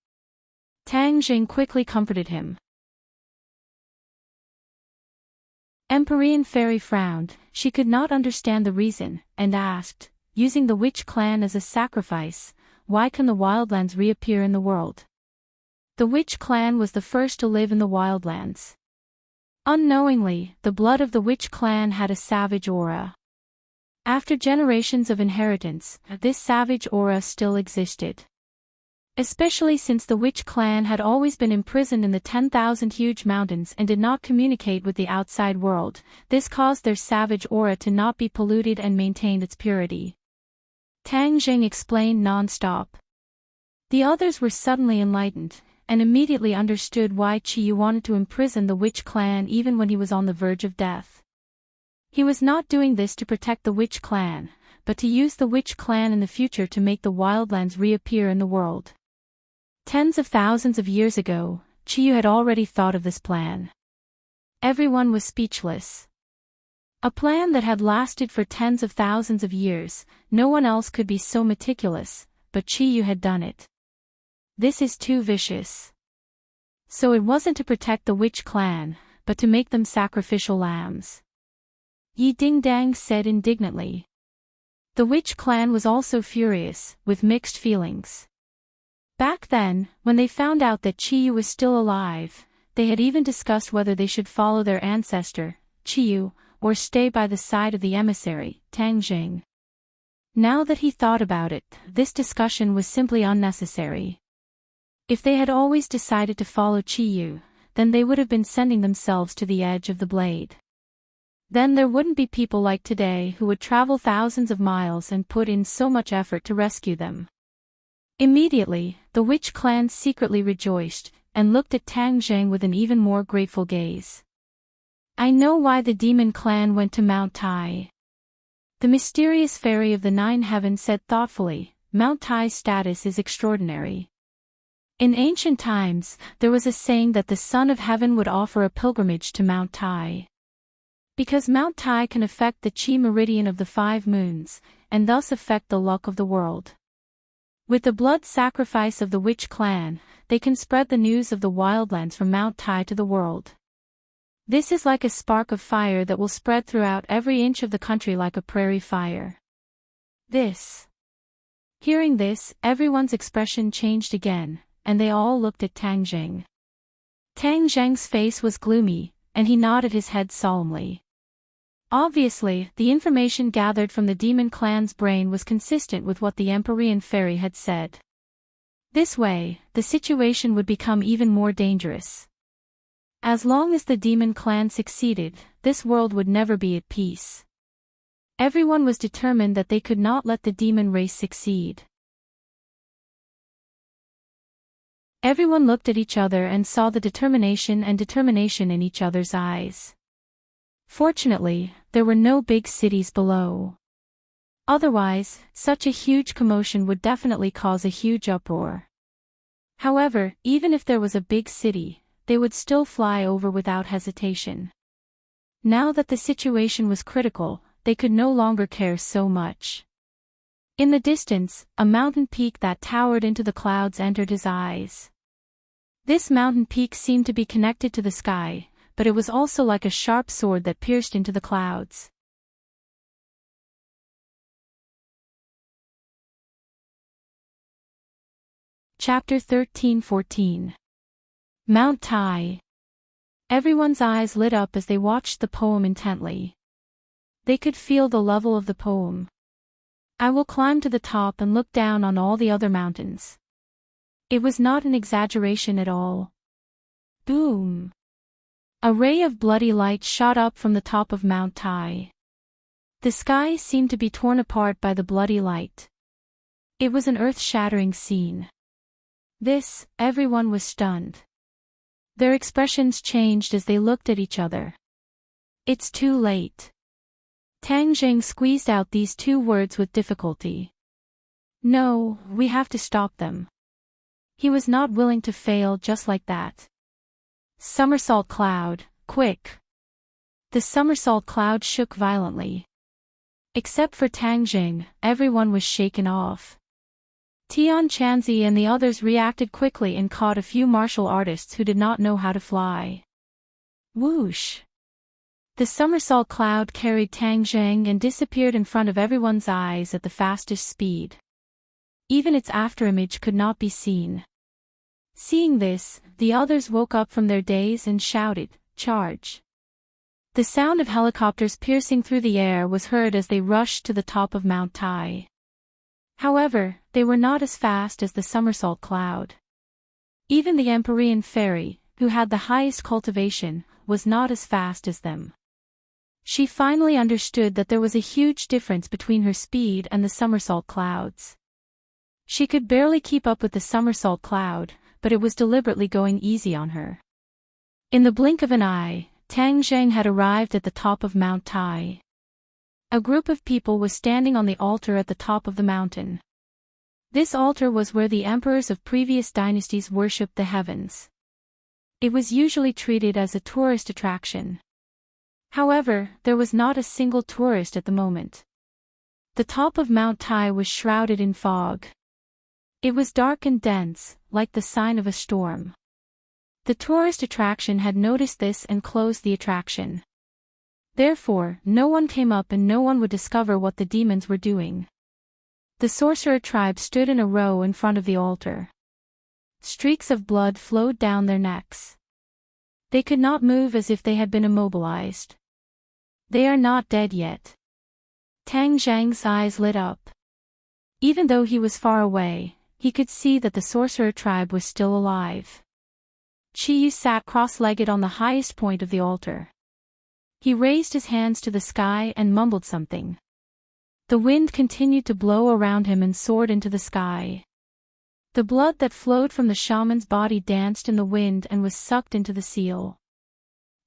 Speaker 1: Tang Jing quickly comforted him. Empyrean Fairy frowned. She could not understand the reason, and asked, using the witch clan as a sacrifice, why can the wildlands reappear in the world? The witch clan was the first to live in the wildlands. Unknowingly, the blood of the witch clan had a savage aura. After generations of inheritance, this savage aura still existed. Especially since the witch clan had always been imprisoned in the 10,000 huge mountains and did not communicate with the outside world, this caused their savage aura to not be polluted and maintained its purity. Tang Jing explained non-stop. The others were suddenly enlightened, and immediately understood why Qiyu wanted to imprison the witch clan even when he was on the verge of death. He was not doing this to protect the witch clan, but to use the witch clan in the future to make the wildlands reappear in the world. Tens of thousands of years ago, Qiyu had already thought of this plan. Everyone was speechless. A plan that had lasted for tens of thousands of years, no one else could be so meticulous, but Qiyu had done it. This is too vicious. So it wasn't to protect the witch clan, but to make them sacrificial lambs. Yi Dingdang said indignantly. The witch clan was also furious, with mixed feelings. Back then, when they found out that Qiyu was still alive, they had even discussed whether they should follow their ancestor, Qiyu, or stay by the side of the emissary, Tang Jing. Now that he thought about it, this discussion was simply unnecessary. If they had always decided to follow Qiyu, then they would have been sending themselves to the edge of the blade. Then there wouldn't be people like today who would travel thousands of miles and put in so much effort to rescue them. Immediately, the witch clan secretly rejoiced, and looked at Tang Zheng with an even more grateful gaze. I know why the demon clan went to Mount Tai. The mysterious fairy of the 9 heavens said thoughtfully, Mount Tai's status is extraordinary. In ancient times, there was a saying that the Son of Heaven would offer a pilgrimage to Mount Tai. Because Mount Tai can affect the chi meridian of the 5 moons, and thus affect the luck of the world. With the blood sacrifice of the witch clan, they can spread the news of the wildlands from Mount Tai to the world. This is like a spark of fire that will spread throughout every inch of the country like a prairie fire. Hearing this, everyone's expression changed again, and they all looked at Tang Zheng. Tang Zheng's face was gloomy, and he nodded his head solemnly. Obviously, the information gathered from the demon clan's brain was consistent with what the Empyrean fairy had said. This way, the situation would become even more dangerous. As long as the demon clan succeeded, this world would never be at peace. Everyone was determined that they could not let the demon race succeed. Everyone looked at each other and saw the determination in each other's eyes. Fortunately, there were no big cities below. Otherwise, such a huge commotion would definitely cause a huge uproar. However, even if there was a big city, they would still fly over without hesitation. Now that the situation was critical, they could no longer care so much. In the distance, a mountain peak that towered into the clouds entered his eyes. This mountain peak seemed to be connected to the sky, but it was also like a sharp sword that pierced into the clouds. Chapter 13-14. Mount Tai. Everyone's eyes lit up as they watched the poem intently. They could feel the level of the poem. I will climb to the top and look down on all the other mountains. It was not an exaggeration at all. Boom! A ray of bloody light shot up from the top of Mount Tai. The sky seemed to be torn apart by the bloody light. It was an earth-shattering scene. Everyone was stunned. Their expressions changed as they looked at each other. It's too late. Tang Zheng squeezed out these two words with difficulty. No, we have to stop them. He was not willing to fail just like that. Somersault cloud, quick! The somersault cloud shook violently. Except for Tang Zheng, everyone was shaken off. Tian Chanzi and the others reacted quickly and caught a few martial artists who did not know how to fly. Whoosh! The somersault cloud carried Tang Zheng and disappeared in front of everyone's eyes at the fastest speed. Even its afterimage could not be seen. Seeing this, the others woke up from their daze and shouted, "Charge!" The sound of helicopters piercing through the air was heard as they rushed to the top of Mount Tai. However, they were not as fast as the somersault cloud. Even the Empyrean fairy, who had the highest cultivation, was not as fast as them. She finally understood that there was a huge difference between her speed and the somersault clouds. She could barely keep up with the somersault cloud, but it was deliberately going easy on her. In the blink of an eye, Tang Zheng had arrived at the top of Mount Tai. A group of people was standing on the altar at the top of the mountain. This altar was where the emperors of previous dynasties worshipped the heavens. It was usually treated as a tourist attraction. However, there was not a single tourist at the moment. The top of Mount Tai was shrouded in fog. It was dark and dense, like the sign of a storm. The tourist attraction had noticed this and closed the attraction. Therefore, no one came up and no one would discover what the demons were doing. The sorcerer tribe stood in a row in front of the altar. Streaks of blood flowed down their necks. They could not move as if they had been immobilized. They are not dead yet. Tang Zheng's eyes lit up. Even though he was far away, he could see that the sorcerer tribe was still alive. Chi Yu sat cross-legged on the highest point of the altar. He raised his hands to the sky and mumbled something. The wind continued to blow around him and soared into the sky. The blood that flowed from the shaman's body danced in the wind and was sucked into the seal.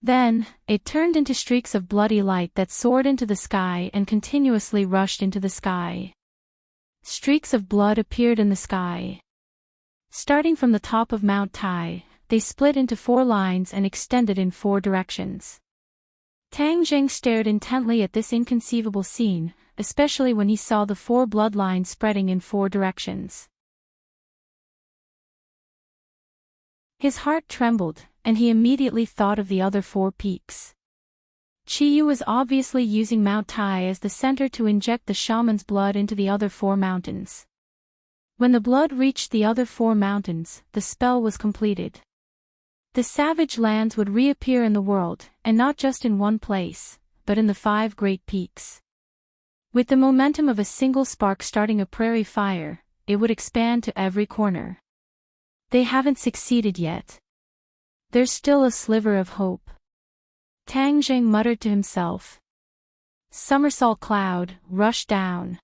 Speaker 1: Then, it turned into streaks of bloody light that soared into the sky and continuously rushed into the sky. Streaks of blood appeared in the sky. Starting from the top of Mount Tai, they split into 4 lines and extended in 4 directions. Tang Zheng stared intently at this inconceivable scene, especially when he saw the 4 bloodlines spreading in 4 directions. His heart trembled, and he immediately thought of the other 4 peaks. Chiyu was obviously using Mount Tai as the center to inject the shaman's blood into the other 4 mountains. When the blood reached the other 4 mountains, the spell was completed. The savage lands would reappear in the world, and not just in one place, but in the 5 great peaks. With the momentum of a single spark starting a prairie fire, it would expand to every corner. They haven't succeeded yet. There's still a sliver of hope. Tang Zheng muttered to himself. Somersault cloud, rush down.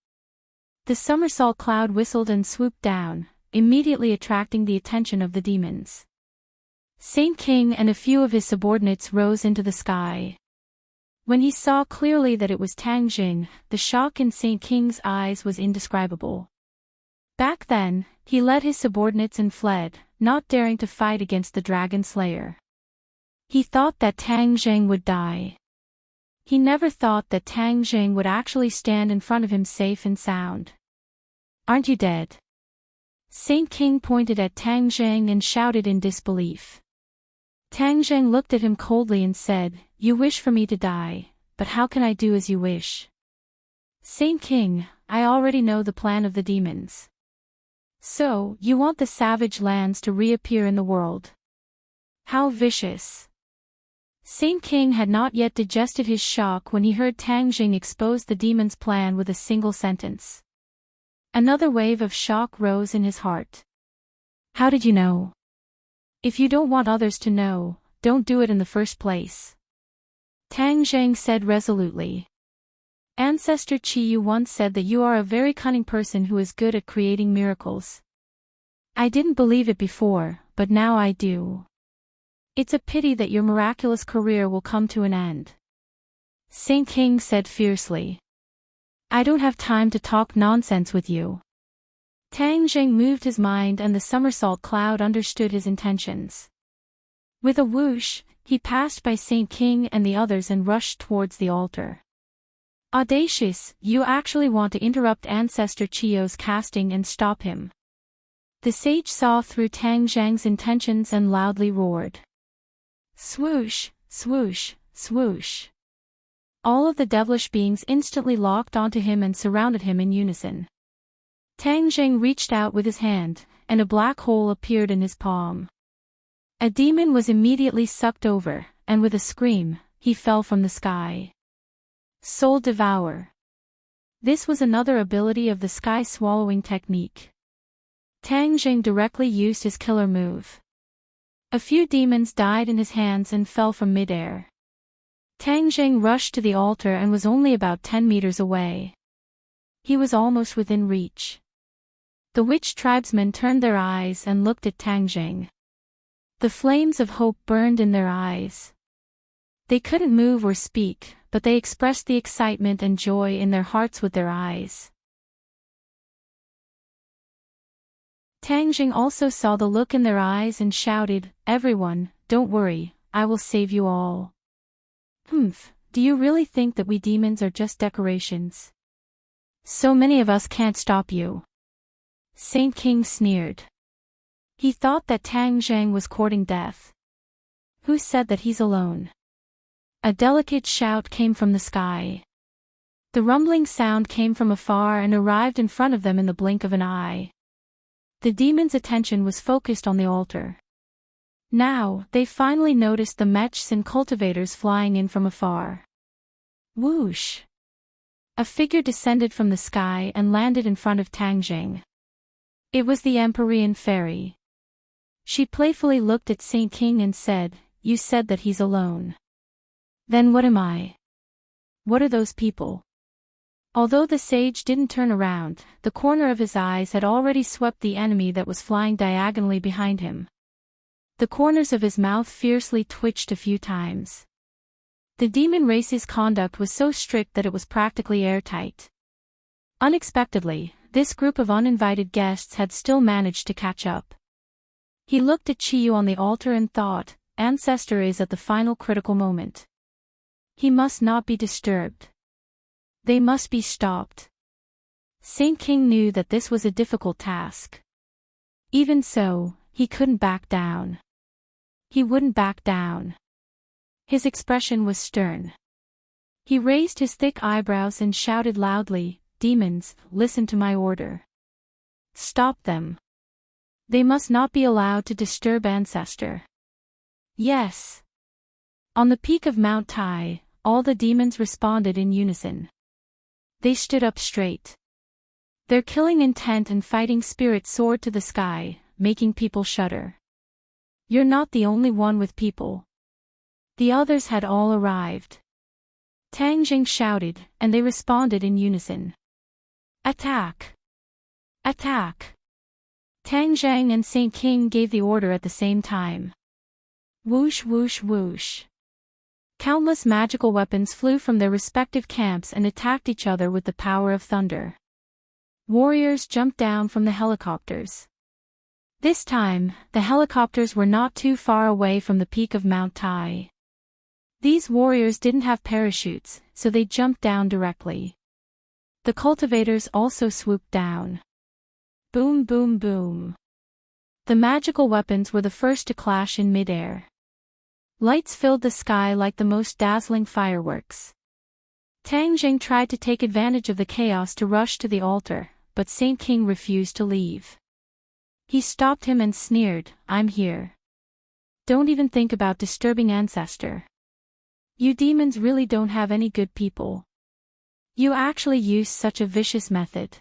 Speaker 1: The somersault cloud whistled and swooped down, immediately attracting the attention of the demons. Saint King and a few of his subordinates rose into the sky. When he saw clearly that it was Tang Jing, the shock in Saint King's eyes was indescribable. Back then, he led his subordinates and fled, not daring to fight against the Dragon Slayer. He thought that Tang Zheng would die. He never thought that Tang Zheng would actually stand in front of him safe and sound. Aren't you dead? Saint King pointed at Tang Zheng and shouted in disbelief. Tang Zheng looked at him coldly and said, You wish for me to die, but how can I do as you wish? Saint King, I already know the plan of the demons. So, you want the savage lands to reappear in the world. How vicious. Saint King had not yet digested his shock when he heard Tang Jing expose the demon's plan with a single sentence. Another wave of shock rose in his heart. How did you know? If you don't want others to know, don't do it in the first place. Tang Zheng said resolutely. Ancestor Qiyu once said that you are a very cunning person who is good at creating miracles. I didn't believe it before, but now I do. It's a pity that your miraculous career will come to an end. Saint King said fiercely. I don't have time to talk nonsense with you. Tang Zheng moved his mind and the somersault cloud understood his intentions. With a whoosh, he passed by Saint King and the others and rushed towards the altar. Audacious, you actually want to interrupt Ancestor Chio's casting and stop him. The sage saw through Tang Zheng's intentions and loudly roared. Swoosh, swoosh, swoosh. All of the devilish beings instantly locked onto him and surrounded him in unison. Tang Zheng reached out with his hand, and a black hole appeared in his palm. A demon was immediately sucked over, and with a scream, he fell from the sky. Soul Devour. This was another ability of the sky swallowing technique. Tang Zheng directly used his killer move. A few demons died in his hands and fell from midair. Tang Zheng rushed to the altar and was only about 10 meters away. He was almost within reach. The witch tribesmen turned their eyes and looked at Tang Zheng. The flames of hope burned in their eyes. They couldn't move or speak, but they expressed the excitement and joy in their hearts with their eyes. Tang Zheng also saw the look in their eyes and shouted, Everyone, don't worry, I will save you all. Do you really think that we demons are just decorations? So many of us can't stop you. Saint King sneered. He thought that Tang Zheng was courting death. Who said that he's alone? A delicate shout came from the sky. The rumbling sound came from afar and arrived in front of them in the blink of an eye. The demon's attention was focused on the altar. Now, they finally noticed the mechs and cultivators flying in from afar. Whoosh! A figure descended from the sky and landed in front of Tang Zheng. It was the Empyrean fairy. She playfully looked at Saint King and said, You said that he's alone. Then what am I? What are those people? Although the sage didn't turn around, the corner of his eyes had already swept the enemy that was flying diagonally behind him. The corners of his mouth fiercely twitched a few times. The demon race's conduct was so strict that it was practically airtight. Unexpectedly, this group of uninvited guests had still managed to catch up. He looked at Chiyu on the altar and thought, Ancestor is at the final critical moment. He must not be disturbed. They must be stopped. Saint King knew that this was a difficult task. Even so, he couldn't back down. He wouldn't back down. His expression was stern. He raised his thick eyebrows and shouted loudly, "Demons, listen to my order. Stop them. They must not be allowed to disturb Ancestor." Yes. On the peak of Mount Tai, all the demons responded in unison. They stood up straight. Their killing intent and fighting spirit soared to the sky, making people shudder. "You're not the only one with people." The others had all arrived. Tang Jing shouted, and they responded in unison. "Attack! Attack!" Tang Zhang and Saint King gave the order at the same time. Whoosh whoosh whoosh. Countless magical weapons flew from their respective camps and attacked each other with the power of thunder. Warriors jumped down from the helicopters. This time, the helicopters were not too far away from the peak of Mount Tai. These warriors didn't have parachutes, so they jumped down directly. The cultivators also swooped down. Boom boom boom. The magical weapons were the first to clash in midair. Lights filled the sky like the most dazzling fireworks. Tang Jing tried to take advantage of the chaos to rush to the altar, but Saint King refused to leave. He stopped him and sneered, "I'm here. Don't even think about disturbing Ancestor. You demons really don't have any good people. You actually use such a vicious method.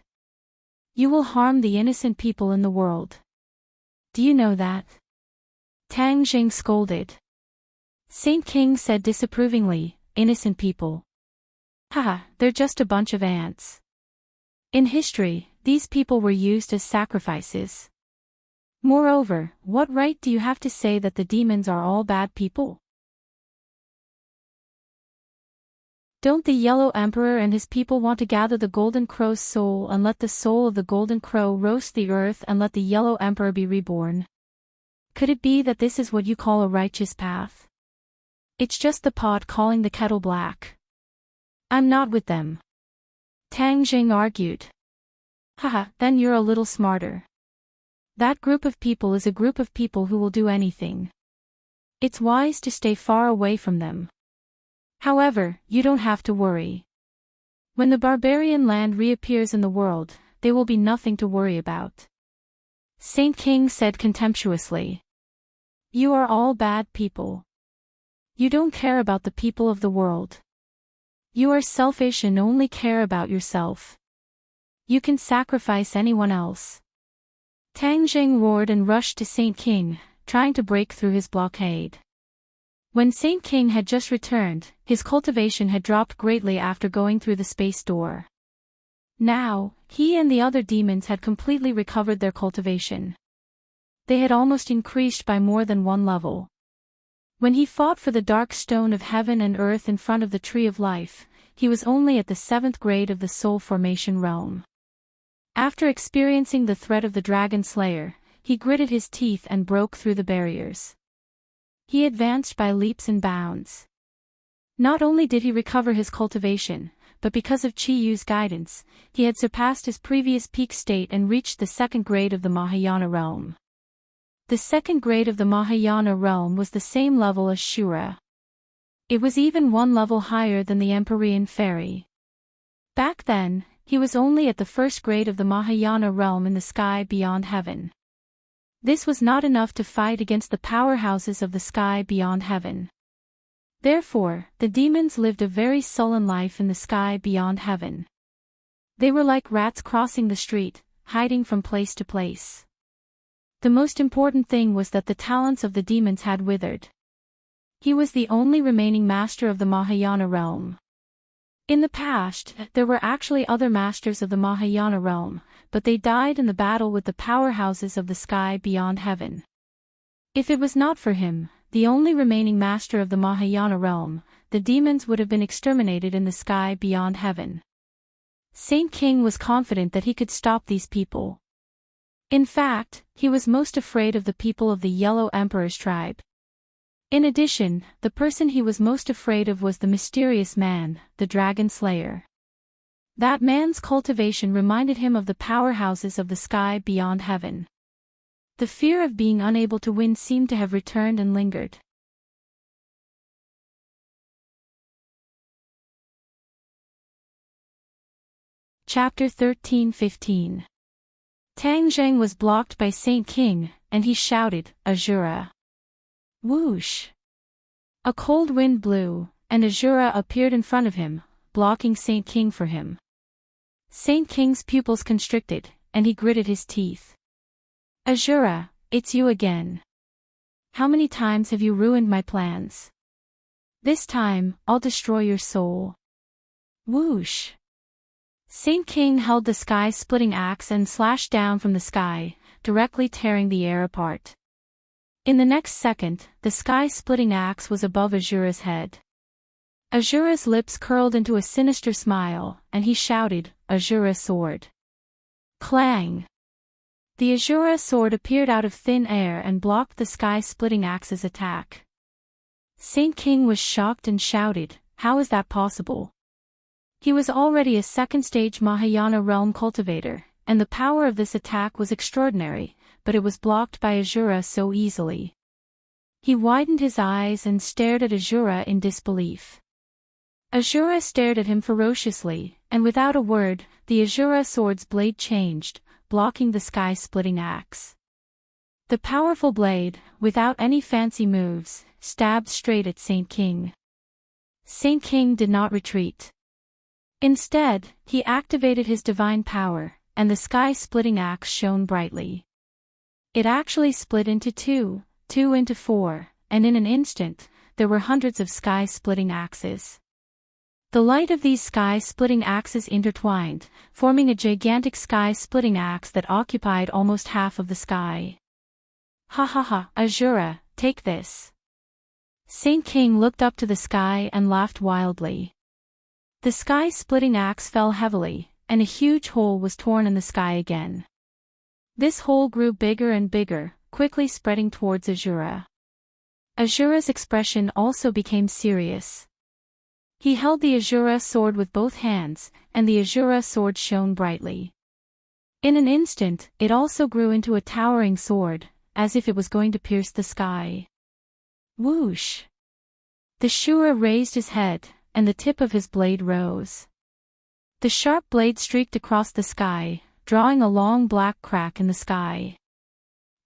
Speaker 1: You will harm the innocent people in the world. Do you know that?" Tang Jing scolded. Saint King said disapprovingly, "Innocent people. Haha, they're just a bunch of ants. In history, these people were used as sacrifices. Moreover, what right do you have to say that the demons are all bad people? Don't the Yellow Emperor and his people want to gather the Golden Crow's soul and let the soul of the Golden Crow roast the earth and let the Yellow Emperor be reborn? Could it be that this is what you call a righteous path? It's just the pot calling the kettle black. I'm not with them." Tang Jing argued. "Haha, then you're a little smarter. That group of people is a group of people who will do anything. It's wise to stay far away from them. However, you don't have to worry. When the barbarian land reappears in the world, there will be nothing to worry about." Saint King said contemptuously. "You are all bad people. You don't care about the people of the world. You are selfish and only care about yourself. You can sacrifice anyone else." Tang Jing roared and rushed to Saint King, trying to break through his blockade. When Saint King had just returned, his cultivation had dropped greatly after going through the space door. Now, he and the other demons had completely recovered their cultivation. They had almost increased by more than one level. When he fought for the dark stone of heaven and earth in front of the tree of life, he was only at the 7th grade of the soul formation realm. After experiencing the threat of the Dragon Slayer, he gritted his teeth and broke through the barriers. He advanced by leaps and bounds. Not only did he recover his cultivation, but because of Chi Yu's guidance, he had surpassed his previous peak state and reached the 2nd grade of the Mahayana realm. The 2nd grade of the Mahayana realm was the same level as Shura. It was even one level higher than the Empyrean Fairy. Back then, he was only at the 1st grade of the Mahayana realm in the sky beyond heaven. This was not enough to fight against the powerhouses of the sky beyond heaven. Therefore, the demons lived a very sullen life in the sky beyond heaven. They were like rats crossing the street, hiding from place to place. The most important thing was that the talents of the demons had withered. He was the only remaining master of the Mahayana realm. In the past, there were actually other masters of the Mahayana realm, but they died in the battle with the powerhouses of the sky beyond heaven. If it was not for him, the only remaining master of the Mahayana realm, the demons would have been exterminated in the sky beyond heaven. Saint King was confident that he could stop these people. In fact, he was most afraid of the people of the Yellow Emperor's tribe. In addition, the person he was most afraid of was the mysterious man, the Dragon Slayer. That man's cultivation reminded him of the powerhouses of the sky beyond heaven. The fear of being unable to win seemed to have returned and lingered. Chapter 13-15. Tang Zheng was blocked by Saint King, and he shouted, Azura. Whoosh! A cold wind blew, and Azura appeared in front of him, blocking Saint King for him. Saint King's pupils constricted, and he gritted his teeth. Azura, it's you again. How many times have you ruined my plans? This time, I'll destroy your soul. Whoosh! Saint King held the sky-splitting axe and slashed down from the sky, directly tearing the air apart. In the next second, the sky-splitting axe was above Azura's head. Azura's lips curled into a sinister smile, and he shouted, Azura sword. Clang! The Azura sword appeared out of thin air and blocked the sky-splitting axe's attack. Saint King was shocked and shouted, how is that possible? He was already a second-stage Mahayana realm cultivator, and the power of this attack was extraordinary, but it was blocked by Azura so easily. He widened his eyes and stared at Azura in disbelief. Azura stared at him ferociously, and without a word, the Azura sword's blade changed, blocking the sky-splitting axe. The powerful blade, without any fancy moves, stabbed straight at Saint King. Saint King did not retreat. Instead, he activated his divine power, and the sky-splitting axe shone brightly. It actually split into two into four, and in an instant, there were hundreds of sky-splitting axes. The light of these sky-splitting axes intertwined, forming a gigantic sky-splitting axe that occupied almost half of the sky. Ha ha ha, Azura, take this. Saint King looked up to the sky and laughed wildly. The sky-splitting axe fell heavily, and a huge hole was torn in the sky again. This hole grew bigger and bigger, quickly spreading towards Azura. Azura's expression also became serious. He held the Azura sword with both hands, and the Azura sword shone brightly. In an instant, it also grew into a towering sword, as if it was going to pierce the sky. Whoosh! The Shura raised his head, and the tip of his blade rose. The sharp blade streaked across the sky, drawing a long black crack in the sky.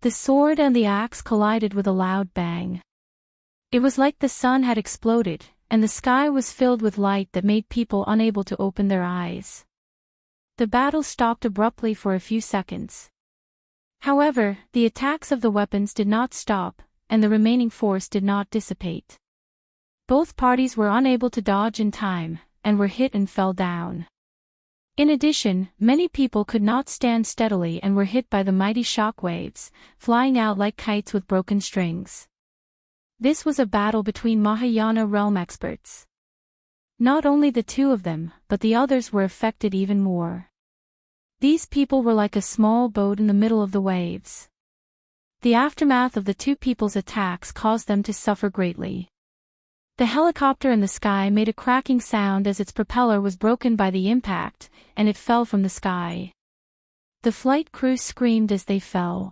Speaker 1: The sword and the axe collided with a loud bang. It was like the sun had exploded, and the sky was filled with light that made people unable to open their eyes. The battle stopped abruptly for a few seconds. However, the attacks of the weapons did not stop, and the remaining force did not dissipate. Both parties were unable to dodge in time, and were hit and fell down. In addition, many people could not stand steadily and were hit by the mighty shock waves, flying out like kites with broken strings. This was a battle between Mahayana realm experts. Not only the two of them, but the others were affected even more. These people were like a small boat in the middle of the waves. The aftermath of the two people's attacks caused them to suffer greatly. The helicopter in the sky made a cracking sound as its propeller was broken by the impact, and it fell from the sky. The flight crew screamed as they fell.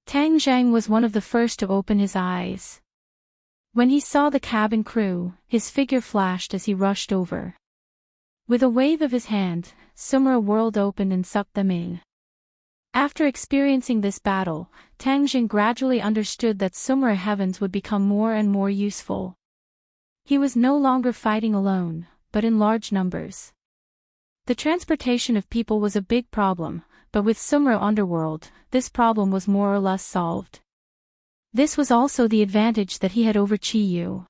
Speaker 1: Tang Zheng was one of the first to open his eyes. When he saw the cabin crew, his figure flashed as he rushed over. With a wave of his hand, Sumra whirled open and sucked them in. After experiencing this battle, Tang Zheng gradually understood that Sumra heavens would become more and more useful. He was no longer fighting alone, but in large numbers. The transportation of people was a big problem, but with Sumra Underworld, this problem was more or less solved. This was also the advantage that he had over Chi-Yu.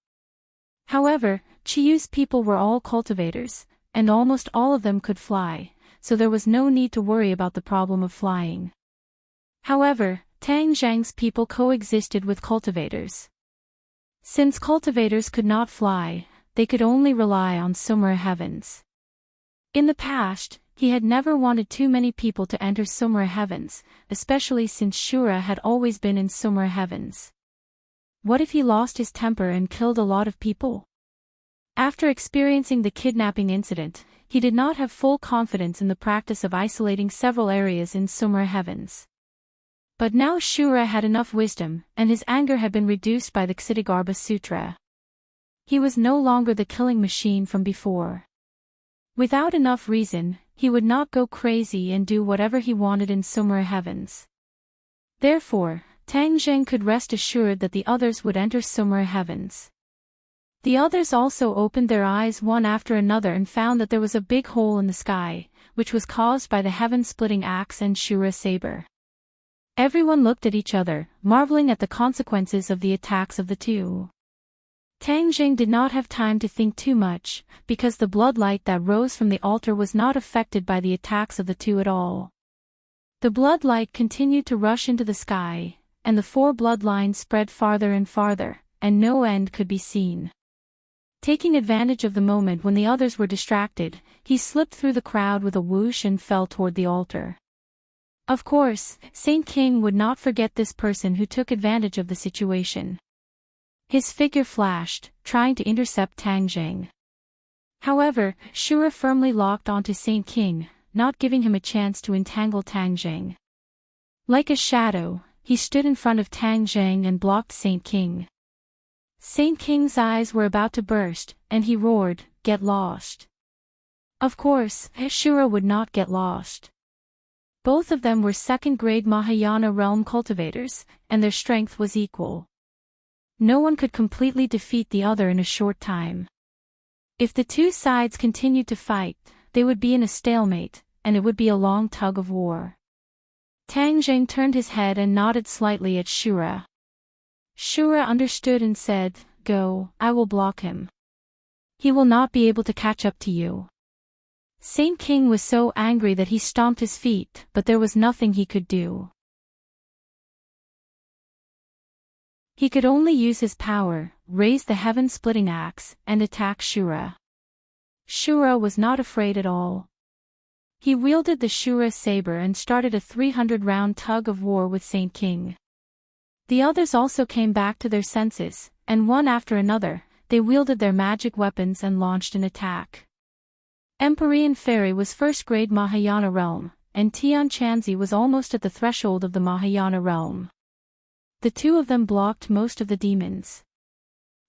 Speaker 1: However, Chi-Yu's people were all cultivators, and almost all of them could fly, so there was no need to worry about the problem of flying. However, Tang Zheng's people coexisted with cultivators. Since cultivators could not fly, they could only rely on Sumra heavens. In the past, he had never wanted too many people to enter Sumra heavens, especially since Shura had always been in Sumra heavens. What if he lost his temper and killed a lot of people? After experiencing the kidnapping incident, he did not have full confidence in the practice of isolating several areas in Sumera heavens. But now Shura had enough wisdom, and his anger had been reduced by the Ksitigarbha Sutra. He was no longer the killing machine from before. Without enough reason, he would not go crazy and do whatever he wanted in Sumera heavens. Therefore, Tang Zheng could rest assured that the others would enter Sumera heavens. The others also opened their eyes one after another and found that there was a big hole in the sky, which was caused by the heaven-splitting axe and Shura saber. Everyone looked at each other, marveling at the consequences of the attacks of the two. Tang Zheng did not have time to think too much, because the blood light that rose from the altar was not affected by the attacks of the two at all. The blood light continued to rush into the sky, and the four bloodlines spread farther and farther, and no end could be seen. Taking advantage of the moment when the others were distracted, he slipped through the crowd with a whoosh and fell toward the altar. Of course, Saint King would not forget this person who took advantage of the situation. His figure flashed, trying to intercept Tang Zheng. However, Shura firmly locked onto Saint King, not giving him a chance to entangle Tang Zheng. Like a shadow, he stood in front of Tang Zheng and blocked Saint King. Saint King's eyes were about to burst, and he roared, "Get lost!" Of course, Shura would not get lost. Both of them were second-grade Mahayana realm cultivators, and their strength was equal. No one could completely defeat the other in a short time. If the two sides continued to fight, they would be in a stalemate, and it would be a long tug of war. Tang Zheng turned his head and nodded slightly at Shura. Shura understood and said, "Go, I will block him. He will not be able to catch up to you." Saint King was so angry that he stomped his feet, but there was nothing he could do. He could only use his power, raise the heaven-splitting axe, and attack Shura. Shura was not afraid at all. He wielded the Shura saber and started a 300-round tug of war with Saint King. The others also came back to their senses, and one after another, they wielded their magic weapons and launched an attack. Empyrean Fairy was first-grade Mahayana realm, and Tian Chanzi was almost at the threshold of the Mahayana realm. The two of them blocked most of the demons.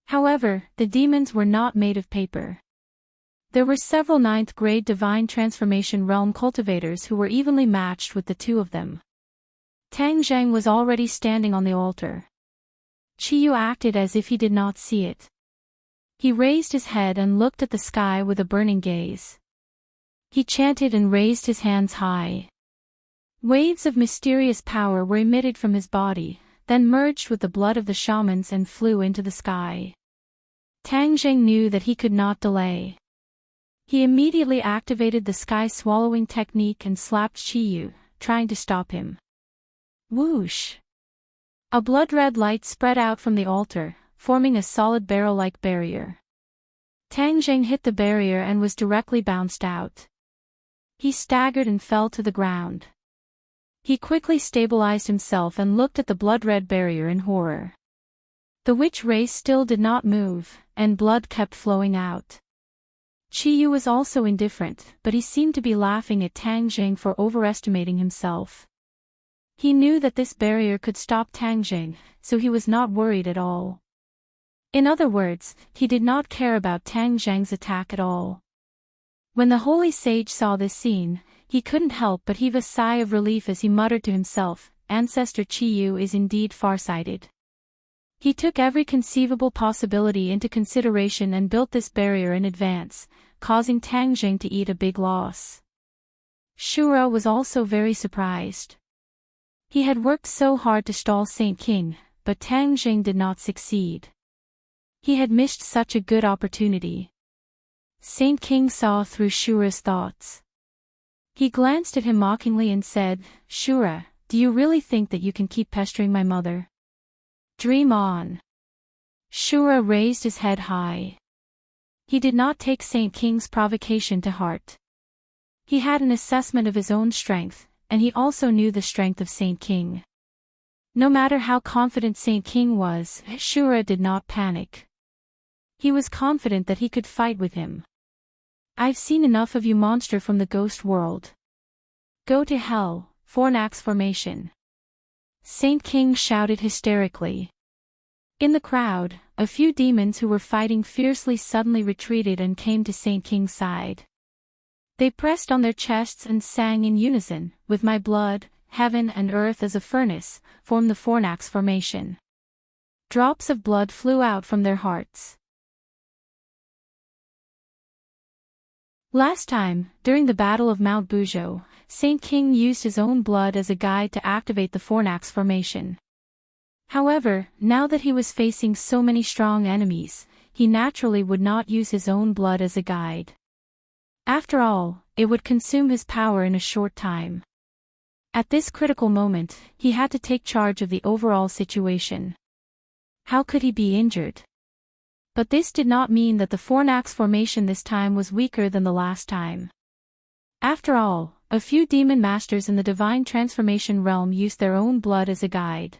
Speaker 1: However, the demons were not made of paper. There were several 9th-grade Divine Transformation realm cultivators who were evenly matched with the two of them. Tang Zheng was already standing on the altar. Qiyu acted as if he did not see it. He raised his head and looked at the sky with a burning gaze. He chanted and raised his hands high. Waves of mysterious power were emitted from his body, then merged with the blood of the shamans and flew into the sky. Tang Zheng knew that he could not delay. He immediately activated the sky-swallowing technique and slapped Qiyu, trying to stop him. Whoosh! A blood-red light spread out from the altar, forming a solid barrel-like barrier. Tang Zheng hit the barrier and was directly bounced out. He staggered and fell to the ground. He quickly stabilized himself and looked at the blood-red barrier in horror. The witch race still did not move, and blood kept flowing out. Qiyu was also indifferent, but he seemed to be laughing at Tang Zheng for overestimating himself. He knew that this barrier could stop Tang Zheng, so he was not worried at all. In other words, he did not care about Tang Zheng's attack at all. When the holy sage saw this scene, he couldn't help but heave a sigh of relief as he muttered to himself, "Ancestor Qiyu is indeed farsighted." He took every conceivable possibility into consideration and built this barrier in advance, causing Tang Zheng to eat a big loss. Shura was also very surprised. He had worked so hard to stall Saint King, but Tang Zheng did not succeed. He had missed such a good opportunity. Saint King saw through Shura's thoughts. He glanced at him mockingly and said, "Shura, do you really think that you can keep pestering my mother? Dream on." Shura raised his head high. He did not take Saint King's provocation to heart. He had an assessment of his own strength, and he also knew the strength of Saint King. No matter how confident Saint King was, Shura did not panic. He was confident that he could fight with him. I've seen enough of you monster from the ghost world. Go to hell, Fornax formation. Saint King shouted hysterically. In the crowd, a few demons who were fighting fiercely suddenly retreated and came to Saint King's side. They pressed on their chests and sang in unison, "With my blood, heaven and earth as a furnace, form the Fornax formation." Drops of blood flew out from their hearts. Last time, during the Battle of Mount Bujo, Saint King used his own blood as a guide to activate the Fornax formation. However, now that he was facing so many strong enemies, he naturally would not use his own blood as a guide. After all, it would consume his power in a short time. At this critical moment, he had to take charge of the overall situation. How could he be injured? But this did not mean that the Fornax formation this time was weaker than the last time. After all, a few demon masters in the divine transformation realm used their own blood as a guide.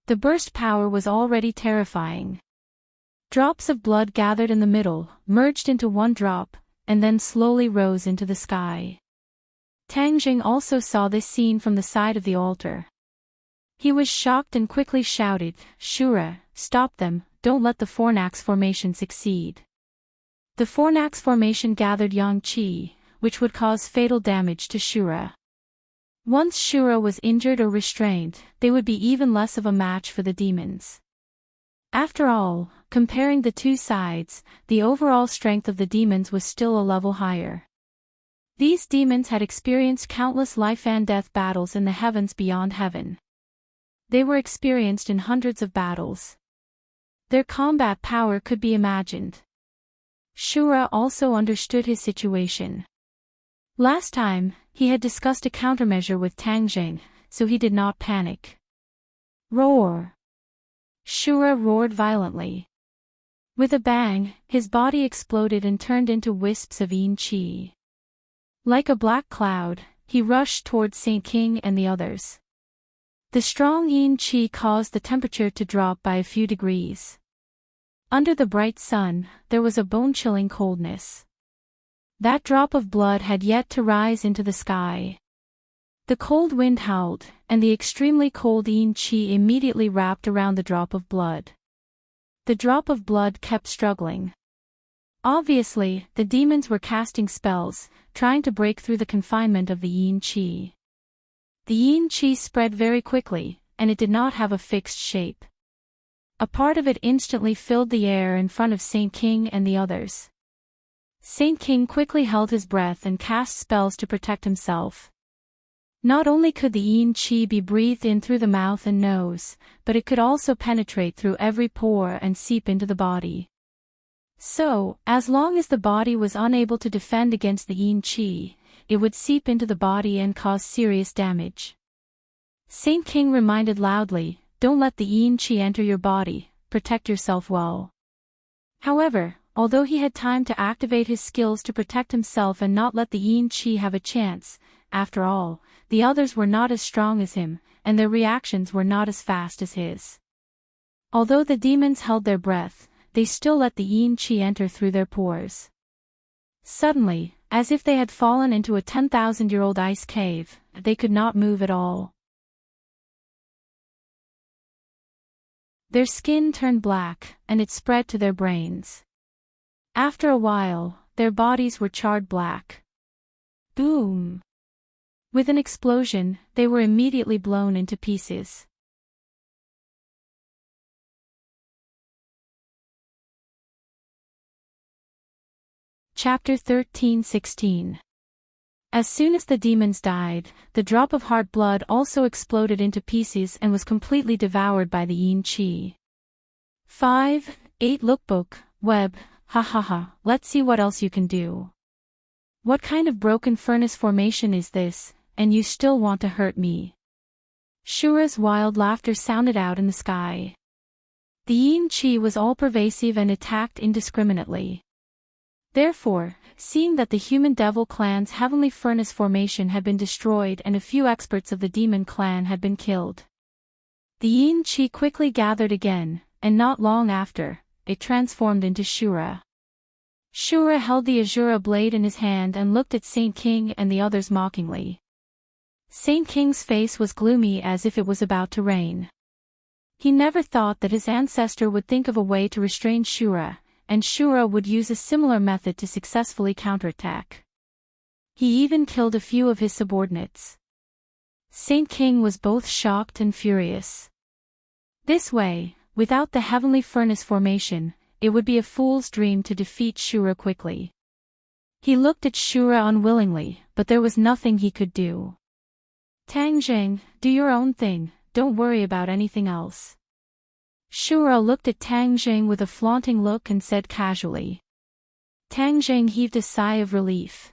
Speaker 1: The burst power was already terrifying. Drops of blood gathered in the middle, merged into one drop, and then slowly rose into the sky. Tang Jing also saw this scene from the side of the altar. He was shocked and quickly shouted, "Shura, stop them, don't let the Fornax formation succeed." The Fornax formation gathered yang qi, which would cause fatal damage to Shura. Once Shura was injured or restrained, they would be even less of a match for the demons. After all, comparing the two sides, the overall strength of the demons was still a level higher. These demons had experienced countless life and death battles in the heavens beyond heaven. They were experienced in hundreds of battles. Their combat power could be imagined. Shura also understood his situation. Last time, he had discussed a countermeasure with Tang Jing, so he did not panic. Roar! Shura roared violently. With a bang, his body exploded and turned into wisps of yin qi. Like a black cloud, he rushed towards Saint King and the others. The strong yin qi caused the temperature to drop by a few degrees. Under the bright sun, there was a bone-chilling coldness. That drop of blood had yet to rise into the sky. The cold wind howled, and the extremely cold yin qi immediately wrapped around the drop of blood. The drop of blood kept struggling. Obviously, the demons were casting spells, trying to break through the confinement of the yin qi. The yin qi spread very quickly, and it did not have a fixed shape. A part of it instantly filled the air in front of Saint King and the others. Saint King quickly held his breath and cast spells to protect himself. Not only could the yin qi be breathed in through the mouth and nose, but it could also penetrate through every pore and seep into the body. So, as long as the body was unable to defend against the yin qi, it would seep into the body and cause serious damage. Saint King reminded loudly, "Don't let the yin qi enter your body, protect yourself well." However, although he had time to activate his skills to protect himself and not let the yin qi have a chance, after all, the others were not as strong as him, and their reactions were not as fast as his. Although the demons held their breath, they still let the yin qi enter through their pores. Suddenly, as if they had fallen into a 10,000-year-old ice cave, they could not move at all. Their skin turned black, and it spread to their brains. After a while, their bodies were charred black. Boom! With an explosion, they were immediately blown into pieces. Chapter 13:16. As soon as the demons died, the drop of heart blood also exploded into pieces and was completely devoured by the yin qi. 5:8 Lookbook, web, ha, let's see what else you can do. What kind of broken furnace formation is this, and you still want to hurt me? Shura's wild laughter sounded out in the sky. The yin qi was all-pervasive and attacked indiscriminately. Therefore, seeing that the human devil clan's heavenly furnace formation had been destroyed and a few experts of the demon clan had been killed, the yin qi quickly gathered again, and not long after, it transformed into Shura. Shura held the Azura blade in his hand and looked at Saint King and the others mockingly. Saint King's face was gloomy as if it was about to rain. He never thought that his ancestor would think of a way to restrain Shura, and Shura would use a similar method to successfully counterattack. He even killed a few of his subordinates. Saint King was both shocked and furious. This way, without the heavenly furnace formation, it would be a fool's dream to defeat Shura quickly. He looked at Shura unwillingly, but there was nothing he could do. Tang Zheng, do your own thing, don't worry about anything else. Shura looked at Tang Zheng with a flaunting look and said casually. Tang Zheng heaved a sigh of relief.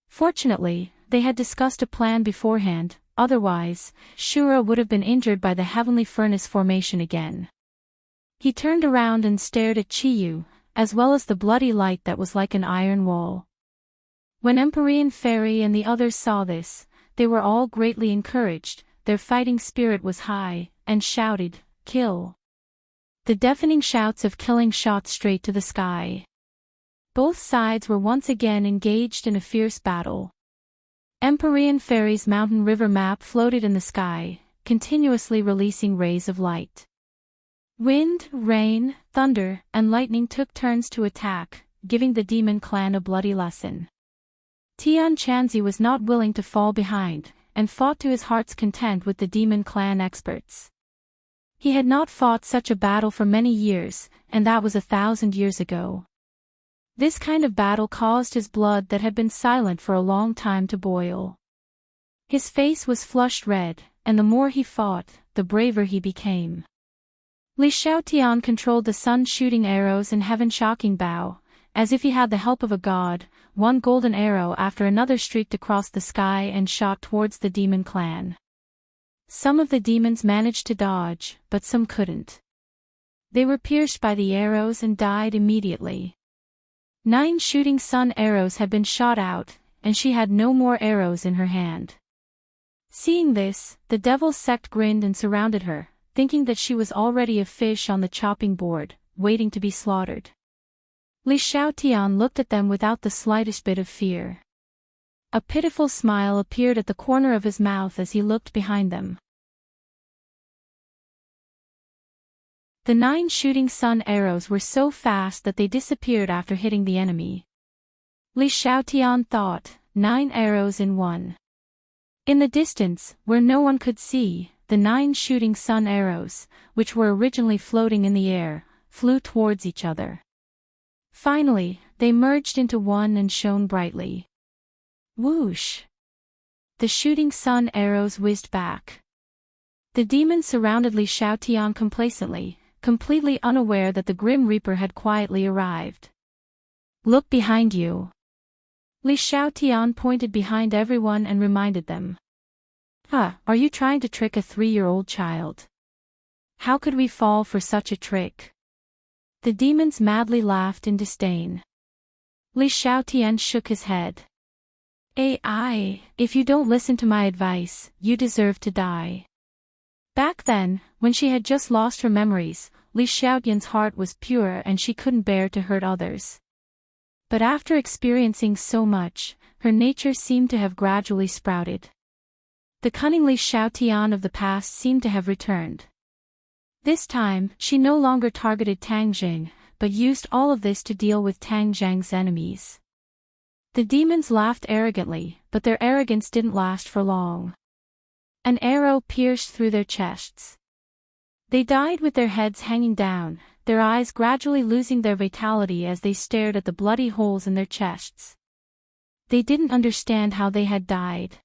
Speaker 1: Fortunately, they had discussed a plan beforehand, otherwise, Shura would have been injured by the heavenly furnace formation again. He turned around and stared at Chiyu, as well as the bloody light that was like an iron wall. When Empyrean Fairy and the others saw this, they were all greatly encouraged, their fighting spirit was high, and shouted, "Kill!" The deafening shouts of killing shot straight to the sky. Both sides were once again engaged in a fierce battle. Empyrean Fairy's mountain river map floated in the sky, continuously releasing rays of light. Wind, rain, thunder, and lightning took turns to attack, giving the demon clan a bloody lesson. Tian Chanzi was not willing to fall behind, and fought to his heart's content with the demon clan experts. He had not fought such a battle for many years, and that was 1,000 years ago. This kind of battle caused his blood that had been silent for a long time to boil. His face was flushed red, and the more he fought, the braver he became. Li Xiaotian controlled the sun shooting arrows and heaven shocking bow, as if he had the help of a god. One golden arrow after another streaked across the sky and shot towards the demon clan. Some of the demons managed to dodge, but some couldn't. They were pierced by the arrows and died immediately. 9 shooting sun arrows had been shot out, and she had no more arrows in her hand. Seeing this, the devil's sect grinned and surrounded her, thinking that she was already a fish on the chopping board, waiting to be slaughtered. Li Xiaotian looked at them without the slightest bit of fear. A pitiful smile appeared at the corner of his mouth as he looked behind them. The 9 shooting sun arrows were so fast that they disappeared after hitting the enemy. Li Xiaotian thought, 9 arrows in one. In the distance, where no one could see, the 9 shooting sun arrows, which were originally floating in the air, flew towards each other. Finally, they merged into one and shone brightly. Whoosh! The shooting sun arrows whizzed back. The demons surrounded Li Xiaotian complacently, completely unaware that the Grim Reaper had quietly arrived. Look behind you. Li Xiaotian pointed behind everyone and reminded them. Are you trying to trick a 3-year-old child? How could we fall for such a trick? The demons madly laughed in disdain. Li Xiaotian shook his head. If you don't listen to my advice, you deserve to die. Back then, when she had just lost her memories, Li Xiaotian's heart was pure and she couldn't bear to hurt others. But after experiencing so much, her nature seemed to have gradually sprouted. The cunning Li Xiaotian of the past seemed to have returned. This time, she no longer targeted Tang Zheng, but used all of this to deal with Tang Zheng's enemies. The demons laughed arrogantly, but their arrogance didn't last for long. An arrow pierced through their chests. They died with their heads hanging down, their eyes gradually losing their vitality as they stared at the bloody holes in their chests. They didn't understand how they had died.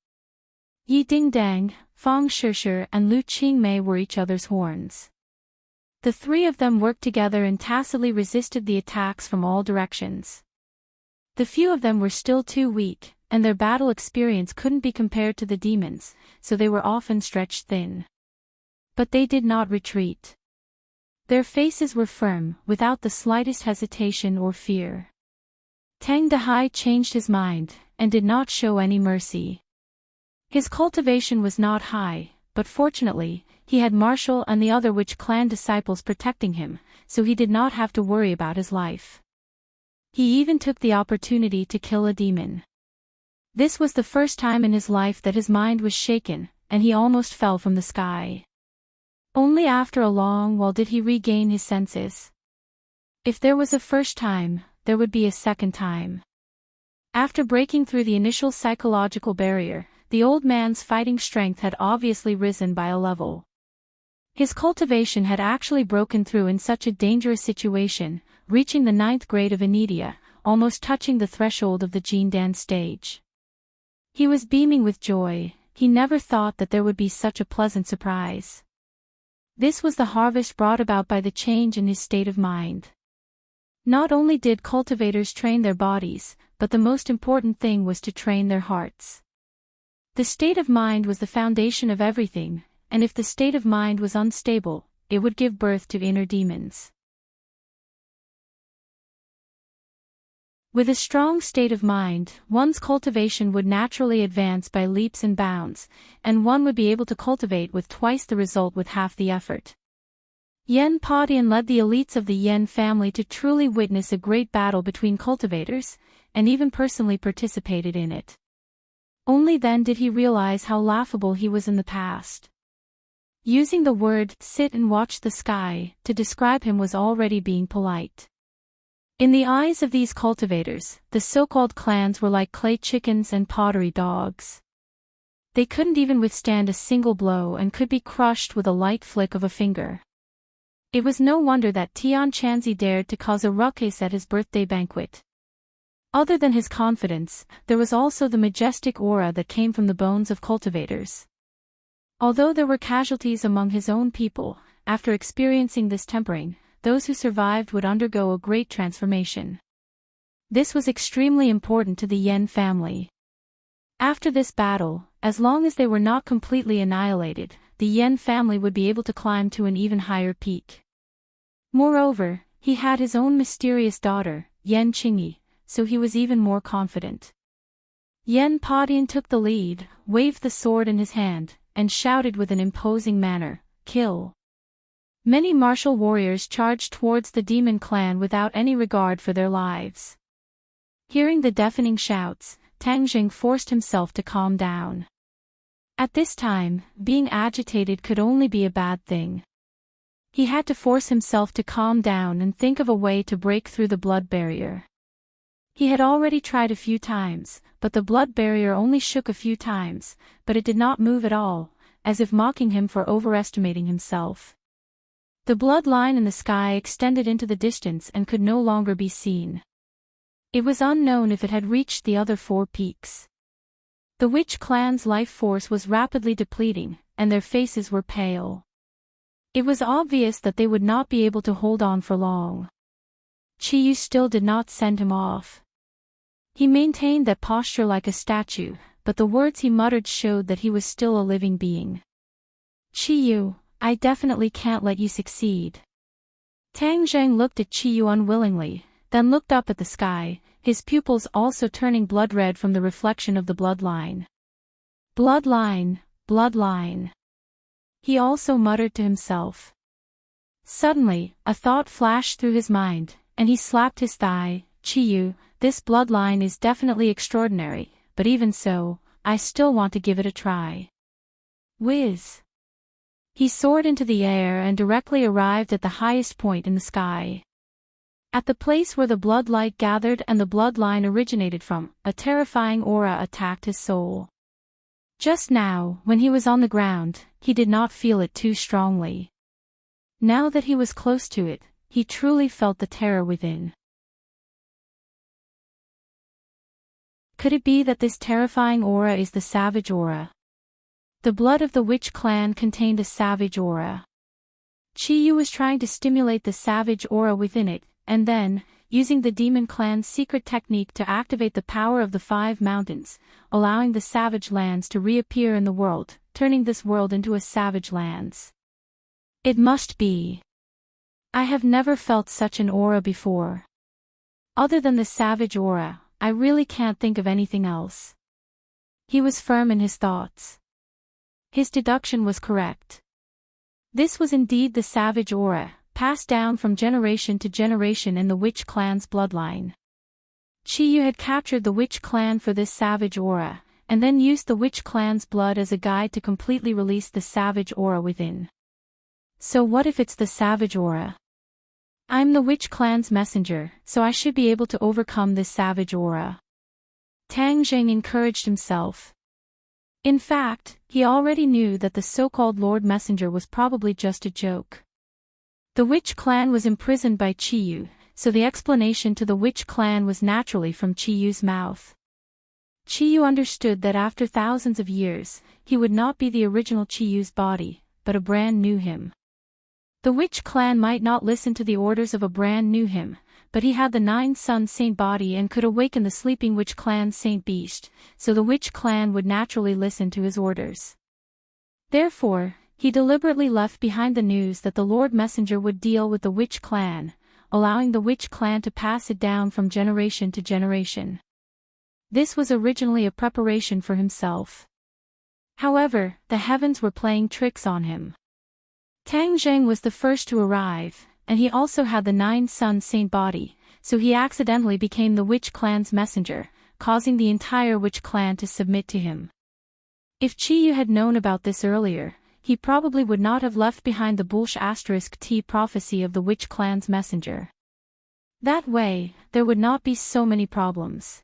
Speaker 1: Yi Dingdang, Fang Shishir and Lu Qingmei were each other's horns. The 3 of them worked together and tacitly resisted the attacks from all directions. The few of them were still too weak, and their battle experience couldn't be compared to the demons, so they were often stretched thin. But they did not retreat. Their faces were firm, without the slightest hesitation or fear. Tang Dehai changed his mind, and did not show any mercy. His cultivation was not high, but fortunately, he had Marshall and the other witch clan disciples protecting him, so he did not have to worry about his life. He even took the opportunity to kill a demon. This was the first time in his life that his mind was shaken, and he almost fell from the sky. Only after a long while did he regain his senses. If there was a first time, there would be a second time. After breaking through the initial psychological barrier, the old man's fighting strength had obviously risen by a level. His cultivation had actually broken through in such a dangerous situation, reaching the 9th grade of Anidia, almost touching the threshold of the Jindan stage. He was beaming with joy. He never thought that there would be such a pleasant surprise. This was the harvest brought about by the change in his state of mind. Not only did cultivators train their bodies, but the most important thing was to train their hearts. The state of mind was the foundation of everything, and if the state of mind was unstable, it would give birth to inner demons. With a strong state of mind, one's cultivation would naturally advance by leaps and bounds, and one would be able to cultivate with twice the result with half the effort. Yen Padian led the elites of the Yen family to truly witness a great battle between cultivators, and even personally participated in it. Only then did he realize how laughable he was in the past. Using the word "sit and watch the sky" to describe him was already being polite. In the eyes of these cultivators, the so-called clans were like clay chickens and pottery dogs. They couldn't even withstand a single blow and could be crushed with a light flick of a finger. It was no wonder that Tian Chanzi dared to cause a ruckus at his birthday banquet. Other than his confidence, there was also the majestic aura that came from the bones of cultivators. Although there were casualties among his own people, after experiencing this tempering, those who survived would undergo a great transformation. This was extremely important to the Yen family. After this battle, as long as they were not completely annihilated, the Yen family would be able to climb to an even higher peak. Moreover, he had his own mysterious daughter, Yen Qingyi, so he was even more confident. Yen Padian took the lead, waved the sword in his hand, and shouted with an imposing manner, "Kill!" Many martial warriors charged towards the demon clan without any regard for their lives. Hearing the deafening shouts, Tang Jing forced himself to calm down. At this time, being agitated could only be a bad thing. He had to force himself to calm down and think of a way to break through the blood barrier. He had already tried a few times, but the blood barrier only shook a few times, but it did not move at all, as if mocking him for overestimating himself. The blood line in the sky extended into the distance and could no longer be seen. It was unknown if it had reached the other 4 peaks. The witch clan's life force was rapidly depleting, and their faces were pale. It was obvious that they would not be able to hold on for long. Qiyu still did not send him off. He maintained that posture like a statue, but the words he muttered showed that he was still a living being. "Qiyu, I definitely can't let you succeed." Tang Zheng looked at Qiyu unwillingly, then looked up at the sky, his pupils also turning blood red from the reflection of the bloodline. "Bloodline, bloodline." He also muttered to himself. Suddenly, a thought flashed through his mind, and he slapped his thigh. "Qiyu, this bloodline is definitely extraordinary, but even so, I still want to give it a try." Whiz! He soared into the air and directly arrived at the highest point in the sky. At the place where the blood light gathered and the bloodline originated from, a terrifying aura attacked his soul. Just now, when he was on the ground, he did not feel it too strongly. Now that he was close to it, he truly felt the terror within. Could it be that this terrifying aura is the savage aura? The blood of the witch clan contained a savage aura. Qiyu was trying to stimulate the savage aura within it, and then, using the demon clan's secret technique to activate the power of the 5 mountains, allowing the savage lands to reappear in the world, turning this world into a savage lands. It must be. I have never felt such an aura before. Other than the savage aura, I really can't think of anything else. He was firm in his thoughts. His deduction was correct. This was indeed the savage aura, passed down from generation to generation in the witch clan's bloodline. Chiyu had captured the witch clan for this savage aura, and then used the witch clan's blood as a guide to completely release the savage aura within. So what if it's the savage aura? I'm the witch clan's messenger, so I should be able to overcome this savage aura. Tang Zheng encouraged himself. In fact, he already knew that the so-called Lord Messenger was probably just a joke. The witch clan was imprisoned by Chiyu, so the explanation to the witch clan was naturally from Chiyu's mouth. Chiyu understood that after thousands of years, he would not be the original Chiyu's body, but a brand new him. The witch clan might not listen to the orders of a brand new him, but he had the 9-sun saint body and could awaken the sleeping witch clan's saint beast, so the witch clan would naturally listen to his orders. Therefore, he deliberately left behind the news that the Lord Messenger would deal with the witch clan, allowing the witch clan to pass it down from generation to generation. This was originally a preparation for himself. However, the heavens were playing tricks on him. Tang Zheng was the first to arrive, and he also had the 9-sun saint body, so he accidentally became the witch clan's messenger, causing the entire witch clan to submit to him. If Chiyu had known about this earlier, he probably would not have left behind the *T prophecy of the witch clan's messenger. That way, there would not be so many problems.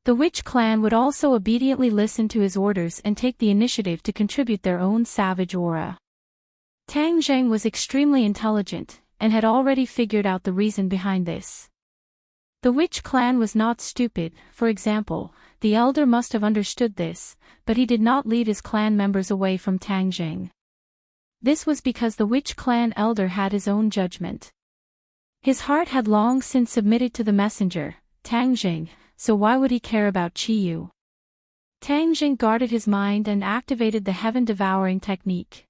Speaker 1: The witch clan would also obediently listen to his orders and take the initiative to contribute their own savage aura. Tang Zheng was extremely intelligent, and had already figured out the reason behind this. The witch clan was not stupid. For example, the elder must have understood this, but he did not lead his clan members away from Tang Zheng. This was because the witch clan elder had his own judgment. His heart had long since submitted to the messenger, Tang Zheng, so why would he care about Chiyu? Tang Zheng guarded his mind and activated the heaven-devouring technique.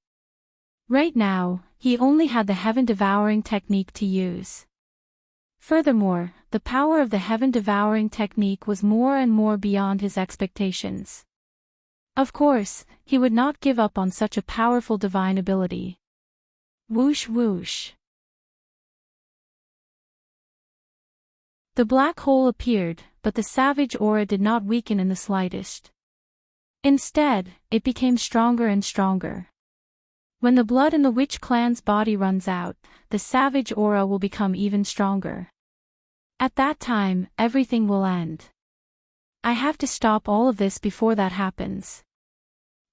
Speaker 1: Right now, he only had the heaven-devouring technique to use. Furthermore, the power of the heaven-devouring technique was more and more beyond his expectations. Of course, he would not give up on such a powerful divine ability. Whoosh whoosh. The black hole appeared, but the savage aura did not weaken in the slightest. Instead, it became stronger and stronger. When the blood in the witch clan's body runs out, the savage aura will become even stronger. At that time, everything will end. I have to stop all of this before that happens.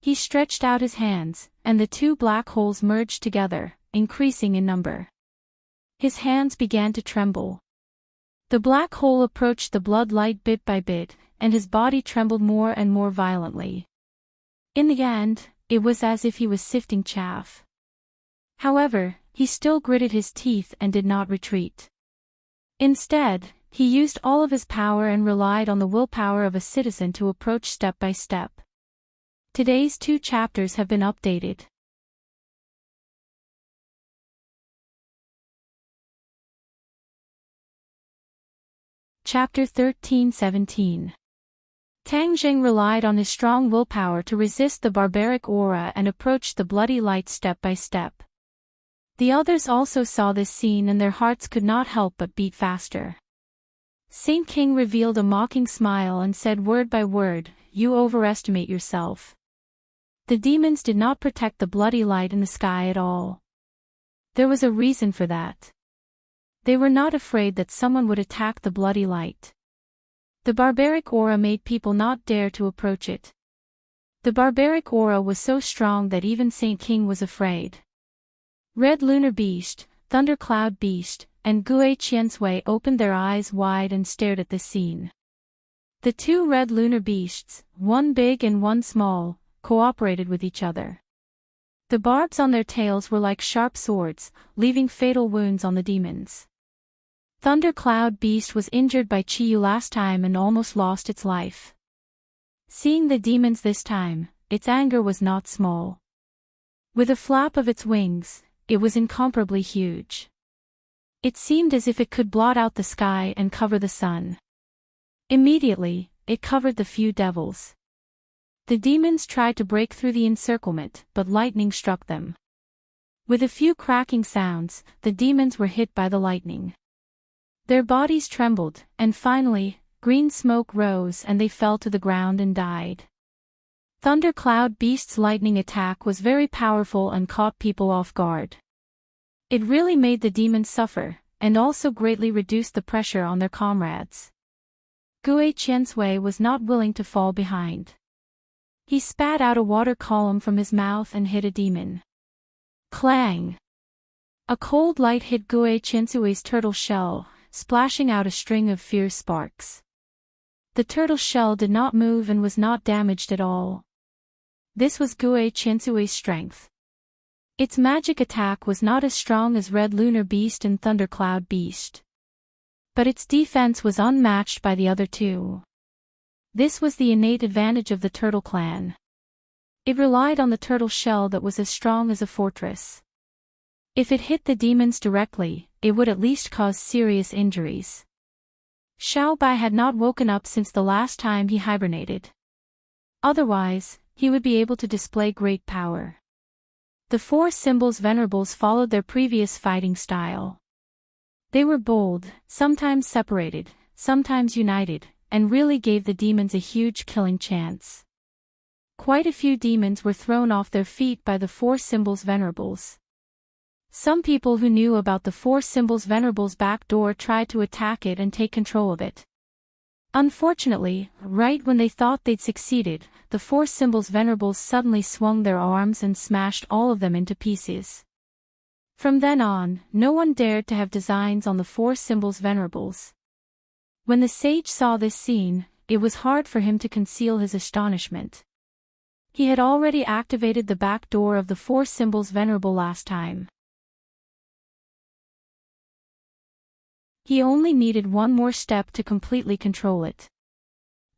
Speaker 1: He stretched out his hands, and the two black holes merged together, increasing in number. His hands began to tremble. The black hole approached the blood light bit by bit, and his body trembled more and more violently. In the end, it was as if he was sifting chaff. However, he still gritted his teeth and did not retreat. Instead, he used all of his power and relied on the willpower of a citizen to approach step by step. Today's 2 chapters have been updated. Chapter 13-17. Tang Zheng relied on his strong willpower to resist the barbaric aura and approached the bloody light step by step. The others also saw this scene and their hearts could not help but beat faster. Saint King revealed a mocking smile and said word by word, "You overestimate yourself." The demons did not protect the bloody light in the sky at all. There was a reason for that. They were not afraid that someone would attack the bloody light. The barbaric aura made people not dare to approach it. The barbaric aura was so strong that even Saint King was afraid. Red Lunar Beast, Thundercloud Beast, and Gue Qiansui opened their eyes wide and stared at this scene. The 2 red lunar beasts, one big and one small, cooperated with each other. The barbs on their tails were like sharp swords, leaving fatal wounds on the demons. Thundercloud Beast was injured by Chiyu last time and almost lost its life. Seeing the demons this time, its anger was not small. With a flap of its wings, it was incomparably huge. It seemed as if it could blot out the sky and cover the sun. Immediately, it covered the few devils. The demons tried to break through the encirclement, but lightning struck them. With a few cracking sounds, the demons were hit by the lightning. Their bodies trembled, and finally, green smoke rose and they fell to the ground and died. Thundercloud Beast's lightning attack was very powerful and caught people off guard. It really made the demons suffer, and also greatly reduced the pressure on their comrades. Gue Qiansui was not willing to fall behind. He spat out a water column from his mouth and hit a demon. Clang! A cold light hit Gue Qiansui's turtle shell, splashing out a string of fierce sparks. The turtle shell did not move and was not damaged at all. This was Gue Qiansui's strength. Its magic attack was not as strong as Red Lunar Beast and Thundercloud Beast. But its defense was unmatched by the other two. This was the innate advantage of the Turtle Clan. It relied on the turtle shell that was as strong as a fortress. If it hit the demons directly, it would at least cause serious injuries. Xiao Bai had not woken up since the last time he hibernated. Otherwise, he would be able to display great power. The four symbols venerables followed their previous fighting style. They were bold, sometimes separated, sometimes united, and really gave the demons a huge killing chance. Quite a few demons were thrown off their feet by the four symbols venerables. Some people who knew about the four symbols venerables' back door tried to attack it and take control of it. Unfortunately, right when they thought they'd succeeded, the four symbols venerables suddenly swung their arms and smashed all of them into pieces. From then on, no one dared to have designs on the four symbols venerables. When the sage saw this scene, it was hard for him to conceal his astonishment. He had already activated the back door of the four symbols venerable last time. He only needed one more step to completely control it.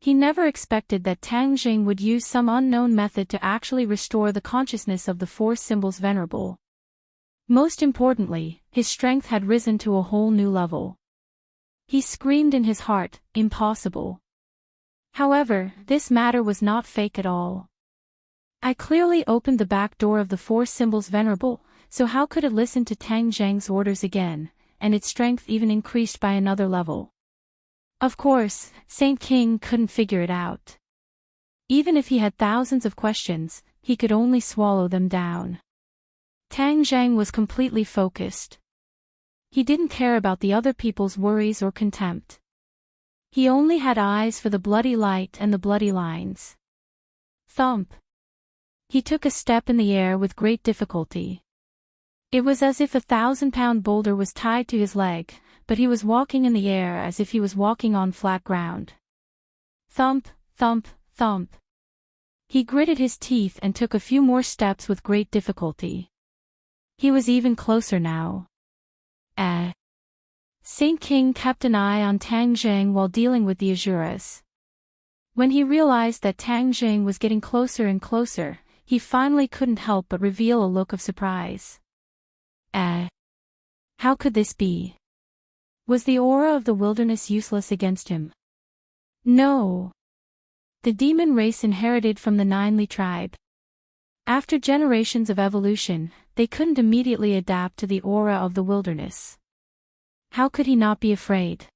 Speaker 1: He never expected that Tang Jing would use some unknown method to actually restore the consciousness of the four symbols venerable. Most importantly, his strength had risen to a whole new level. He screamed in his heart, impossible. However, this matter was not fake at all. I clearly opened the back door of the four symbols venerable, so how could it listen to Tang Zhang's orders again, and its strength even increased by another level? Of course, Saint King couldn't figure it out. Even if he had thousands of questions, he could only swallow them down. Tang Zhang was completely focused. He didn't care about the other people's worries or contempt. He only had eyes for the bloody light and the bloody lines. Thump. He took a step in the air with great difficulty. It was as if a 1,000-pound boulder was tied to his leg, but he was walking in the air as if he was walking on flat ground. Thump, thump, thump. He gritted his teeth and took a few more steps with great difficulty. He was even closer now. Saint King kept an eye on Tang Zhang while dealing with the Azuras. When he realized that Tang Zhang was getting closer and closer, he finally couldn't help but reveal a look of surprise. How could this be? Was the aura of the wilderness useless against him? No. The demon race inherited from the Ninely tribe. After generations of evolution, they couldn't immediately adapt to the aura of the wilderness. How could he not be afraid?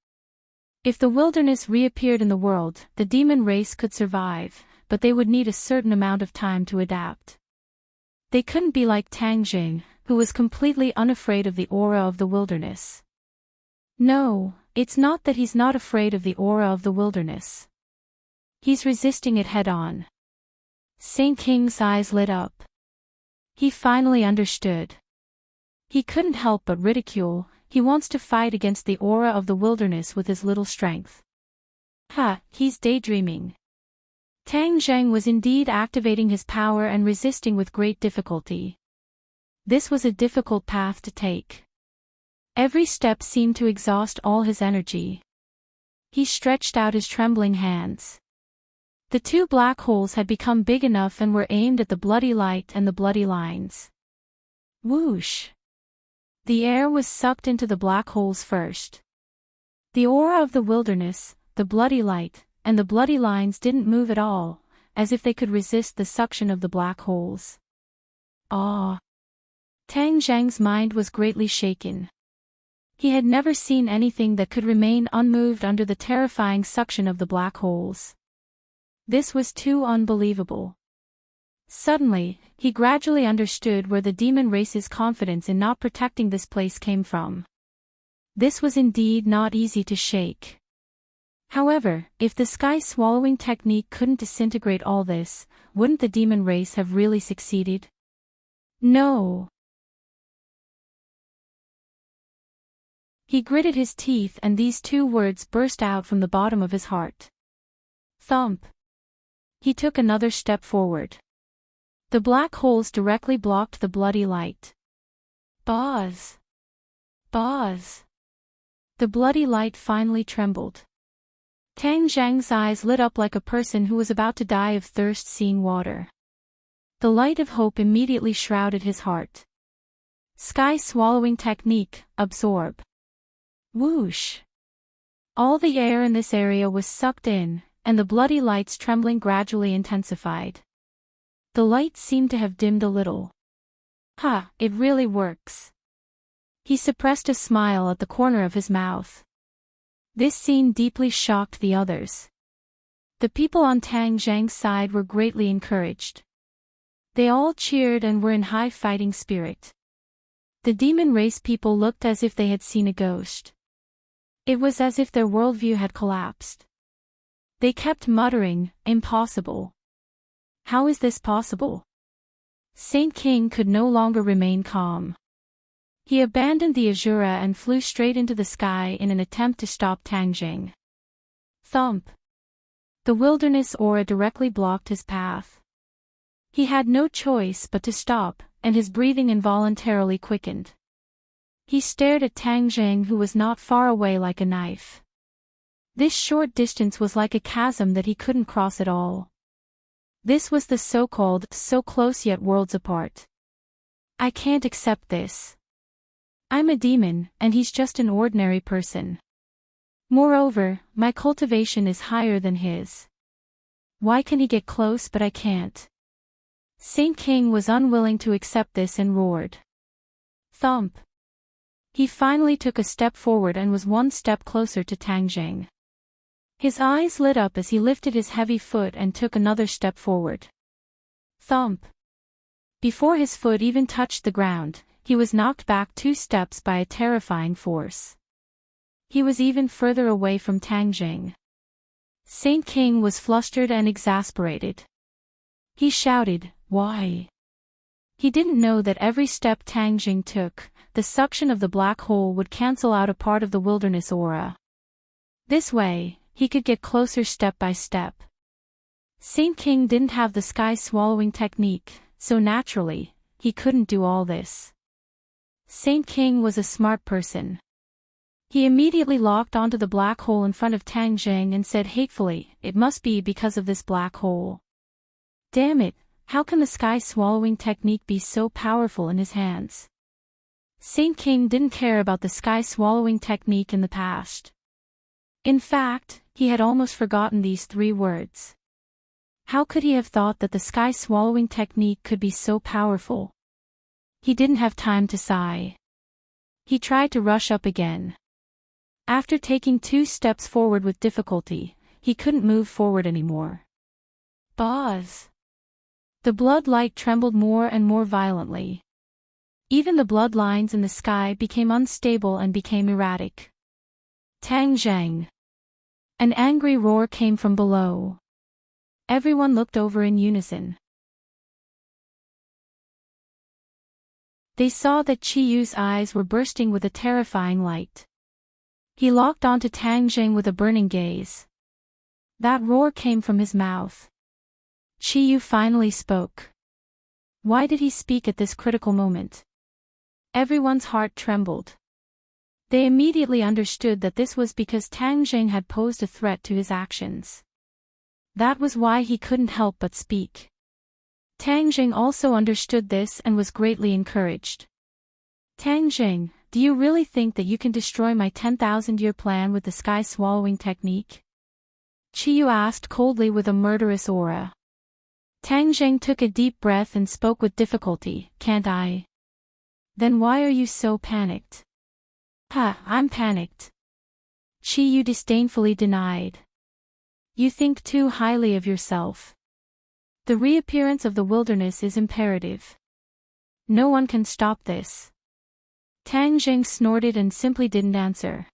Speaker 1: If the wilderness reappeared in the world, the demon race could survive, but they would need a certain amount of time to adapt. They couldn't be like Tang Jing, who was completely unafraid of the aura of the wilderness. No, it's not that he's not afraid of the aura of the wilderness. He's resisting it head-on. Saint King's eyes lit up. He finally understood. He couldn't help but ridicule. He wants to fight against the aura of the wilderness with his little strength. He's daydreaming. Tang Zhang was indeed activating his power and resisting with great difficulty. This was a difficult path to take. Every step seemed to exhaust all his energy. He stretched out his trembling hands. The two black holes had become big enough and were aimed at the bloody light and the bloody lines. Whoosh! The air was sucked into the black holes first. The aura of the wilderness, the bloody light, and the bloody lines didn't move at all, as if they could resist the suction of the black holes. Tang Zhang's mind was greatly shaken. He had never seen anything that could remain unmoved under the terrifying suction of the black holes. This was too unbelievable. Suddenly, he gradually understood where the demon race's confidence in not protecting this place came from. This was indeed not easy to shake. However, if the sky-swallowing technique couldn't disintegrate all this, wouldn't the demon race have really succeeded? No. He gritted his teeth and these two words burst out from the bottom of his heart. Thump. He took another step forward. The black holes directly blocked the bloody light. Buzz. Buzz. The bloody light finally trembled. Tang Zhang's eyes lit up like a person who was about to die of thirst seeing water. The light of hope immediately shrouded his heart. Sky-swallowing technique, absorb. Whoosh. All the air in this area was sucked in, and the bloody light's trembling gradually intensified. The light seemed to have dimmed a little. Ha, it really works. He suppressed a smile at the corner of his mouth. This scene deeply shocked the others. The people on Tang Zhang's side were greatly encouraged. They all cheered and were in high fighting spirit. The demon race people looked as if they had seen a ghost. It was as if their worldview had collapsed. They kept muttering, impossible. How is this possible? Saint King could no longer remain calm. He abandoned the Azura and flew straight into the sky in an attempt to stop Tang Zhang. Thump. The wilderness aura directly blocked his path. He had no choice but to stop, and his breathing involuntarily quickened. He stared at Tang Zhang, who was not far away, like a knife. This short distance was like a chasm that he couldn't cross at all. This was the so-called so close yet worlds apart. I can't accept this. I'm a demon, and he's just an ordinary person. Moreover, my cultivation is higher than his. Why can he get close but I can't? Saint King was unwilling to accept this and roared. Thump. He finally took a step forward and was one step closer to Tang Zhang. His eyes lit up as he lifted his heavy foot and took another step forward. Thump. Before his foot even touched the ground, he was knocked back 2 steps by a terrifying force. He was even further away from Tang Zhang. Saint King was flustered and exasperated. He shouted, "Why?" He didn't know that every step Tang Zhang took, the suction of the black hole would cancel out a part of the wilderness aura. This way, he could get closer step by step. Saint King didn't have the sky-swallowing technique, so naturally, he couldn't do all this. Saint King was a smart person. He immediately locked onto the black hole in front of Tang Zhang and said hatefully, "It must be because of this black hole. Damn it, how can the sky-swallowing technique be so powerful in his hands?" Saint King didn't care about the sky-swallowing technique in the past. In fact, he had almost forgotten these 3 words. How could he have thought that the sky-swallowing technique could be so powerful? He didn't have time to sigh. He tried to rush up again. After taking 2 steps forward with difficulty, he couldn't move forward anymore. Buzz. The blood light trembled more and more violently. Even the blood lines in the sky became unstable and became erratic. Tang Zhang. An angry roar came from below. Everyone looked over in unison. They saw that Qi Yu's eyes were bursting with a terrifying light. He locked onto Tang Zhang with a burning gaze. That roar came from his mouth. Qi Yu finally spoke. Why did he speak at this critical moment? Everyone's heart trembled. They immediately understood that this was because Tang Zhang had posed a threat to his actions. That was why he couldn't help but speak. Tang Zhang also understood this and was greatly encouraged. Tang Zhang, do you really think that you can destroy my 10,000-year plan with the sky-swallowing technique? Qi Yu asked coldly with a murderous aura. Tang Zhang took a deep breath and spoke with difficulty, "Can't I?" Then why are you so panicked? Ha, I'm panicked. Chi Yu disdainfully denied. You think too highly of yourself. The reappearance of the wilderness is imperative. No one can stop this. Tang Zheng snorted and simply didn't answer.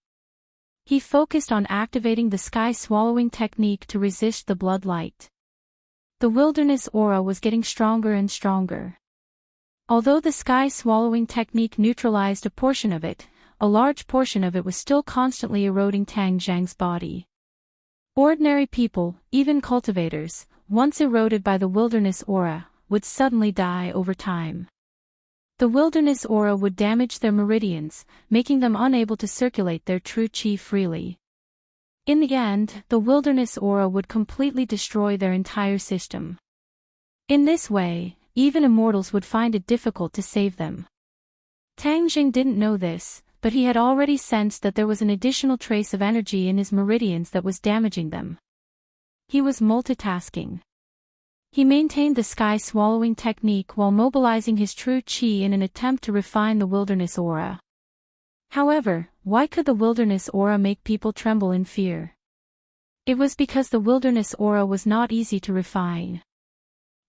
Speaker 1: He focused on activating the sky-swallowing technique to resist the blood light. The wilderness aura was getting stronger and stronger. Although the sky-swallowing technique neutralized a portion of it, a large portion of it was still constantly eroding Tang Zheng's body. Ordinary people, even cultivators, once eroded by the wilderness aura, would suddenly die over time. The wilderness aura would damage their meridians, making them unable to circulate their true chi freely. In the end, the wilderness aura would completely destroy their entire system. In this way, even immortals would find it difficult to save them. Tang Jing didn't know this, but he had already sensed that there was an additional trace of energy in his meridians that was damaging them. He was multitasking. He maintained the sky-swallowing technique while mobilizing his true chi in an attempt to refine the wilderness aura. However, why could the wilderness aura make people tremble in fear? It was because the wilderness aura was not easy to refine.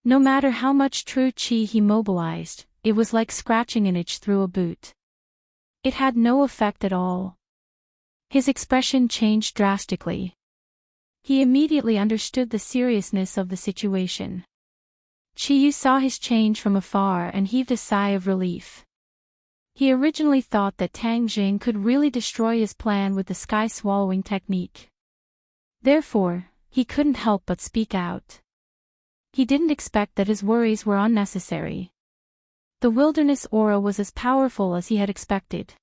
Speaker 1: No matter how much true chi he mobilized, it was like scratching an itch through a boot. It had no effect at all. His expression changed drastically. He immediately understood the seriousness of the situation. Chi Yu saw his change from afar and heaved a sigh of relief. He originally thought that Tang Jing could really destroy his plan with the sky-swallowing technique. Therefore, he couldn't help but speak out. He didn't expect that his worries were unnecessary. The wilderness aura was as powerful as he had expected.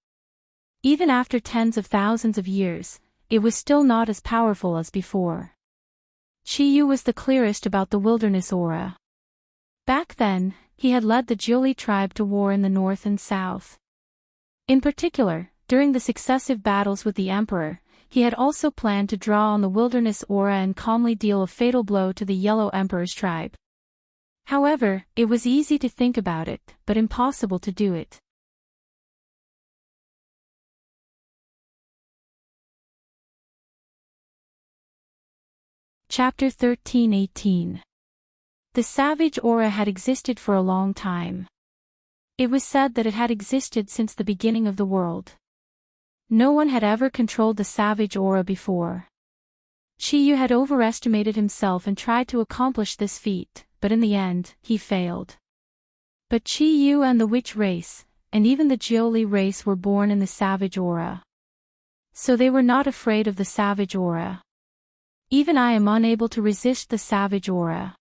Speaker 1: Even after tens of thousands of years, it was still not as powerful as before. Chi Yu was the clearest about the wilderness aura. Back then, he had led the Jiuli tribe to war in the north and south. In particular, during the successive battles with the emperor, he had also planned to draw on the wilderness aura and calmly deal a fatal blow to the Yellow Emperor's tribe. However, it was easy to think about it, but impossible to do it. Chapter 13:18. The savage aura had existed for a long time. It was said that it had existed since the beginning of the world. No one had ever controlled the savage aura before. Chi Yu had overestimated himself and tried to accomplish this feat, but in the end, he failed. But Chi Yu and the witch race, and even the Jiuli race were born in the savage aura. So they were not afraid of the savage aura. Even I am unable to resist the savage aura.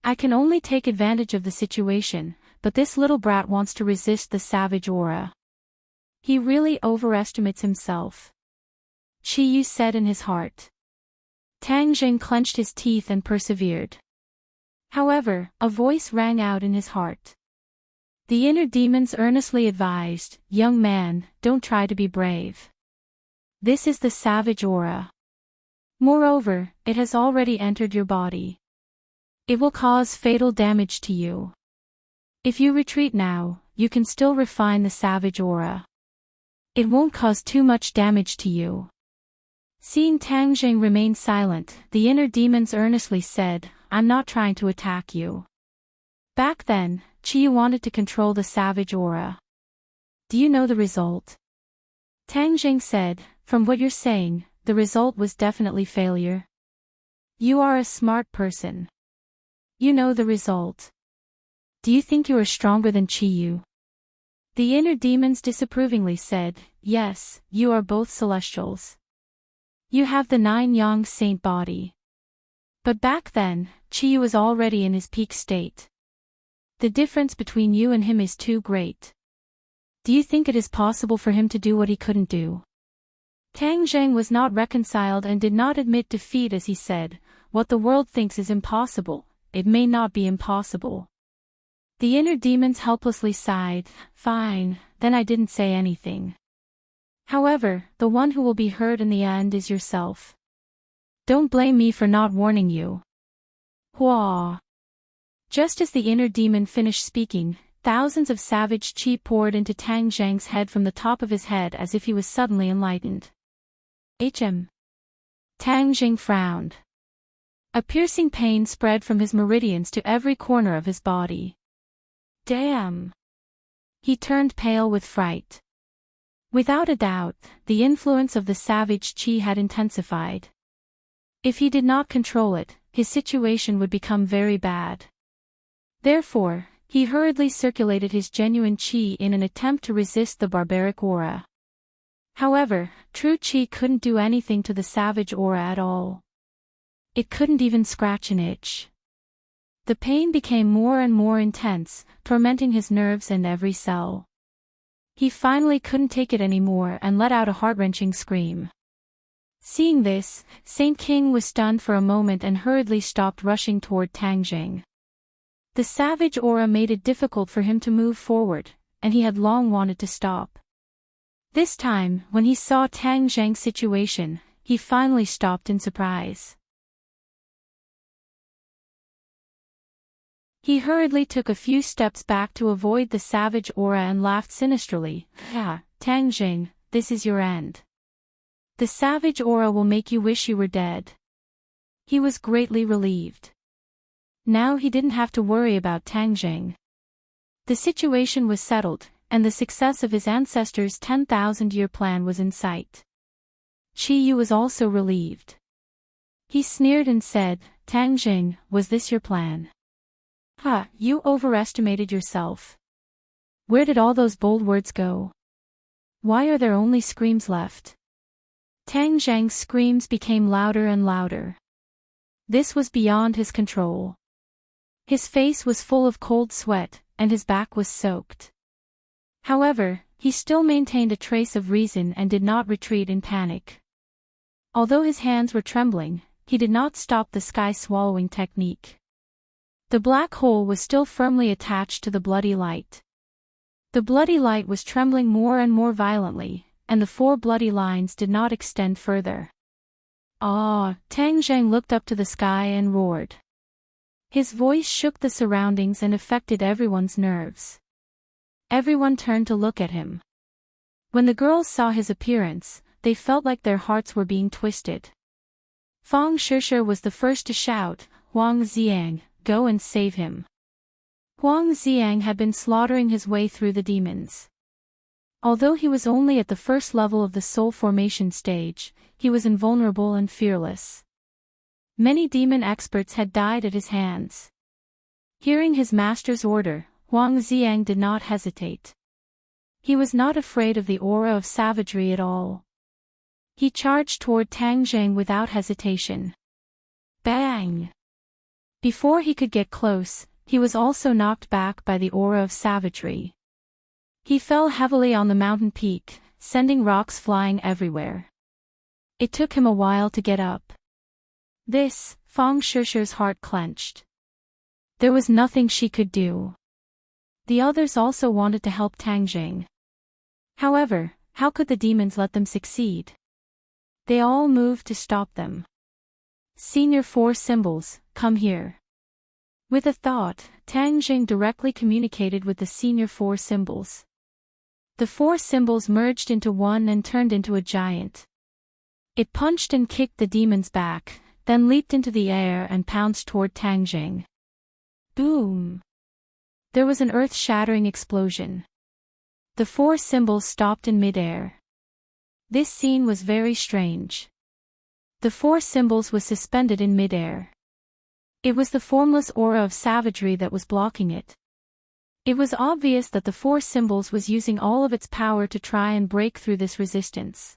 Speaker 1: I can only take advantage of the situation, but this little brat wants to resist the savage aura. He really overestimates himself. Chi Yu said in his heart. Tang Jing clenched his teeth and persevered. However, a voice rang out in his heart. The inner demons earnestly advised, "Young man, don't try to be brave. This is the savage aura. Moreover, it has already entered your body. It will cause fatal damage to you. If you retreat now, you can still refine the savage aura. It won't cause too much damage to you." Seeing Tang Jing remain silent, the inner demons earnestly said, "I'm not trying to attack you." Back then, Chi Yu wanted to control the savage aura. Do you know the result? Tang Jing said, "From what you're saying, the result was definitely failure. You are a smart person. You know the result. Do you think you are stronger than Chi Yu?" The inner demons disapprovingly said, "Yes, you are both celestials. You have the 9-yang saint body." But back then, Chi Yu was already in his peak state. The difference between you and him is too great. Do you think it is possible for him to do what he couldn't do? Tang Zheng was not reconciled and did not admit defeat as he said, "What the world thinks is impossible, it may not be impossible." The inner demons helplessly sighed, "Fine, then I didn't say anything. However, the one who will be hurt in the end is yourself. Don't blame me for not warning you." Hua. Just as the inner demon finished speaking, thousands of savage chi poured into Tang Zheng's head from the top of his head as if he was suddenly enlightened. Tang Zheng frowned. A piercing pain spread from his meridians to every corner of his body. Damn! He turned pale with fright. Without a doubt, the influence of the savage chi had intensified. If he did not control it, his situation would become very bad. Therefore, he hurriedly circulated his genuine chi in an attempt to resist the barbaric aura. However, true chi couldn't do anything to the savage aura at all. It couldn't even scratch an itch. The pain became more and more intense, tormenting his nerves and every cell. He finally couldn't take it anymore and let out a heart-wrenching scream. Seeing this, Saint King was stunned for a moment and hurriedly stopped rushing toward Tang Zheng. The savage aura made it difficult for him to move forward, and he had long wanted to stop. This time, when he saw Tang Zheng's situation, he finally stopped in surprise. He hurriedly took a few steps back to avoid the savage aura and laughed sinisterly. Tang Zheng, this is your end. The savage aura will make you wish you were dead. He was greatly relieved. Now he didn't have to worry about Tang Zheng. The situation was settled, and the success of his ancestors' 10,000-year plan was in sight. Qi Yu was also relieved. He sneered and said, Tang Zheng, was this your plan? You overestimated yourself. Where did all those bold words go? Why are there only screams left? Tang Zheng's screams became louder and louder. This was beyond his control. His face was full of cold sweat, and his back was soaked. However, he still maintained a trace of reason and did not retreat in panic. Although his hands were trembling, he did not stop the sky-swallowing technique. The black hole was still firmly attached to the bloody light. The bloody light was trembling more and more violently, and the 4 bloody lines did not extend further. Tang Zheng looked up to the sky and roared. His voice shook the surroundings and affected everyone's nerves. Everyone turned to look at him. When the girls saw his appearance, they felt like their hearts were being twisted. Fang Shishir was the first to shout, Huang Xiang, go and save him. Huang Xiang had been slaughtering his way through the demons. Although he was only at the first level of the soul formation stage, he was invulnerable and fearless. Many demon experts had died at his hands. Hearing his master's order, Huang Xiang did not hesitate. He was not afraid of the aura of savagery at all. He charged toward Tang Zheng without hesitation. Bang! Before he could get close, he was also knocked back by the aura of savagery. He fell heavily on the mountain peak, sending rocks flying everywhere. It took him a while to get up. Fang Shishir's heart clenched. There was nothing she could do. The others also wanted to help Tang Zheng. However, how could the demons let them succeed? They all moved to stop them. Senior 4 symbols, come here. With a thought, Tang Zheng directly communicated with the senior 4 symbols. The 4 symbols merged into one and turned into a giant. It punched and kicked the demons back, then leaped into the air and pounced toward Tang Zheng. Boom! There was an earth-shattering explosion. The 4 symbols stopped in mid-air. This scene was very strange. The 4 symbols was suspended in mid-air. It was the formless aura of savagery that was blocking it. It was obvious that the 4 symbols was using all of its power to try and break through this resistance.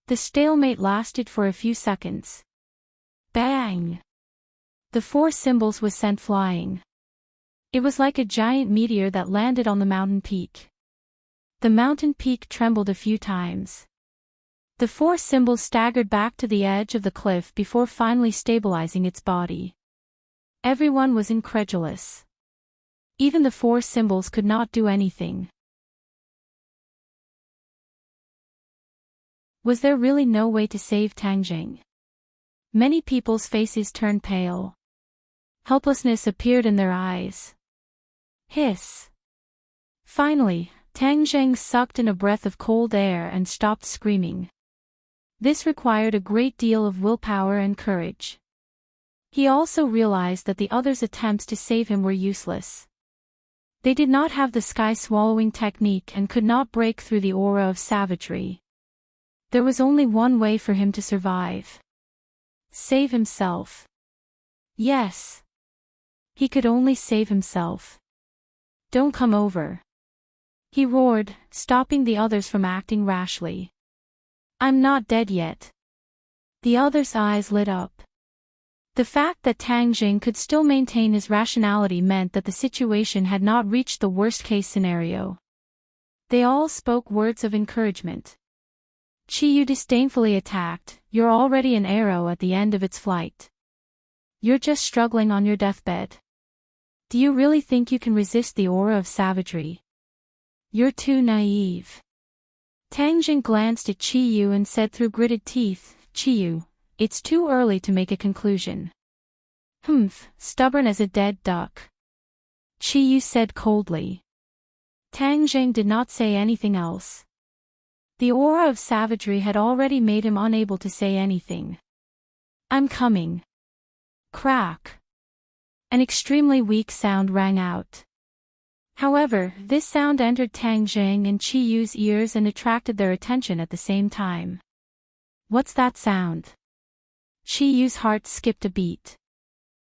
Speaker 1: The stalemate lasted for a few seconds. Bang! The 4 symbols was sent flying. It was like a giant meteor that landed on the mountain peak. The mountain peak trembled a few times. The 4 symbols staggered back to the edge of the cliff before finally stabilizing its body. Everyone was incredulous. Even the 4 symbols could not do anything. Was there really no way to save Tang Zheng? Many people's faces turned pale. Helplessness appeared in their eyes. Hiss! Finally, Tang Zheng sucked in a breath of cold air and stopped screaming. This required a great deal of willpower and courage. He also realized that the others' attempts to save him were useless. They did not have the sky-swallowing technique and could not break through the aura of savagery. There was only one way for him to survive. Save himself. Yes. He could only save himself. Don't come over. He roared, stopping the others from acting rashly. I'm not dead yet. The others' eyes lit up. The fact that Tang Jing could still maintain his rationality meant that the situation had not reached the worst-case scenario. They all spoke words of encouragement. Chi Yu disdainfully attacked, "You're already an arrow at the end of its flight. You're just struggling on your deathbed. Do you really think you can resist the aura of savagery? You're too naive." Tang Jing glanced at Chi Yu and said through gritted teeth, "Chi Yu, it's too early to make a conclusion." "Humph, stubborn as a dead duck," Chi Yu said coldly. Tang Jing did not say anything else. The aura of savagery had already made him unable to say anything. "I'm coming." Crack. An extremely weak sound rang out. However, this sound entered Tang Jing and Chi Yu's ears and attracted their attention at the same time. "What's that sound?" Chi Yu's heart skipped a beat.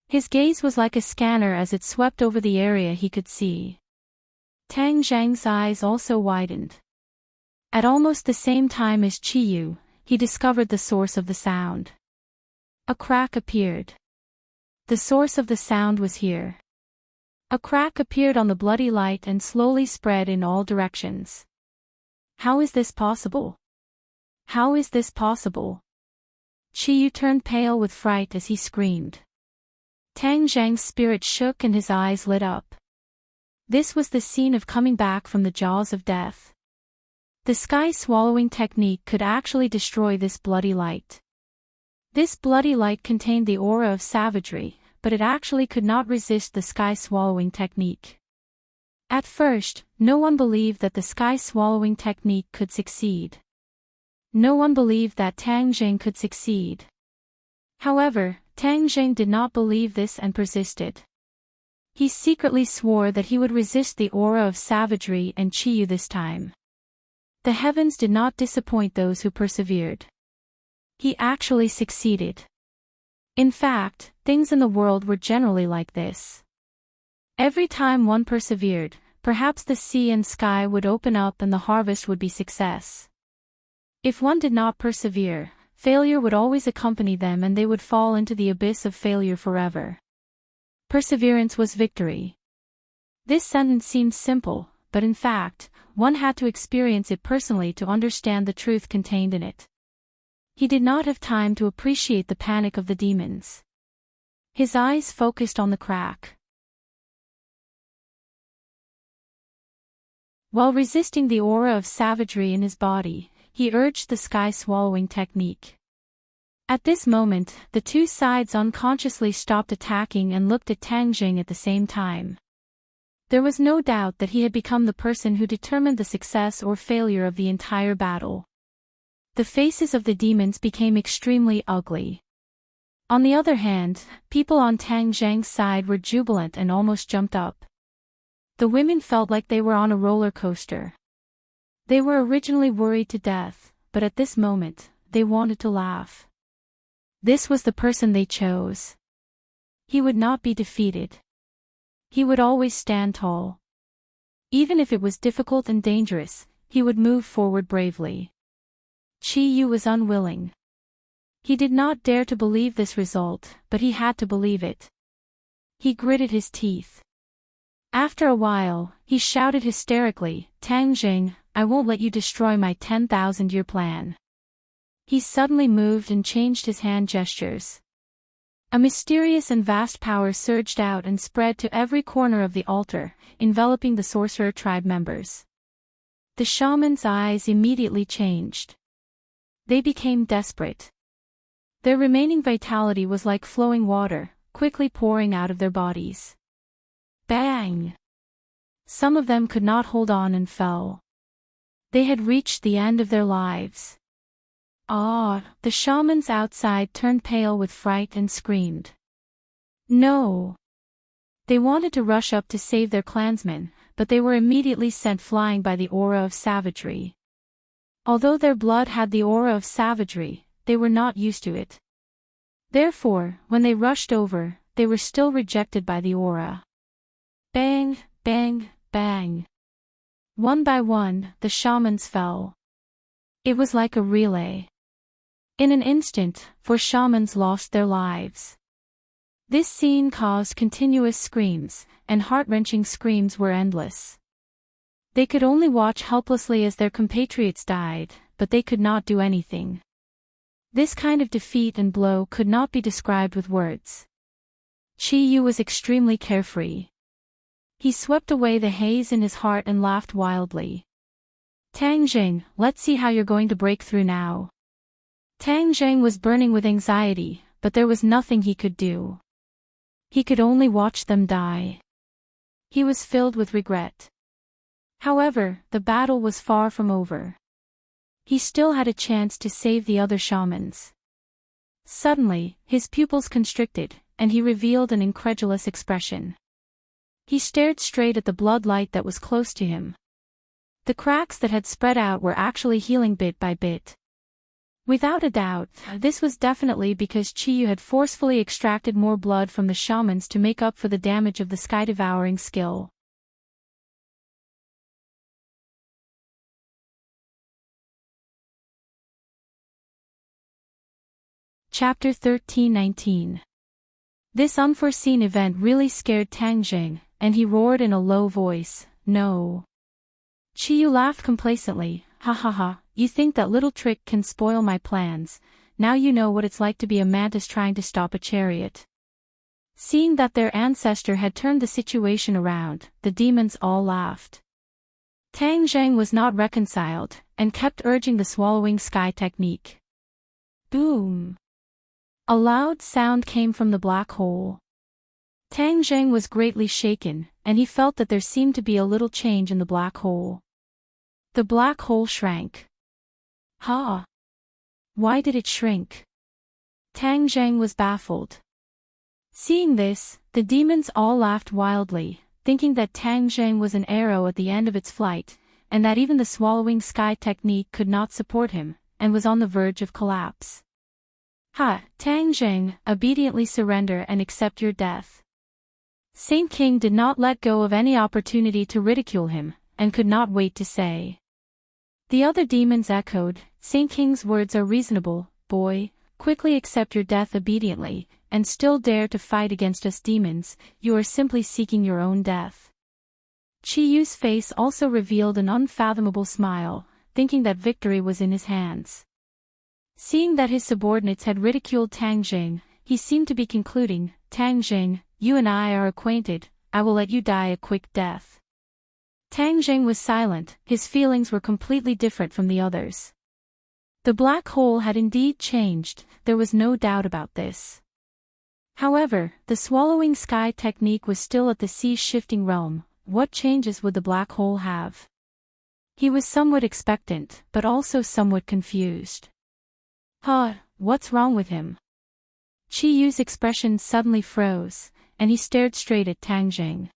Speaker 1: His gaze was like a scanner as it swept over the area he could see. Tang Zhang's eyes also widened. At almost the same time as Chi Yu, he discovered the source of the sound. A crack appeared. The source of the sound was here. A crack appeared on the bloody light and slowly spread in all directions. How is this possible? How is this possible? Chi Yu turned pale with fright as he screamed. Tang Zhang's spirit shook and his eyes lit up. This was the scene of coming back from the jaws of death. The sky-swallowing technique could actually destroy this bloody light. This bloody light contained the aura of savagery, but it actually could not resist the sky-swallowing technique. At first, no one believed that the sky-swallowing technique could succeed. No one believed that Tang Jing could succeed. However, Tang Jing did not believe this and persisted. He secretly swore that he would resist the aura of savagery and Chi Yu this time. The heavens did not disappoint those who persevered. He actually succeeded. In fact, things in the world were generally like this. Every time one persevered, perhaps the sea and sky would open up and the harvest would be success. If one did not persevere, failure would always accompany them and they would fall into the abyss of failure forever. Perseverance was victory. This sentence seemed simple, but in fact, one had to experience it personally to understand the truth contained in it. He did not have time to appreciate the panic of the demons. His eyes focused on the crack. While resisting the aura of savagery in his body, he urged the sky-swallowing technique. At this moment, the two sides unconsciously stopped attacking and looked at Tang Jing at the same time. There was no doubt that he had become the person who determined the success or failure of the entire battle. The faces of the demons became extremely ugly. On the other hand, people on Tang Zhang's side were jubilant and almost jumped up. The women felt like they were on a roller coaster. They were originally worried to death, but at this moment, they wanted to laugh. This was the person they chose. He would not be defeated. He would always stand tall. Even if it was difficult and dangerous, he would move forward bravely. Chi Yu was unwilling. He did not dare to believe this result, but he had to believe it. He gritted his teeth. After a while, he shouted hysterically, "Tang Jing, I won't let you destroy my 10,000-year plan." He suddenly moved and changed his hand gestures. A mysterious and vast power surged out and spread to every corner of the altar, enveloping the sorcerer tribe members. The shaman's eyes immediately changed. They became desperate. Their remaining vitality was like flowing water, quickly pouring out of their bodies. Bang! Some of them could not hold on and fell. They had reached the end of their lives. Ah! The shamans outside turned pale with fright and screamed. No! They wanted to rush up to save their clansmen, but they were immediately sent flying by the aura of savagery. Although their blood had the aura of savagery, they were not used to it. Therefore, when they rushed over, they were still rejected by the aura. Bang, bang, bang. One by one, the shamans fell. It was like a relay. In an instant, 4 shamans lost their lives. This scene caused continuous screams, and heart-wrenching screams were endless. They could only watch helplessly as their compatriots died, but they could not do anything. This kind of defeat and blow could not be described with words. Chi Yu was extremely carefree. He swept away the haze in his heart and laughed wildly. Tang Jing, let's see how you're going to break through now. Tang Jing was burning with anxiety, but there was nothing he could do. He could only watch them die. He was filled with regret. However, the battle was far from over. He still had a chance to save the other shamans. Suddenly, his pupils constricted, and he revealed an incredulous expression. He stared straight at the bloodlight that was close to him. The cracks that had spread out were actually healing bit by bit. Without a doubt, this was definitely because Chi Yu had forcefully extracted more blood from the shamans to make up for the damage of the sky-devouring skill. Chapter 13:19. This unforeseen event really scared Tang Jing, and he roared in a low voice, "No." Chi Yu laughed complacently, "Ha ha ha, you think that little trick can spoil my plans, now you know what it's like to be a mantis trying to stop a chariot." Seeing that their ancestor had turned the situation around, the demons all laughed. Tang Jing was not reconciled, and kept urging the swallowing sky technique. Boom! A loud sound came from the black hole. Tang Jing was greatly shaken, and he felt that there seemed to be a little change in the black hole. The black hole shrank. Ha! Why did it shrink? Tang Jing was baffled. Seeing this, the demons all laughed wildly, thinking that Tang Jing was an arrow at the end of its flight, and that even the swallowing sky technique could not support him, and was on the verge of collapse. Ha! Tang Jing, obediently surrender and accept your death. Saint King did not let go of any opportunity to ridicule him, and could not wait to say. The other demons echoed, "Saint King's words are reasonable, boy, quickly accept your death obediently, and still dare to fight against us demons, you are simply seeking your own death." Chi Yu's face also revealed an unfathomable smile, thinking that victory was in his hands. Seeing that his subordinates had ridiculed Tang Jing, he seemed to be concluding, "Tang Jing, you and I are acquainted, I will let you die a quick death." Tang Jing was silent, his feelings were completely different from the others. The black hole had indeed changed, there was no doubt about this. However, the swallowing sky technique was still at the sea-shifting realm. What changes would the black hole have? He was somewhat expectant, but also somewhat confused. What's wrong with him? Chi Yu's expression suddenly froze, and he stared straight at Tang Jing.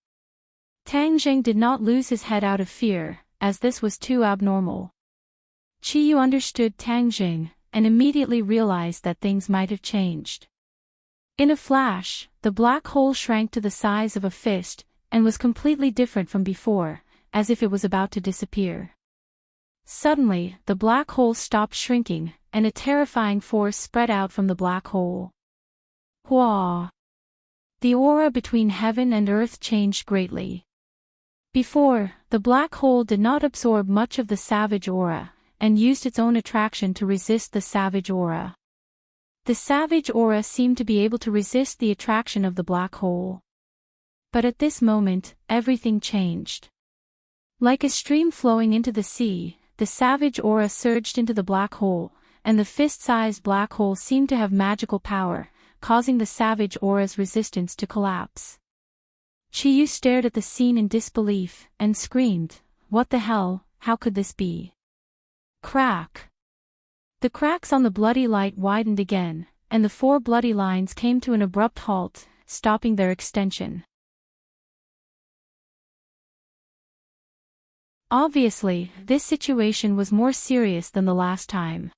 Speaker 1: Tang Jing did not lose his head out of fear, as this was too abnormal. Chi Yu understood Tang Jing, and immediately realized that things might have changed. In a flash, the black hole shrank to the size of a fist, and was completely different from before, as if it was about to disappear. Suddenly, the black hole stopped shrinking, and a terrifying force spread out from the black hole. Hua! The aura between heaven and earth changed greatly. Before, the black hole did not absorb much of the savage aura, and used its own attraction to resist the savage aura. The savage aura seemed to be able to resist the attraction of the black hole. But at this moment, everything changed. Like a stream flowing into the sea, the savage aura surged into the black hole, and the fist-sized black hole seemed to have magical power, causing the savage aura's resistance to collapse. Qiyu stared at the scene in disbelief, and screamed, "What the hell, how could this be?" Crack! The cracks on the bloody light widened again, and the 4 bloody lines came to an abrupt halt, stopping their extension. Obviously, this situation was more serious than the last time.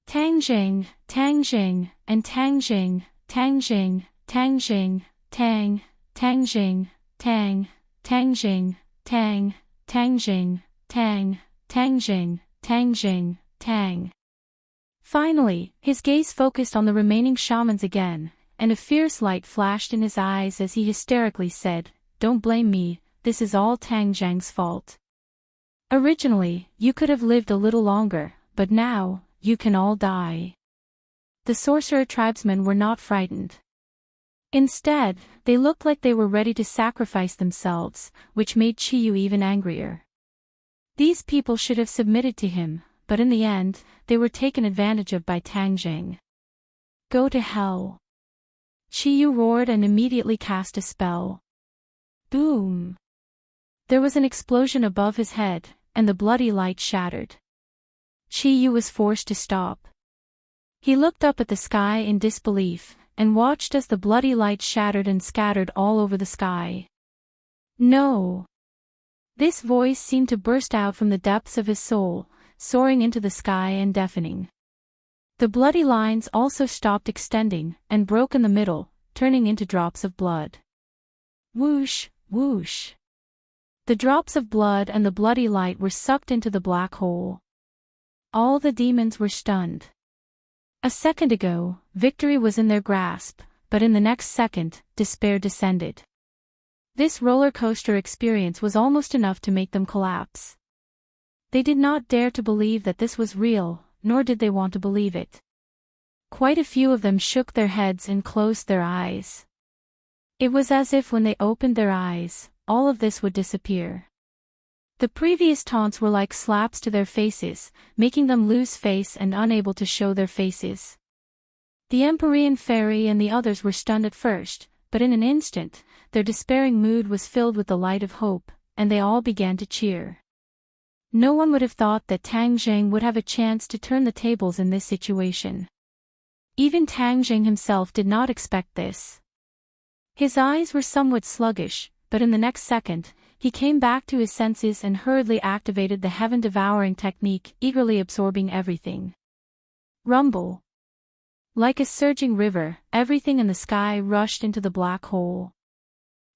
Speaker 1: Tangjing, Tangjing, and Tangjing, Tangjing, Tangjing, Tang, Tangjing, Tang, Tangjing, Tang, Tangjing, Tang, Tangjing, Tangjing, Tang. Finally, his gaze focused on the remaining shamans again, and a fierce light flashed in his eyes as he hysterically said, "Don't blame me, this is all Tangjang's fault. Originally, you could have lived a little longer, but now, you can all die." The sorcerer tribesmen were not frightened. Instead, they looked like they were ready to sacrifice themselves, which made Qiyu even angrier. These people should have submitted to him, but in the end, they were taken advantage of by Tangjing. "Go to hell!" Qiyu roared and immediately cast a spell. Boom! There was an explosion above his head, and the bloody light shattered. Qiyu was forced to stop. He looked up at the sky in disbelief, and watched as the bloody light shattered and scattered all over the sky. No! This voice seemed to burst out from the depths of his soul, soaring into the sky and deafening. The bloody lines also stopped extending, and broke in the middle, turning into drops of blood. Whoosh, whoosh. The drops of blood and the bloody light were sucked into the black hole. All the demons were stunned. A second ago, victory was in their grasp, but in the next second, despair descended. This roller coaster experience was almost enough to make them collapse. They did not dare to believe that this was real, nor did they want to believe it. Quite a few of them shook their heads and closed their eyes. It was as if when they opened their eyes, all of this would disappear. The previous taunts were like slaps to their faces, making them lose face and unable to show their faces. The Empyrean Fairy and the others were stunned at first, but in an instant, their despairing mood was filled with the light of hope, and they all began to cheer. No one would have thought that Tangjing would have a chance to turn the tables in this situation. Even Tangjing himself did not expect this. His eyes were somewhat sluggish, but in the next second, he came back to his senses and hurriedly activated the heaven-devouring technique, eagerly absorbing everything. Rumble. Like a surging river, everything in the sky rushed into the black hole.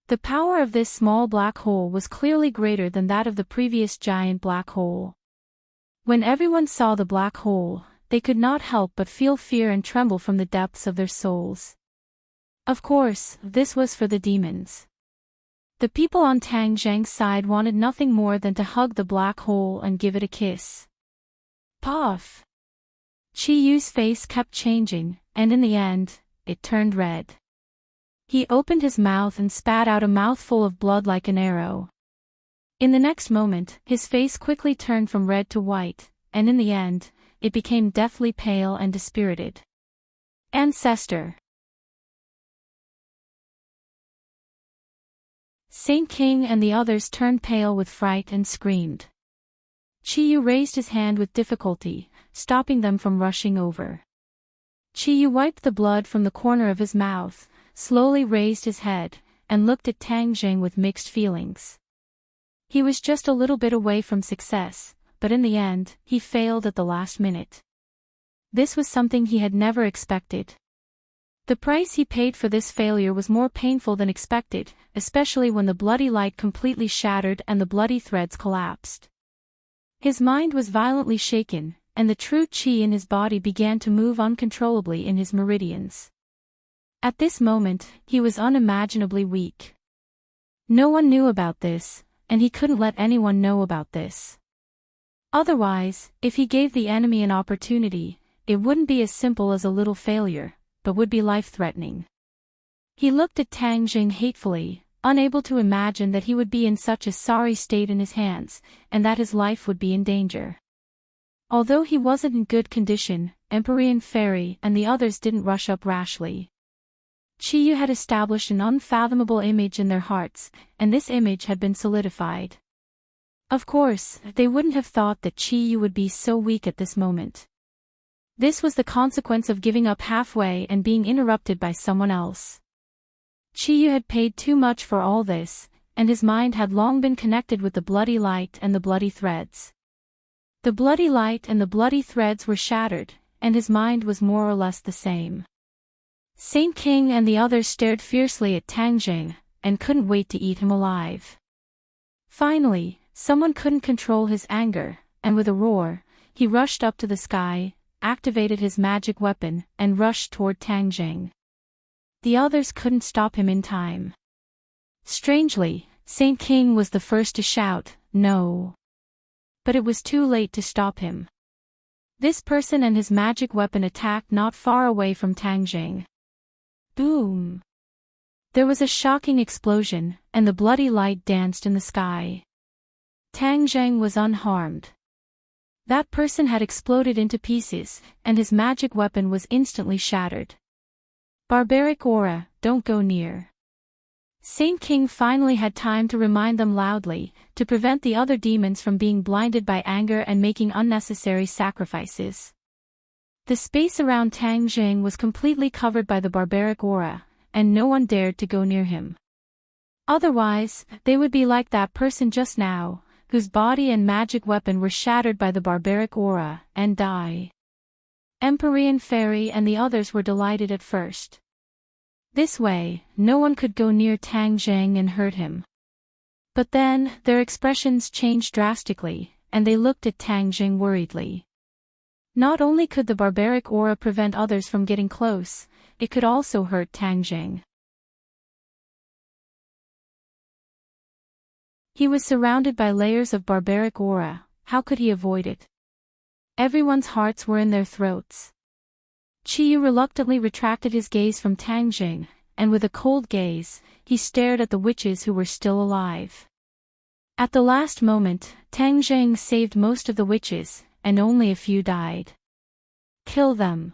Speaker 1: The power of this small black hole was clearly greater than that of the previous giant black hole. When everyone saw the black hole, they could not help but feel fear and tremble from the depths of their souls. Of course, this was for the demons. The people on Tangjang's side wanted nothing more than to hug the black hole and give it a kiss. Puff! Qiyu's face kept changing, and in the end, it turned red. He opened his mouth and spat out a mouthful of blood like an arrow. In the next moment, his face quickly turned from red to white, and in the end, it became deathly pale and dispirited. Ancestor. Saint King and the others turned pale with fright and screamed. Qiyu raised his hand with difficulty, stopping them from rushing over. Qiyu wiped the blood from the corner of his mouth, slowly raised his head, and looked at Tangjing with mixed feelings. He was just a little bit away from success, but in the end, he failed at the last minute. This was something he had never expected. The price he paid for this failure was more painful than expected, especially when the bloody light completely shattered and the bloody threads collapsed. His mind was violently shaken, and the true qi in his body began to move uncontrollably in his meridians. At this moment, he was unimaginably weak. No one knew about this, and he couldn't let anyone know about this. Otherwise, if he gave the enemy an opportunity, it wouldn't be as simple as a little failure, but would be life-threatening. He looked at Tangjing hatefully, unable to imagine that he would be in such a sorry state in his hands, and that his life would be in danger. Although he wasn't in good condition, Empyrean Fairy and the others didn't rush up rashly. Chiyu had established an unfathomable image in their hearts, and this image had been solidified. Of course, they wouldn't have thought that Chiyu would be so weak at this moment. This was the consequence of giving up halfway and being interrupted by someone else. Chiyu had paid too much for all this, and his mind had long been connected with the bloody light and the bloody threads. The bloody light and the bloody threads were shattered, and his mind was more or less the same. Saint King and the others stared fiercely at Tang Jing, and couldn't wait to eat him alive. Finally, someone couldn't control his anger, and with a roar, he rushed up to the sky, activated his magic weapon, and rushed toward Tang Jing. The others couldn't stop him in time. Strangely, Saint King was the first to shout, "No!" But it was too late to stop him. This person and his magic weapon attacked not far away from Tang Jing. Boom! There was a shocking explosion, and the bloody light danced in the sky. Tang Jing was unharmed. That person had exploded into pieces, and his magic weapon was instantly shattered. Barbaric aura, don't go near. Saint King finally had time to remind them loudly, to prevent the other demons from being blinded by anger and making unnecessary sacrifices. The space around Tang Jing was completely covered by the barbaric aura, and no one dared to go near him. Otherwise, they would be like that person just now, whose body and magic weapon were shattered by the barbaric aura, and die. Empyrean Fairy and the others were delighted at first. This way, no one could go near Tang Jing and hurt him. But then, their expressions changed drastically, and they looked at Tang Jing worriedly. Not only could the barbaric aura prevent others from getting close, it could also hurt Tang Jing. He was surrounded by layers of barbaric aura, how could he avoid it? Everyone's hearts were in their throats. Chiyu reluctantly retracted his gaze from Tang Jing, and with a cold gaze, he stared at the witches who were still alive. At the last moment, Tang Jing saved most of the witches, and only a few died. Kill them.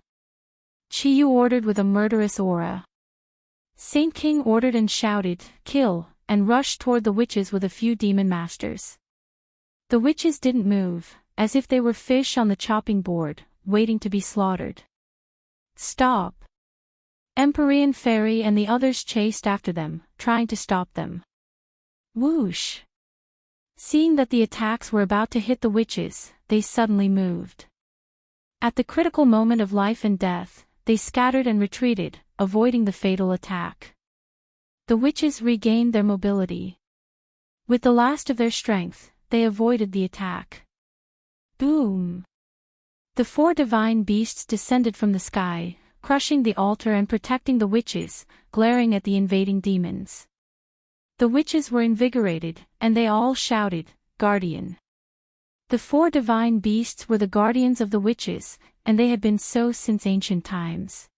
Speaker 1: Chiyu ordered with a murderous aura. Saint King ordered and shouted, "Kill," and rushed toward the witches with a few demon masters. The witches didn't move, as if they were fish on the chopping board, waiting to be slaughtered. Stop! Empyrean Fairy and the others chased after them, trying to stop them. Whoosh! Seeing that the attacks were about to hit the witches, they suddenly moved. At the critical moment of life and death, they scattered and retreated, avoiding the fatal attack. The witches regained their mobility. With the last of their strength, they avoided the attack. Boom! The 4 divine beasts descended from the sky, crushing the altar and protecting the witches, glaring at the invading demons. The witches were invigorated, and they all shouted, "Guardian!" The 4 divine beasts were the guardians of the witches, and they had been so since ancient times.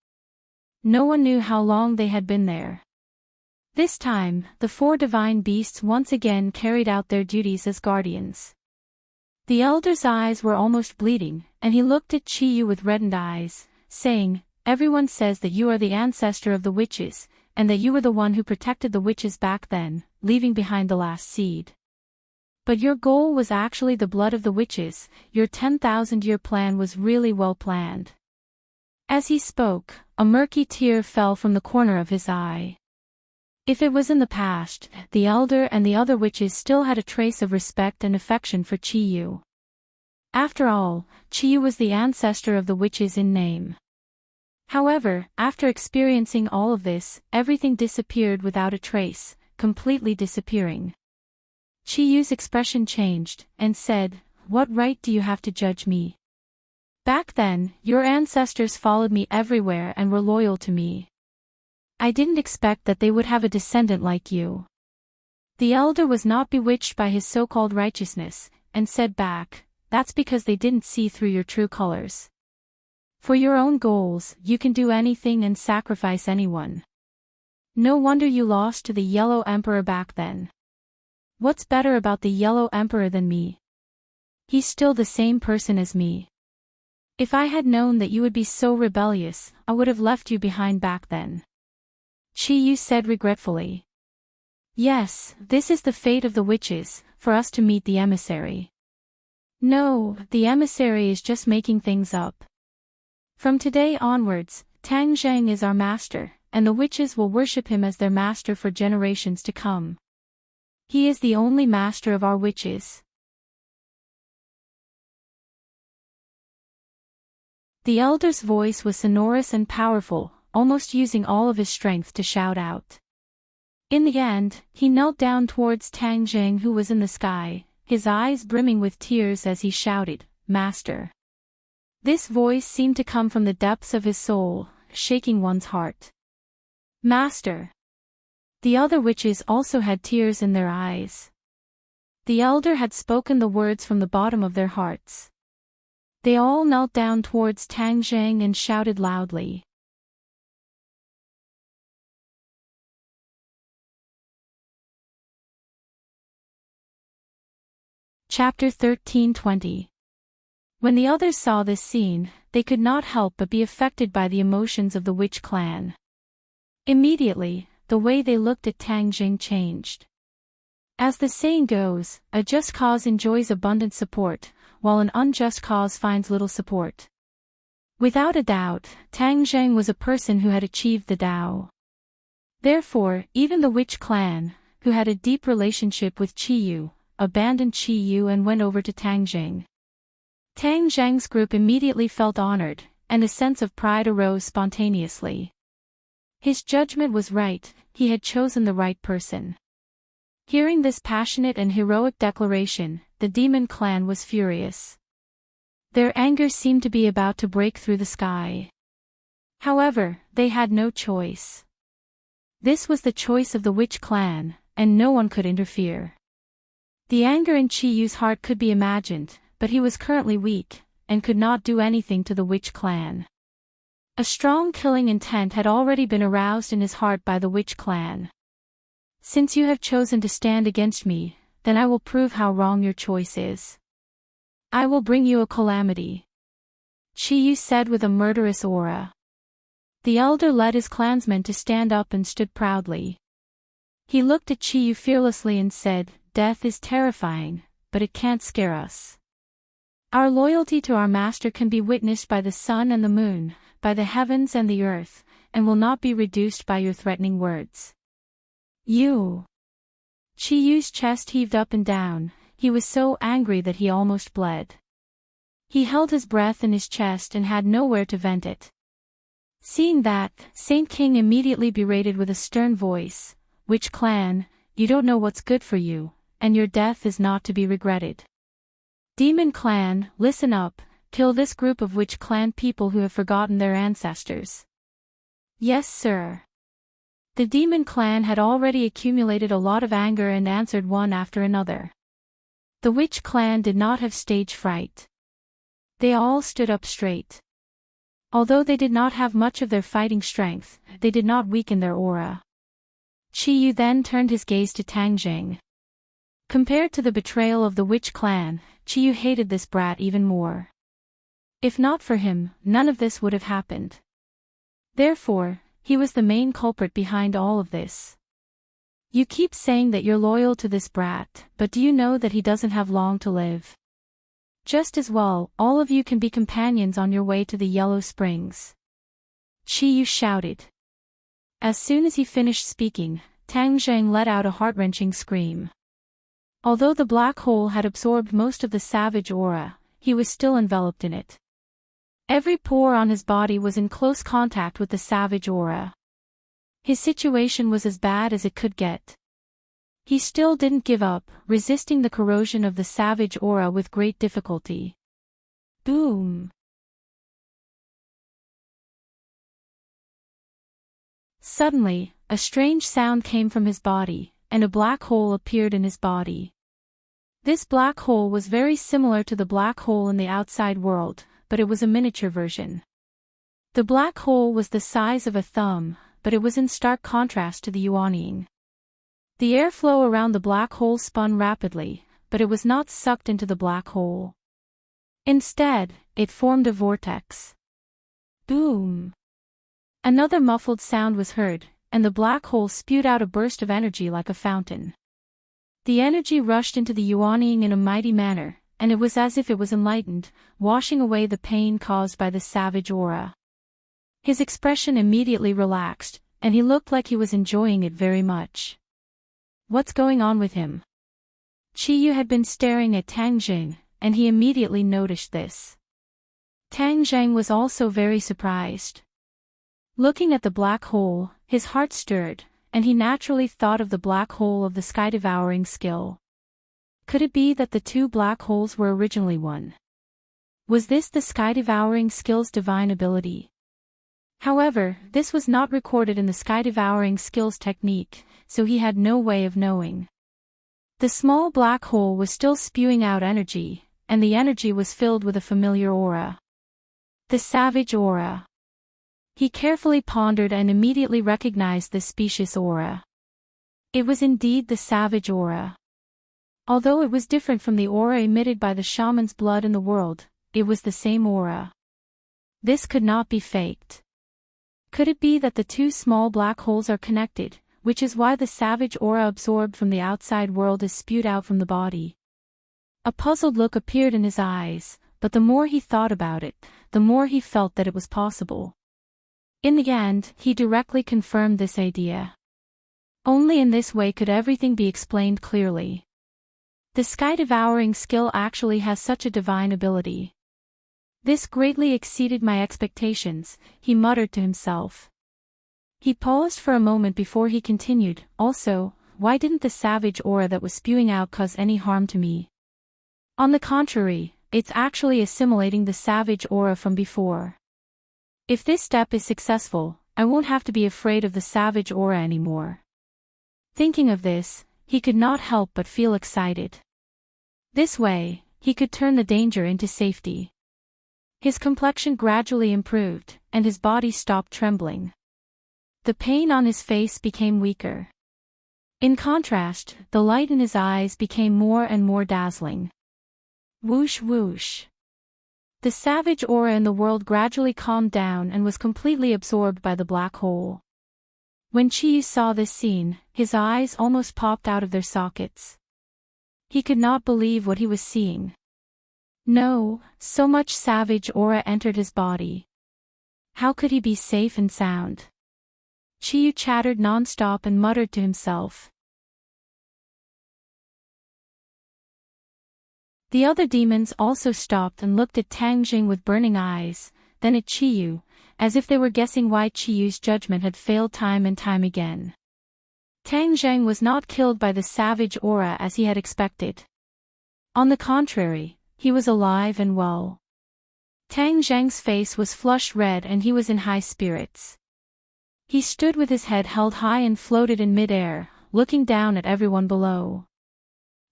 Speaker 1: No one knew how long they had been there. This time, the 4 divine beasts once again carried out their duties as guardians. The elder's eyes were almost bleeding, and he looked at Chiyu with reddened eyes, saying, "Everyone says that you are the ancestor of the witches, and that you were the one who protected the witches back then, leaving behind the last seed. But your goal was actually the blood of the witches, your 10,000-year plan was really well planned." As he spoke, a murky tear fell from the corner of his eye. If it was in the past, the elder and the other witches still had a trace of respect and affection for Chiyu. After all, Chiyu was the ancestor of the witches in name. However, after experiencing all of this, everything disappeared without a trace, completely disappearing. Chiyu's expression changed, and said, "What right do you have to judge me? Back then, your ancestors followed me everywhere and were loyal to me. I didn't expect that they would have a descendant like you." The elder was not bewitched by his so-called righteousness, and said back, "That's because they didn't see through your true colors. For your own goals, you can do anything and sacrifice anyone. No wonder you lost to the Yellow Emperor back then. What's better about the Yellow Emperor than me? He's still the same person as me. If I had known that you would be so rebellious, I would have left you behind back then." Chi-yu said regretfully. Yes, this is the fate of the witches, for us to meet the emissary. No, the emissary is just making things up. From today onwards, Tang Zheng is our master, and the witches will worship him as their master for generations to come. He is the only master of our witches. The elder's voice was sonorous and powerful, almost using all of his strength to shout out. In the end, he knelt down towards Tang Zheng, who was in the sky, his eyes brimming with tears as he shouted, "Master." This voice seemed to come from the depths of his soul, shaking one's heart. "Master." The other witches also had tears in their eyes. The elder had spoken the words from the bottom of their hearts. They all knelt down towards Tang Zheng and shouted loudly. Chapter 13:20. When the others saw this scene, they could not help but be affected by the emotions of the witch clan. Immediately, the way they looked at Tang Zheng changed. As the saying goes, a just cause enjoys abundant support, while an unjust cause finds little support. Without a doubt, Tang Zheng was a person who had achieved the Tao. Therefore, even the witch clan, who had a deep relationship with Chi-yu, abandoned Chi-yu and went over to Tang Zheng. Tang Zheng's group immediately felt honored, and a sense of pride arose spontaneously. His judgment was right, he had chosen the right person. Hearing this passionate and heroic declaration, the demon clan was furious. Their anger seemed to be about to break through the sky. However, they had no choice. This was the choice of the witch clan, and no one could interfere. The anger in Chi-yu's heart could be imagined, but he was currently weak, and could not do anything to the witch clan. A strong killing intent had already been aroused in his heart by the witch clan. Since you have chosen to stand against me, then I will prove how wrong your choice is. I will bring you a calamity. Chi-yu said with a murderous aura. The elder led his clansmen to stand up and stood proudly. He looked at Chi-yu fearlessly and said, "Death is terrifying, but it can't scare us. Our loyalty to our master can be witnessed by the sun and the moon, by the heavens and the earth, and will not be reduced by your threatening words." You. Chi-yu's chest heaved up and down, he was so angry that he almost bled. He held his breath in his chest and had nowhere to vent it. Seeing that, Saint King immediately berated with a stern voice, "Witch clan, you don't know what's good for you, and your death is not to be regretted. Demon clan, listen up, kill this group of witch clan people who have forgotten their ancestors." "Yes, sir." The demon clan had already accumulated a lot of anger and answered one after another. The witch clan did not have stage fright. They all stood up straight. Although they did not have much of their fighting strength, they did not weaken their aura. Chi-yu then turned his gaze to Tang Zheng. Compared to the betrayal of the witch clan, Chi-yu hated this brat even more. If not for him, none of this would have happened. Therefore, he was the main culprit behind all of this. You keep saying that you're loyal to this brat, but do you know that he doesn't have long to live? Just as well, all of you can be companions on your way to the Yellow Springs. Chi-yu shouted. As soon as he finished speaking, Tang Zheng let out a heart-wrenching scream. Although the black hole had absorbed most of the savage aura, he was still enveloped in it. Every pore on his body was in close contact with the savage aura. His situation was as bad as it could get. He still didn't give up, resisting the corrosion of the savage aura with great difficulty. Boom! Suddenly, a strange sound came from his body, and a black hole appeared in his body. This black hole was very similar to the black hole in the outside world, but it was a miniature version. The black hole was the size of a thumb, but it was in stark contrast to the Yuanying. The airflow around the black hole spun rapidly, but it was not sucked into the black hole. Instead, it formed a vortex. Boom! Another muffled sound was heard, and the black hole spewed out a burst of energy like a fountain. The energy rushed into the Yuanying in a mighty manner, and it was as if it was enlightened, washing away the pain caused by the savage aura. His expression immediately relaxed, and he looked like he was enjoying it very much. What's going on with him? Qiyu had been staring at Tang Jing, and he immediately noticed this. Tang Zhang was also very surprised. Looking at the black hole, his heart stirred, and he naturally thought of the black hole of the sky-devouring skill. Could it be that the two black holes were originally one? Was this the sky-devouring skill's divine ability? However, this was not recorded in the sky-devouring skill's technique, so he had no way of knowing. The small black hole was still spewing out energy, and the energy was filled with a familiar aura. The savage aura. He carefully pondered and immediately recognized this specious aura. It was indeed the savage aura. Although it was different from the aura emitted by the shaman's blood in the world, it was the same aura. This could not be faked. Could it be that the two small black holes are connected, which is why the savage aura absorbed from the outside world is spewed out from the body? A puzzled look appeared in his eyes, but the more he thought about it, the more he felt that it was possible. In the end, he directly confirmed this idea. Only in this way could everything be explained clearly. The sky-devouring skill actually has such a divine ability. This greatly exceeded my expectations, he muttered to himself. He paused for a moment before he continued, also, why didn't the savage aura that was spewing out cause any harm to me? On the contrary, it's actually assimilating the savage aura from before. If this step is successful, I won't have to be afraid of the savage aura anymore. Thinking of this, he could not help but feel excited. This way, he could turn the danger into safety. His complexion gradually improved, and his body stopped trembling. The pain on his face became weaker. In contrast, the light in his eyes became more and more dazzling. Whoosh whoosh. The savage aura in the world gradually calmed down and was completely absorbed by the black hole. When Qiyu saw this scene, his eyes almost popped out of their sockets. He could not believe what he was seeing. No, so much savage aura entered his body. How could he be safe and sound? Qiyu chattered non-stop and muttered to himself. The other demons also stopped and looked at Tang Jing with burning eyes, then at Qiyu, as if they were guessing why Qiyu's judgment had failed time and time again. Tang Zheng was not killed by the savage aura as he had expected. On the contrary, he was alive and well. Tang Zheng's face was flushed red and he was in high spirits. He stood with his head held high and floated in mid-air, looking down at everyone below.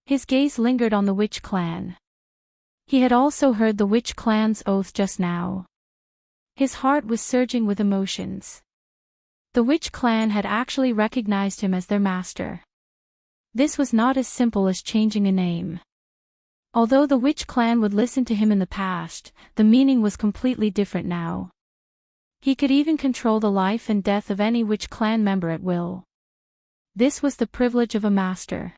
Speaker 1: His gaze lingered on the witch clan. He had also heard the witch clan's oath just now. His heart was surging with emotions. The witch clan had actually recognized him as their master. This was not as simple as changing a name. Although the witch clan would listen to him in the past, the meaning was completely different now. He could even control the life and death of any witch clan member at will. This was the privilege of a master.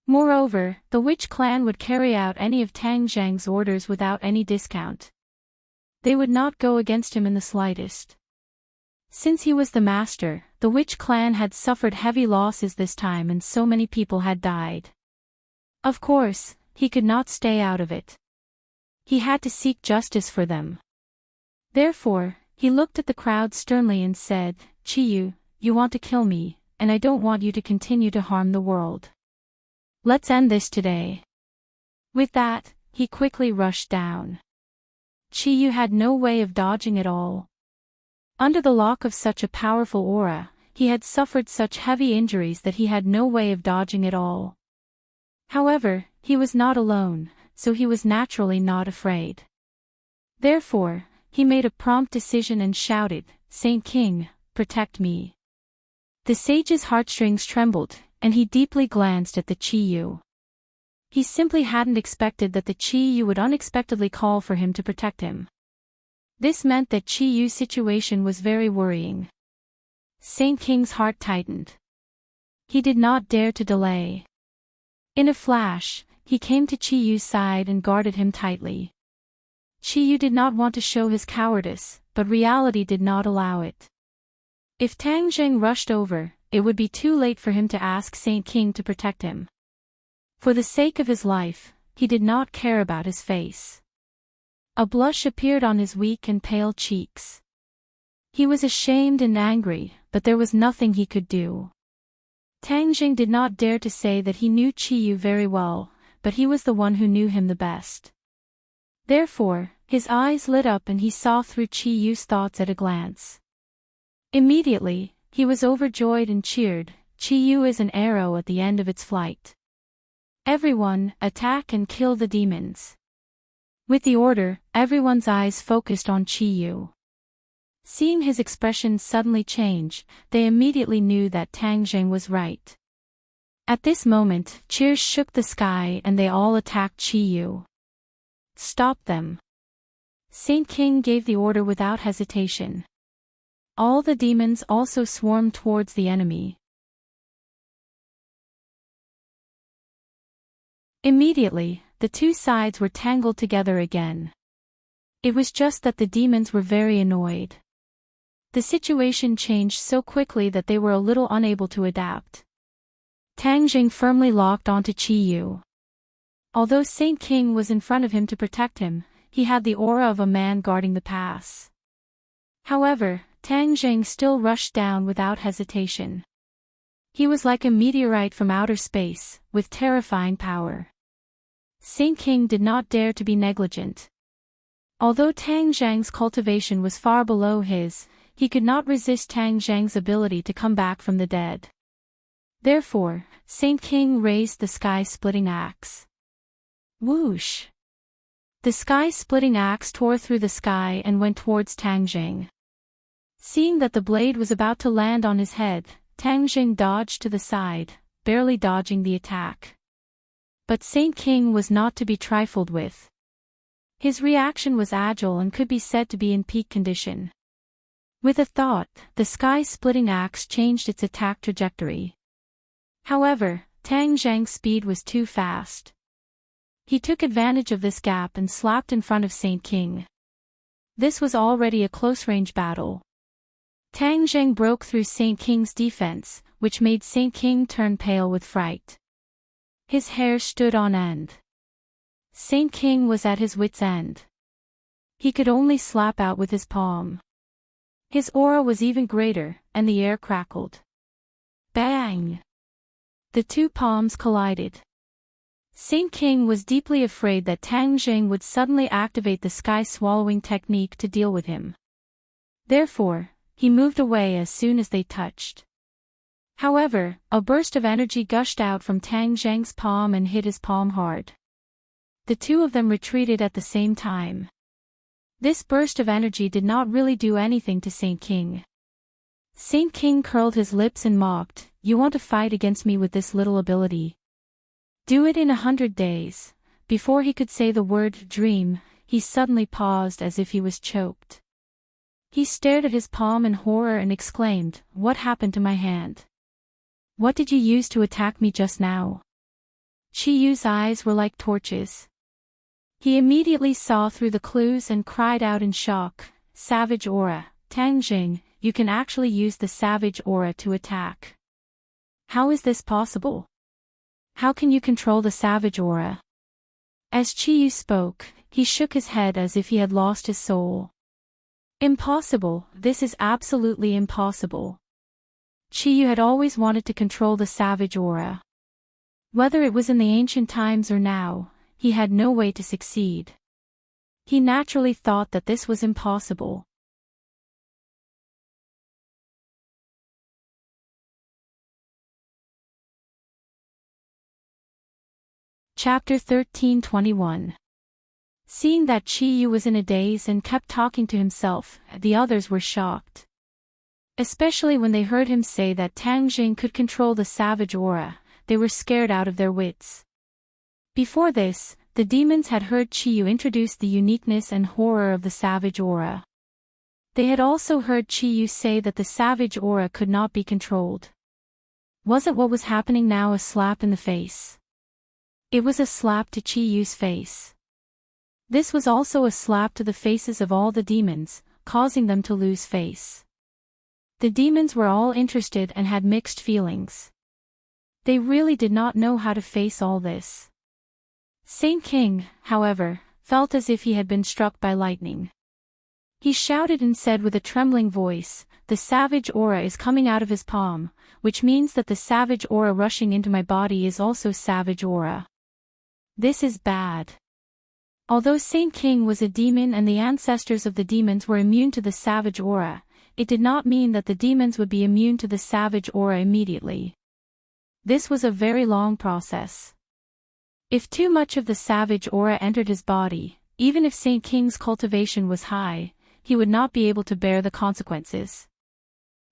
Speaker 1: Moreover, the witch clan would carry out any of Tang Zheng's orders without any discount. They would not go against him in the slightest. Since he was the master, the witch clan had suffered heavy losses this time and so many people had died. Of course, he could not stay out of it. He had to seek justice for them. Therefore, he looked at the crowd sternly and said, Qiyu, you want to kill me, and I don't want you to continue to harm the world. Let's end this today. With that, he quickly rushed down. Qiyu had no way of dodging at all. Under the lock of such a powerful aura, he had suffered such heavy injuries that he had no way of dodging at all. However, he was not alone, so he was naturally not afraid. Therefore, he made a prompt decision and shouted, Saint King, protect me. The sage's heartstrings trembled, and he deeply glanced at the Qiyu. He simply hadn't expected that the Qiyu would unexpectedly call for him to protect him. This meant that Qiyu's situation was very worrying. Saint King's heart tightened. He did not dare to delay. In a flash, he came to Chi Yu's side and guarded him tightly. Chi Yu did not want to show his cowardice, but reality did not allow it. If Tang Zheng rushed over, it would be too late for him to ask Saint King to protect him. For the sake of his life, he did not care about his face. A blush appeared on his weak and pale cheeks. He was ashamed and angry, but there was nothing he could do. Tang Zheng did not dare to say that he knew Chi Yu very well, but he was the one who knew him the best. Therefore, his eyes lit up and he saw through Chi Yu's thoughts at a glance. Immediately, he was overjoyed and cheered. Chi Yu is an arrow at the end of its flight. Everyone, attack and kill the demons. With the order, everyone's eyes focused on Chi Yu. Seeing his expression suddenly change, they immediately knew that Tang Zheng was right. At this moment, cheers shook the sky and they all attacked Chi Yu. Stop them. Saint King gave the order without hesitation. All the demons also swarmed towards the enemy. Immediately, the two sides were tangled together again. It was just that the demons were very annoyed. The situation changed so quickly that they were a little unable to adapt. Tang Zheng firmly locked onto Chi Yu. Although Saint King was in front of him to protect him, he had the aura of a man guarding the pass. However, Tang Zheng still rushed down without hesitation. He was like a meteorite from outer space, with terrifying power. Saint King did not dare to be negligent. Although Tang Zheng's cultivation was far below his, he could not resist Tang Zheng's ability to come back from the dead. Therefore, Saint King raised the sky-splitting axe. Whoosh! The sky-splitting axe tore through the sky and went towards Tang Zheng. Seeing that the blade was about to land on his head, Tang Zheng dodged to the side, barely dodging the attack. But Saint King was not to be trifled with. His reaction was agile and could be said to be in peak condition. With a thought, the sky-splitting axe changed its attack trajectory. However, Tang Zheng's speed was too fast. He took advantage of this gap and slapped in front of Saint King. This was already a close-range battle. Tang Zheng broke through Saint King's defense, which made Saint King turn pale with fright. His hair stood on end. Saint King was at his wit's end. He could only slap out with his palm. His aura was even greater, and the air crackled. Bang! The two palms collided. Saint King was deeply afraid that Tang Zheng would suddenly activate the sky-swallowing technique to deal with him. Therefore, he moved away as soon as they touched. However, a burst of energy gushed out from Tang Zheng's palm and hit his palm hard. The two of them retreated at the same time. This burst of energy did not really do anything to Saint King. Saint King curled his lips and mocked, "You want to fight against me with this little ability? Do it in 100 days. Before he could say the word dream, he suddenly paused as if he was choked. He stared at his palm in horror and exclaimed, "What happened to my hand? What did you use to attack me just now?" Chi Yu's eyes were like torches. He immediately saw through the clues and cried out in shock, "Savage aura, Tang Zheng, you can actually use the savage aura to attack. How is this possible? How can you control the savage aura?" As Chi Yu spoke, he shook his head as if he had lost his soul. "Impossible, this is absolutely impossible." Chi Yu had always wanted to control the savage aura. Whether it was in the ancient times or now, he had no way to succeed. He naturally thought that this was impossible. Chapter 13:21. Seeing that Chi Yu was in a daze and kept talking to himself, the others were shocked. Especially when they heard him say that Tang Zheng could control the savage aura, they were scared out of their wits. Before this, the demons had heard Chi Yu introduce the uniqueness and horror of the savage aura. They had also heard Chi-Yu say that the savage aura could not be controlled. Wasn't what was happening now a slap in the face? It was a slap to Chi-Yu's face. This was also a slap to the faces of all the demons, causing them to lose face. The demons were all interested and had mixed feelings. They really did not know how to face all this. Saint King, however, felt as if he had been struck by lightning. He shouted and said with a trembling voice, "The savage aura is coming out of his palm, which means that the savage aura rushing into my body is also savage aura. This is bad." Although Saint King was a demon and the ancestors of the demons were immune to the savage aura, it did not mean that the demons would be immune to the savage aura immediately. This was a very long process. If too much of the savage aura entered his body, even if Saint King's cultivation was high, he would not be able to bear the consequences.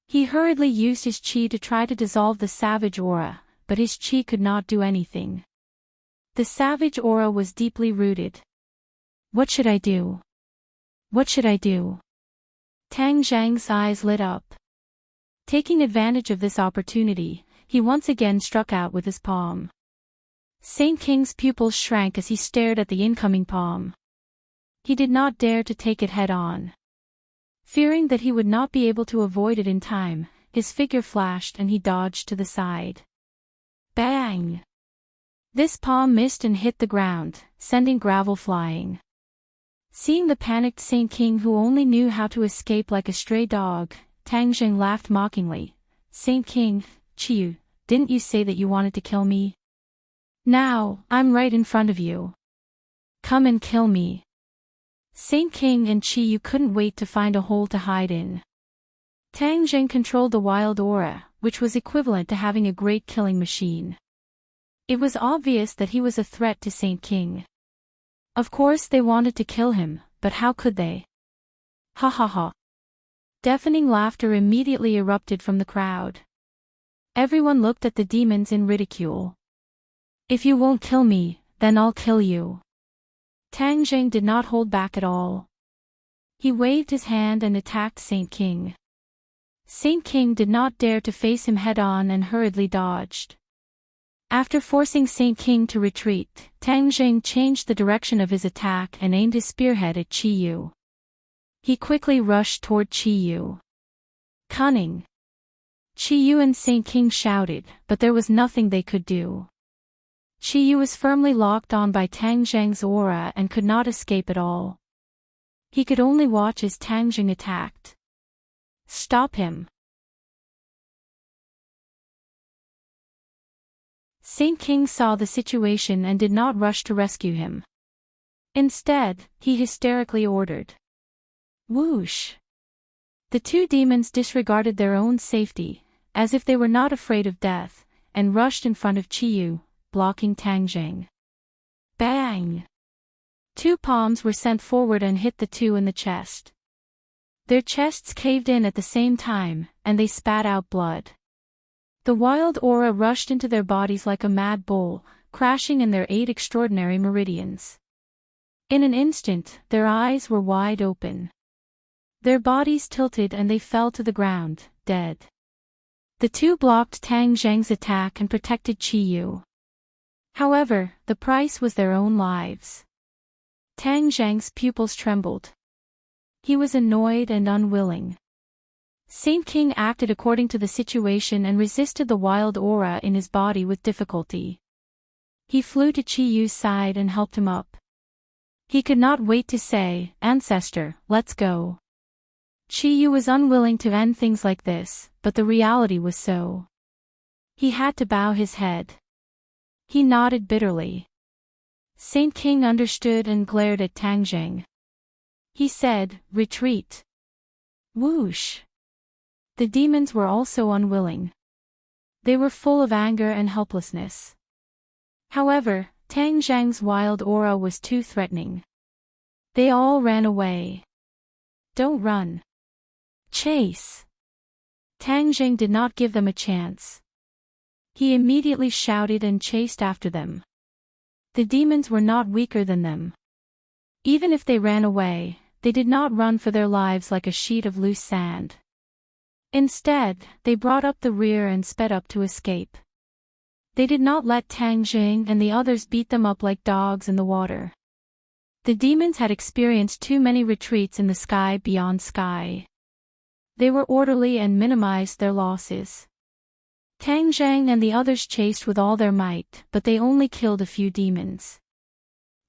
Speaker 1: He hurriedly used his chi to try to dissolve the savage aura, but his chi could not do anything. The savage aura was deeply rooted. What should I do? What should I do? Tang Zhang's eyes lit up. Taking advantage of this opportunity, he once again struck out with his palm. Saint King's pupils shrank as he stared at the incoming palm. He did not dare to take it head-on. Fearing that he would not be able to avoid it in time, his figure flashed and he dodged to the side. Bang! This palm missed and hit the ground, sending gravel flying. Seeing the panicked Saint King who only knew how to escape like a stray dog, Tang Zheng laughed mockingly. "Saint King, Chi-Yu, didn't you say that you wanted to kill me? Now, I'm right in front of you. Come and kill me." Saint King and Chi-Yu couldn't wait to find a hole to hide in. Tang Zheng controlled the wild aura, which was equivalent to having a great killing machine. It was obvious that he was a threat to Saint King. Of course they wanted to kill him, but how could they? Ha ha ha. Deafening laughter immediately erupted from the crowd. Everyone looked at the demons in ridicule. "If you won't kill me, then I'll kill you." Tang Zheng did not hold back at all. He waved his hand and attacked Saint King. Saint King did not dare to face him head-on and hurriedly dodged. After forcing Saint King to retreat, Tang Zheng changed the direction of his attack and aimed his spearhead at Chi-Yu. He quickly rushed toward Chi-Yu. Cunning! Chi-Yu and Saint King shouted, but there was nothing they could do. Chi-Yu was firmly locked on by Tang Zheng's aura and could not escape at all. He could only watch as Tang Zheng attacked. Stop him! Saint King saw the situation and did not rush to rescue him. Instead, he hysterically ordered. Whoosh! The two demons disregarded their own safety, as if they were not afraid of death, and rushed in front of Chi-Yu, blocking Tang Zheng. Bang! Two palms were sent forward and hit the two in the chest. Their chests caved in at the same time, and they spat out blood. The wild aura rushed into their bodies like a mad bull, crashing in their 8 extraordinary meridians. In an instant, their eyes were wide open. Their bodies tilted and they fell to the ground, dead. The two blocked Tang Zheng's attack and protected Chi-Yu. However, the price was their own lives. Tang Zheng's pupils trembled. He was annoyed and unwilling. Saint King acted according to the situation and resisted the wild aura in his body with difficulty. He flew to Chi-Yu's side and helped him up. He could not wait to say, "Ancestor, let's go." Chi-Yu was unwilling to end things like this, but the reality was so. He had to bow his head. He nodded bitterly. Saint King understood and glared at Tang Zheng. He said, "Retreat." Whoosh! The demons were also unwilling. They were full of anger and helplessness. However, Tang Zheng's wild aura was too threatening. They all ran away. Don't run. Chase! Tang Zheng did not give them a chance. He immediately shouted and chased after them. The demons were not weaker than them. Even if they ran away, they did not run for their lives like a sheet of loose sand. Instead, they brought up the rear and sped up to escape. They did not let Tang Jing and the others beat them up like dogs in the water. The demons had experienced too many retreats in the sky beyond sky. They were orderly and minimized their losses. Tang Zhang and the others chased with all their might, but they only killed a few demons.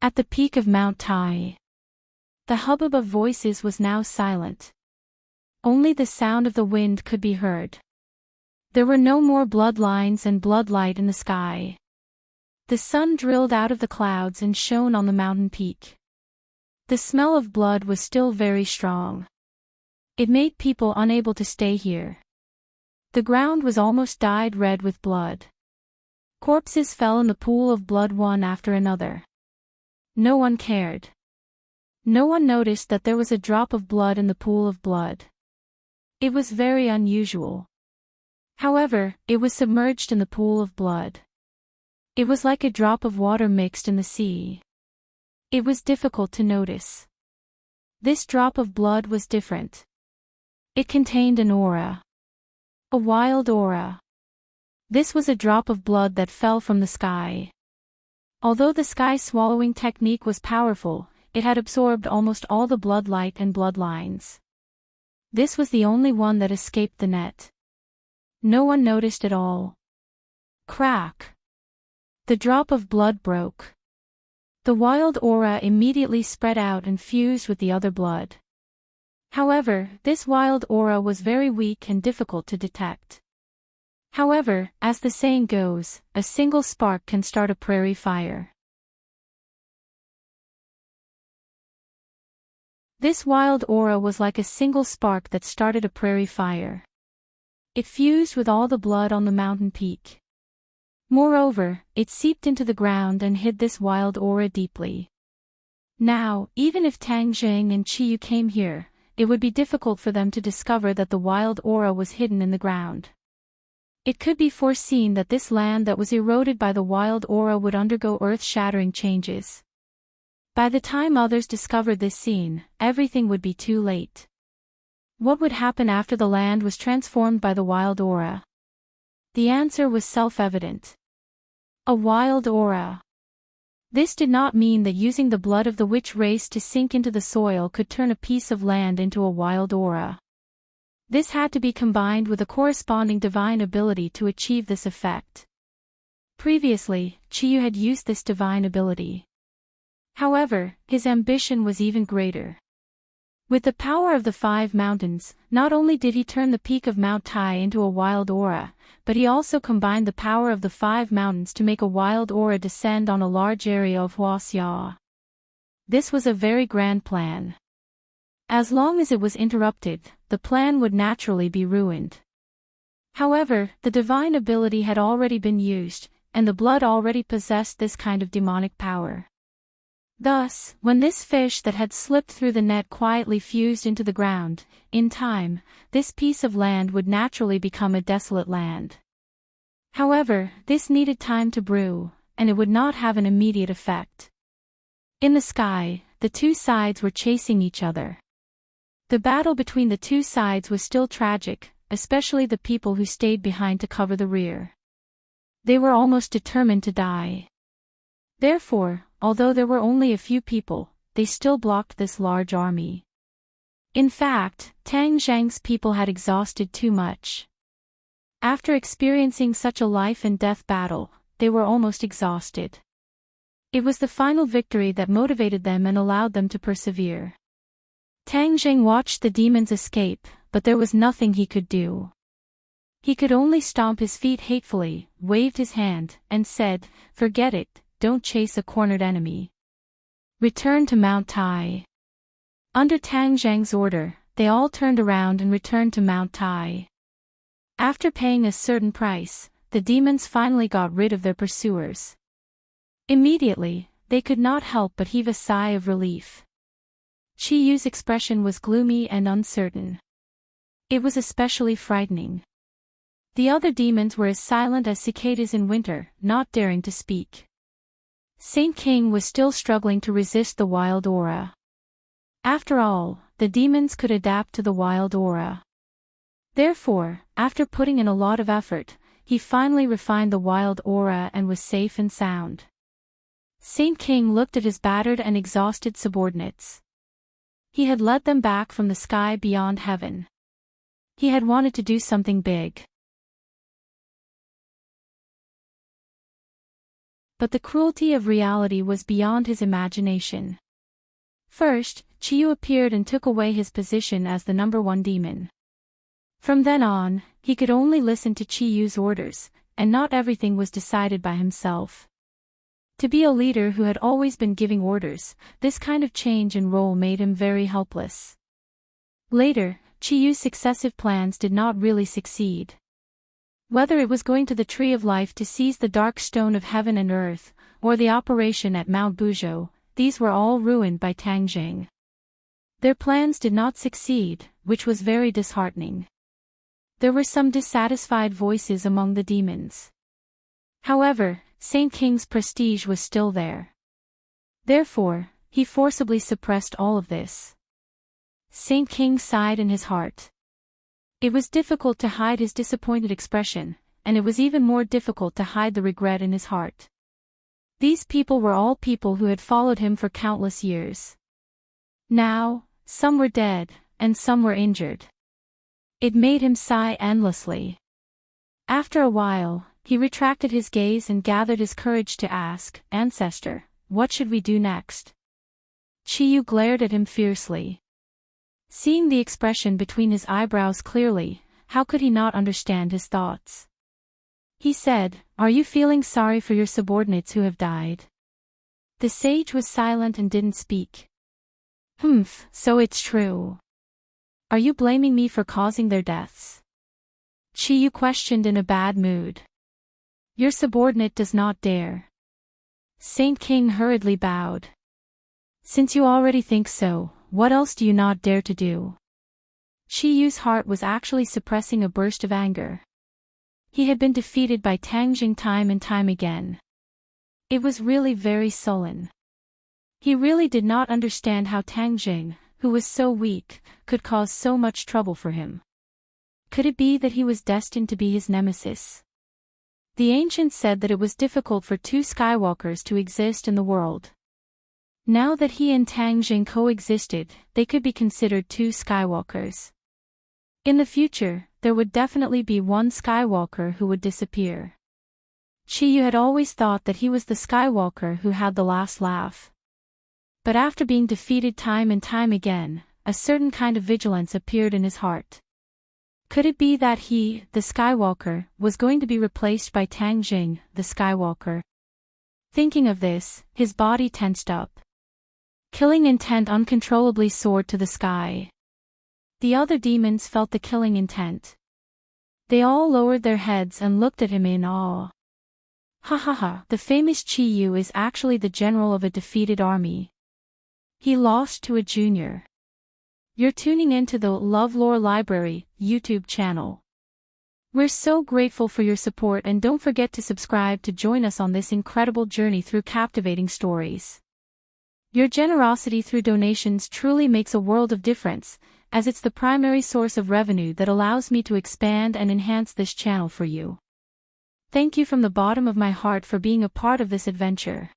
Speaker 1: At the peak of Mount Tai, the hubbub of voices was now silent. Only the sound of the wind could be heard. There were no more bloodlines and bloodlight in the sky. The sun drilled out of the clouds and shone on the mountain peak. The smell of blood was still very strong. It made people unable to stay here. The ground was almost dyed red with blood. Corpses fell in the pool of blood one after another. No one cared. No one noticed that there was a drop of blood in the pool of blood. It was very unusual. However, it was submerged in the pool of blood. It was like a drop of water mixed in the sea. It was difficult to notice. This drop of blood was different. It contained an aura. A wild aura. This was a drop of blood that fell from the sky. Although the sky swallowing technique was powerful, it had absorbed almost all the bloodlight and bloodlines. This was the only one that escaped the net. No one noticed at all. Crack. The drop of blood broke. The wild aura immediately spread out and fused with the other blood. However, this wild aura was very weak and difficult to detect. However, as the saying goes, a single spark can start a prairie fire. This wild aura was like a single spark that started a prairie fire. It fused with all the blood on the mountain peak. Moreover, it seeped into the ground and hid this wild aura deeply. Now, even if Tang Jing and Chi Yu came here, it would be difficult for them to discover that the wild aura was hidden in the ground. It could be foreseen that this land that was eroded by the wild aura would undergo earth-shattering changes. By the time others discovered this scene, everything would be too late. What would happen after the land was transformed by the wild aura? The answer was self-evident. A wild aura. This did not mean that using the blood of the witch race to sink into the soil could turn a piece of land into a wild aura. This had to be combined with a corresponding divine ability to achieve this effect. Previously, Chiyu had used this divine ability. However, his ambition was even greater. With the power of the 5 mountains, not only did he turn the peak of Mount Tai into a wild aura, but he also combined the power of the 5 mountains to make a wild aura descend on a large area of Huaxia. This was a very grand plan. As long as it was interrupted, the plan would naturally be ruined. However, the divine ability had already been used, and the blood already possessed this kind of demonic power. Thus, when this fish that had slipped through the net quietly fused into the ground, in time, this piece of land would naturally become a desolate land. However, this needed time to brew, and it would not have an immediate effect. In the sky, the two sides were chasing each other. The battle between the two sides was still tragic, especially the people who stayed behind to cover the rear. They were almost determined to die. Therefore, although there were only a few people, they still blocked this large army. In fact, Tang Zhang's people had exhausted too much. After experiencing such a life and death battle, they were almost exhausted. It was the final victory that motivated them and allowed them to persevere. Tang Zhang watched the demons escape, but there was nothing he could do. He could only stomp his feet hatefully, waved his hand, and said, "Forget it. Don't chase a cornered enemy. Return to Mount Tai." Under Tang Zhang's order, they all turned around and returned to Mount Tai. After paying a certain price, the demons finally got rid of their pursuers. Immediately, they could not help but heave a sigh of relief. Chi Yu's expression was gloomy and uncertain. It was especially frightening. The other demons were as silent as cicadas in winter, not daring to speak. Saint King was still struggling to resist the wild aura. After all, the demons could adapt to the wild aura. Therefore, after putting in a lot of effort, he finally refined the wild aura and was safe and sound. Saint King looked at his battered and exhausted subordinates. He had led them back from the sky beyond heaven. He had wanted to do something big. But the cruelty of reality was beyond his imagination. First, Chiyu appeared and took away his position as the #1 demon. From then on, he could only listen to Chiyu's orders, and not everything was decided by himself. To be a leader who had always been giving orders, this kind of change in role made him very helpless. Later, Chiyu's successive plans did not really succeed. Whether it was going to the Tree of Life to seize the dark stone of heaven and earth, or the operation at Mount Buzhou, these were all ruined by Tang Jing. Their plans did not succeed, which was very disheartening. There were some dissatisfied voices among the demons. However, Saint King's prestige was still there. Therefore, he forcibly suppressed all of this. Saint King sighed in his heart. It was difficult to hide his disappointed expression, and it was even more difficult to hide the regret in his heart. These people were all people who had followed him for countless years. Now, some were dead, and some were injured. It made him sigh endlessly. After a while, he retracted his gaze and gathered his courage to ask, "Ancestor, what should we do next?" Chiyu glared at him fiercely. Seeing the expression between his eyebrows clearly, how could he not understand his thoughts? He said, "Are you feeling sorry for your subordinates who have died?" The sage was silent and didn't speak. So it's true. Are you blaming me for causing their deaths?" Chiyu questioned in a bad mood. "Your subordinate does not dare." Saint King hurriedly bowed. "Since you already think so, what else do you not dare to do?" Chiyu's heart was actually suppressing a burst of anger. He had been defeated by Tang Jing time and time again. It was really very sullen. He really did not understand how Tang Jing, who was so weak, could cause so much trouble for him. Could it be that he was destined to be his nemesis? The ancients said that it was difficult for two Skywalkers to exist in the world. Now that he and Tang Jing coexisted, they could be considered two Skywalkers. In the future, there would definitely be one Skywalker who would disappear. Chiyu had always thought that he was the Skywalker who had the last laugh. But after being defeated time and time again, a certain kind of vigilance appeared in his heart. Could it be that he, the Skywalker, was going to be replaced by Tang Jing, the Skywalker? Thinking of this, his body tensed up. Killing intent uncontrollably soared to the sky. The other demons felt the killing intent. They all lowered their heads and looked at him in awe. Ha ha ha, the famous Chiyu is actually the general of a defeated army. He lost to a junior. You're tuning into the LoveLore Library YouTube channel. We're so grateful for your support, and don't forget to subscribe to join us on this incredible journey through captivating stories. Your generosity through donations truly makes a world of difference, as it's the primary source of revenue that allows me to expand and enhance this channel for you. Thank you from the bottom of my heart for being a part of this adventure.